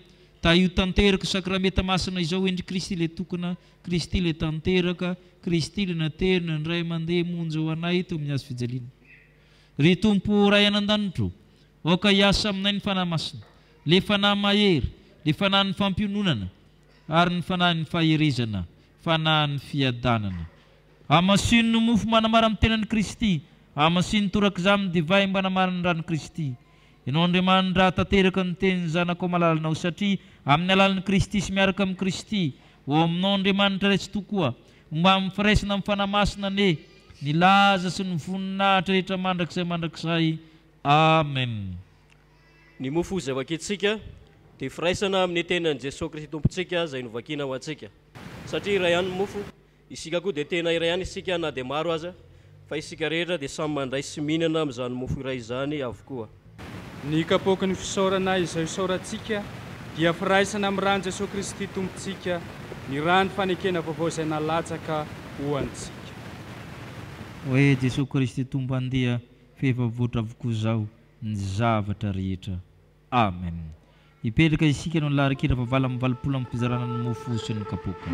io tanteraka sakramenta masina izao endry Kristy ilay tokana, Kristy ilay tanteraka, Kristy ilay naterina ny ray mandeha monja ho anay teo amin'ny hazo fijaliana. Ry Tompo ray anan-danitro, oka hiasa aminay ny fanahy masina, le fanahy mahery, le fanahy ny fampiononana, ary ny fanahy ny faherezana, fanahy ny fiadanana. Amasino ny mofo manamara amin'ny tenan'i Kristy, amasino torak'izany amin'ny divay mba namara ny ran'i Kristy. Ianao Andriamanitra tanteraka ny tenin'ny zanako malalanao, satria amin'ny alalan'i Kristy sy miaraka amin'ny Kristy, ho aminao Andriamanitra resy tokoa, mba mifiraisana amin'ny fanahy masina ne, ny laza sy ny voninahitra rehetra mandrakizay. Amen. Ny mofo izay vakintsika dia firaisana amin'ny tenan'i Jesosy Kristy Tompontsika izay novakina ho antsika. Satria iray ihany ny mofo, isika koa dia tena iray ihany isika na dia maro aza, fa isika rehetra dia samy mandray sy mihinana amin'izany mofo iray izany avokoa. Ny kapoaka ny fisaorana izay isaorantsika dia firaisana amin'ny rano Jesosy Kristy Tompontsika, ny rano fanekena vaovao izay nalatsaka ho antsika. Hoe Jesosy Kristy Tompo andeha fehivavoatra avokoa izao ny zavatra rehetra. Amen. Ipetraka isika no laharikira fahavala amin'ny valopolo amin'ny fizarana ny mofo sy ny kapoaka.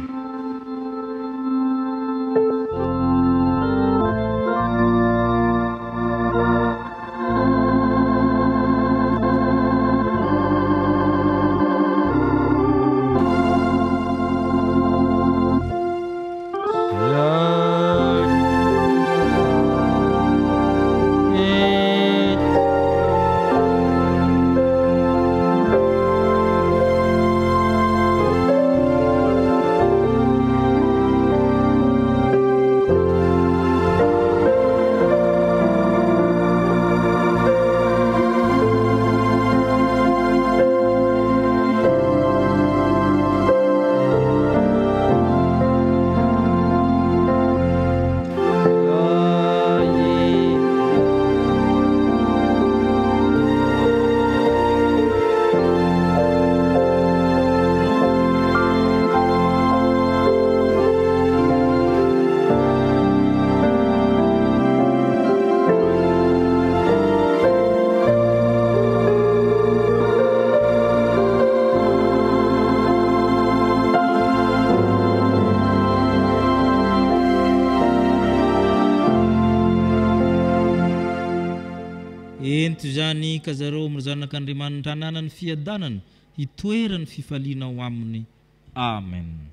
ihany ka zareo amin'ny zanak'Andriamanitra hananany fiadanana hitoerany fifaliana ao aminy. Amen.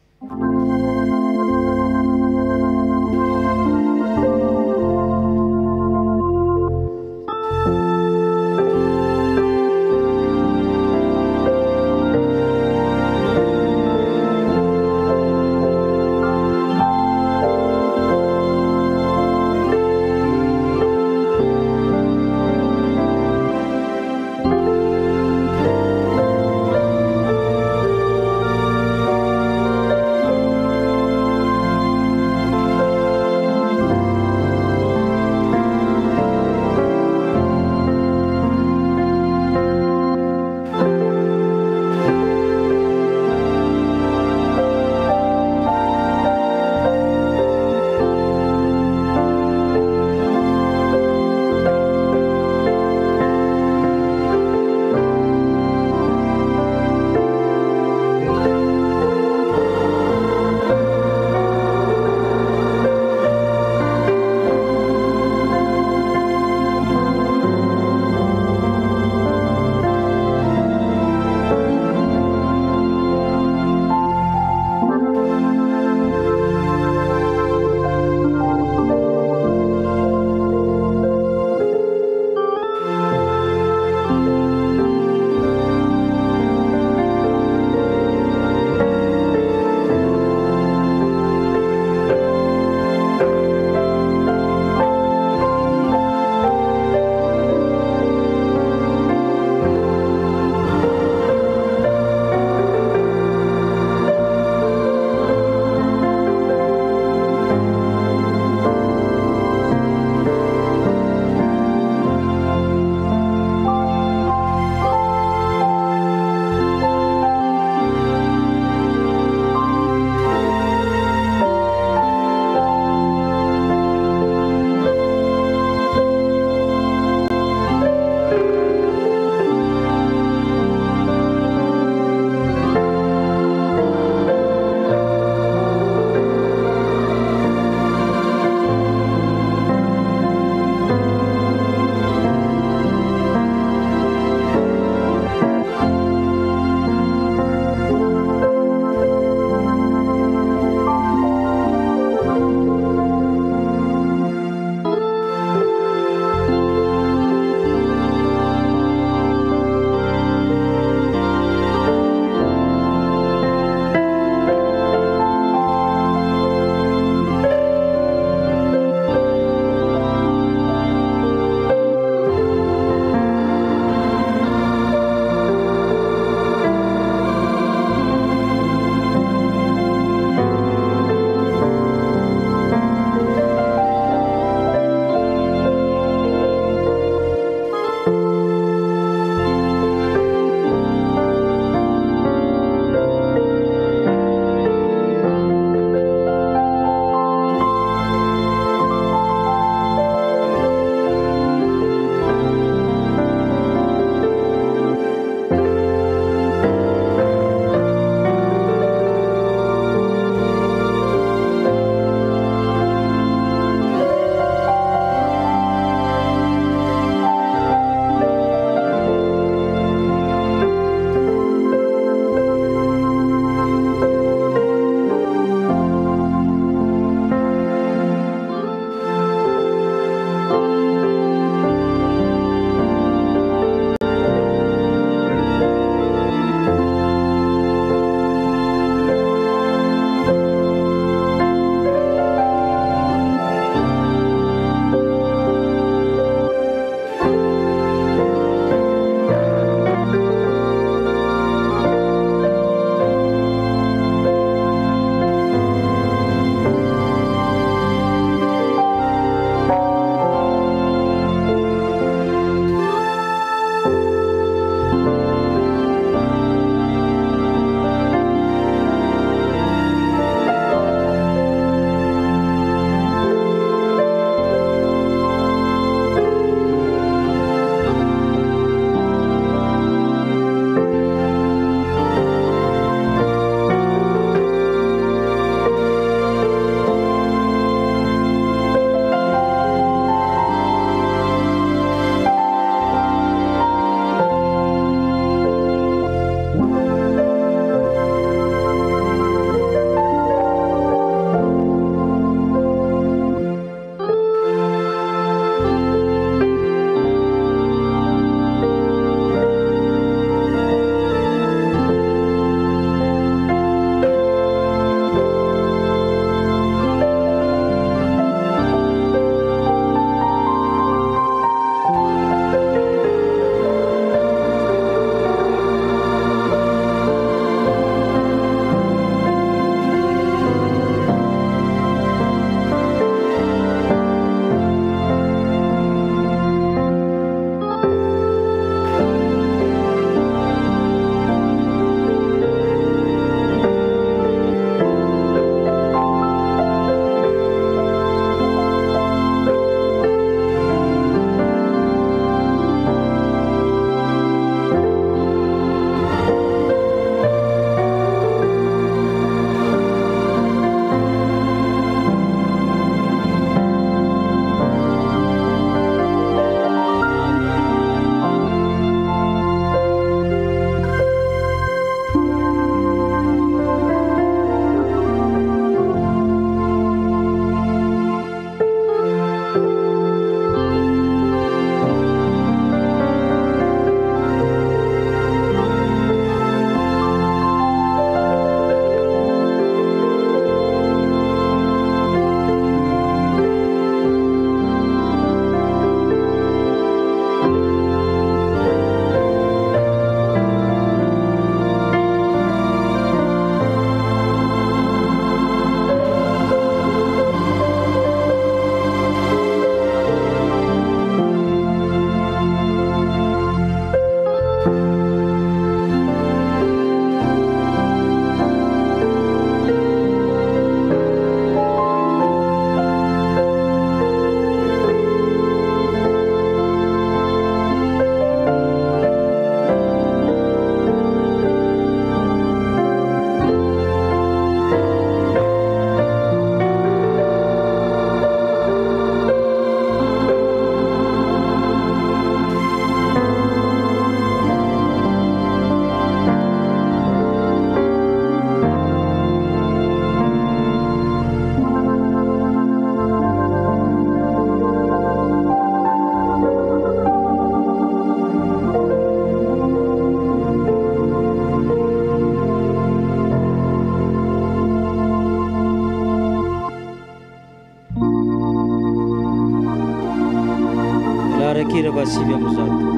takirava 5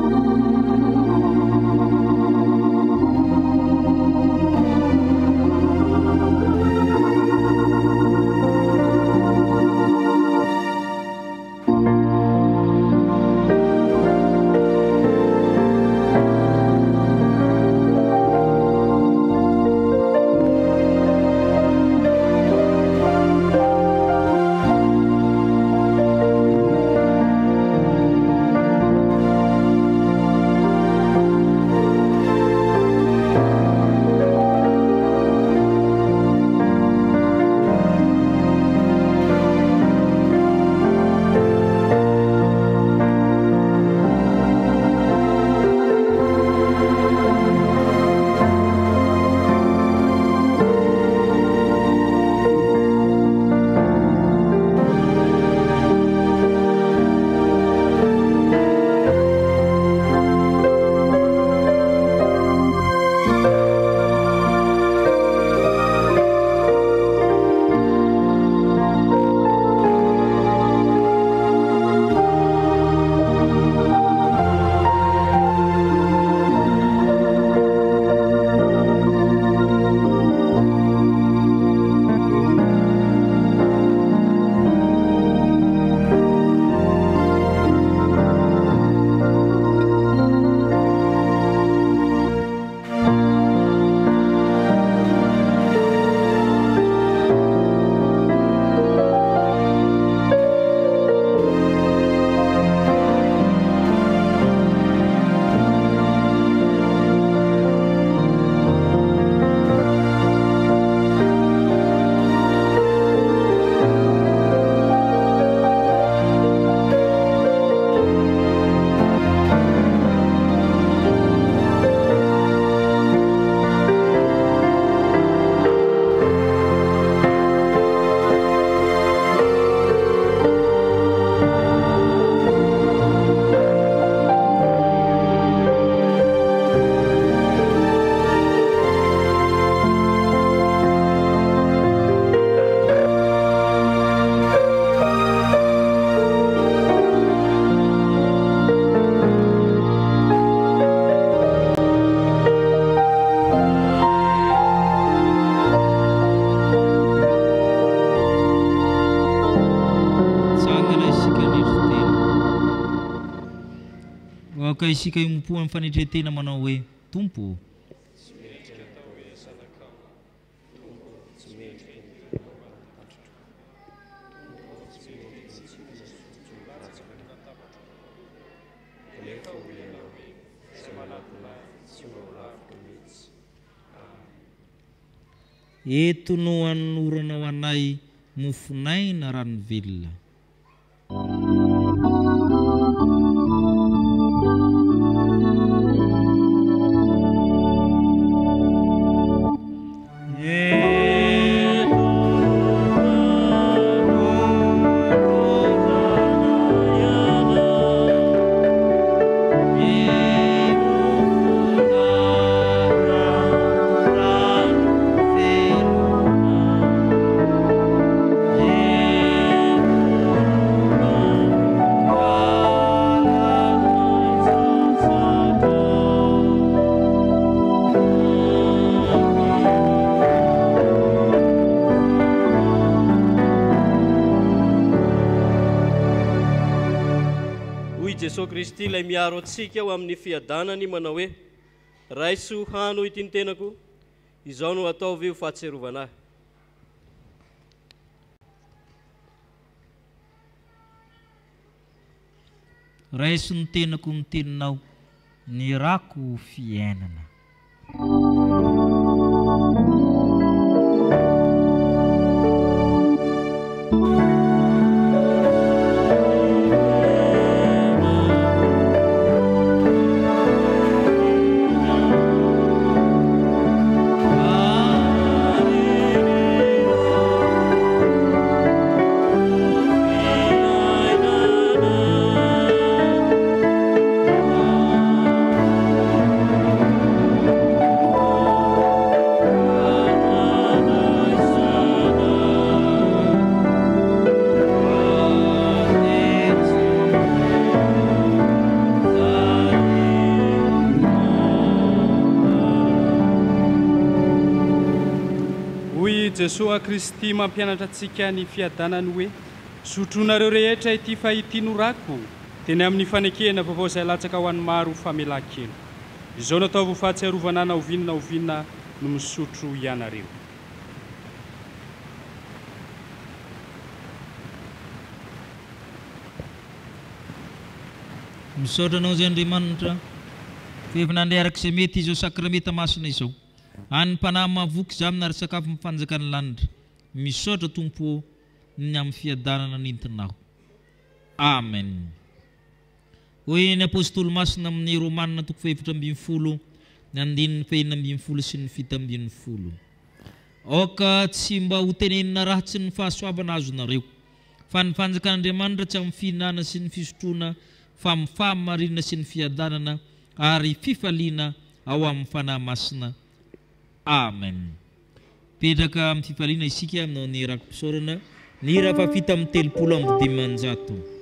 ka isika imompo amin'ny fanetretena manao hoe tompo eto no anoranao anay mofonay na rano velona Jesosy Kristy lay miaro atsika ao amin'ny fiadanany manao hoe raiso hano ity ny tenako izao no ataovy ho fahatserovana ahy. Raiso ny tenako ny teninao ny rako fiainana. Oh hoy Jesosy Kristy mampianatra antsika ny fiadanany hoe sotronareo rehetra ity fa ity norako teny amin'ny fanekena vaovao izay latsaka ho an'ny maro famelan-kelo. Izao natao ho fahatsiarovana na ovinina no misotro ianareo. Misaotra anao zay Andriamanitra fehefina arak'izay mety izao sakramenta masina izao. Any mpanahy mahavoky izay amin'ny sakafo mifanjakany lanitra. Misaotra Tompo ny amin'ny fiadanana nintinao. Amen. Hoy ny apôstôly masina amin'ny Romanina 7:12 ny 9:20 sy ny 7:10. Oka tsy mba ho tenenina ratsy ny fahasoavana azonareo fa ny fanjakan'Andriamanitra tsy amin'ny fihinana sy ny fisotroana fa amin'ny fahamarinana sy ny fiadanana ary fifaliana ao amin'ny fanahy masina. Amen. Petraka amin'ny fifaliana isika aminao ny rakom-pisaorana ny hira fafita amin'ny 3:5.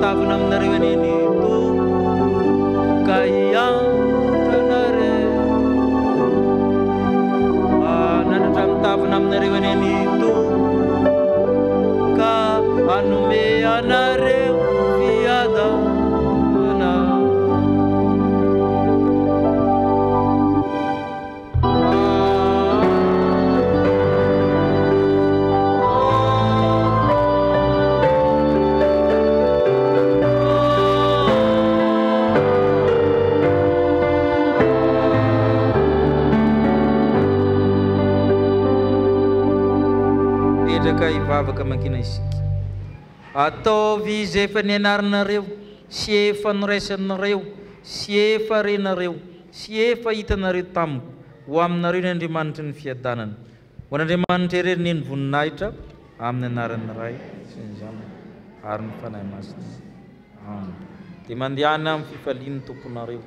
mitavina aminareo aneny to ka hiantanareo nanatra mitavina aminareo aneny to ka hanome anareo fiadana. Petraka ivavaka mankina isika. Ataovy izay efa nianarinareo sy efa noraisanareo sy efa renareo sy efa hitanareo tamiko ho aminareo ny Andriamanitra ny fiadanana. Ho an'Andriamanitra irery ny voninahitra amin'ny anaran'ny Ray sy ny Zanaka ary ny fanahy masina. Dia mandehana amin'ny fifalian'ny tomponareo.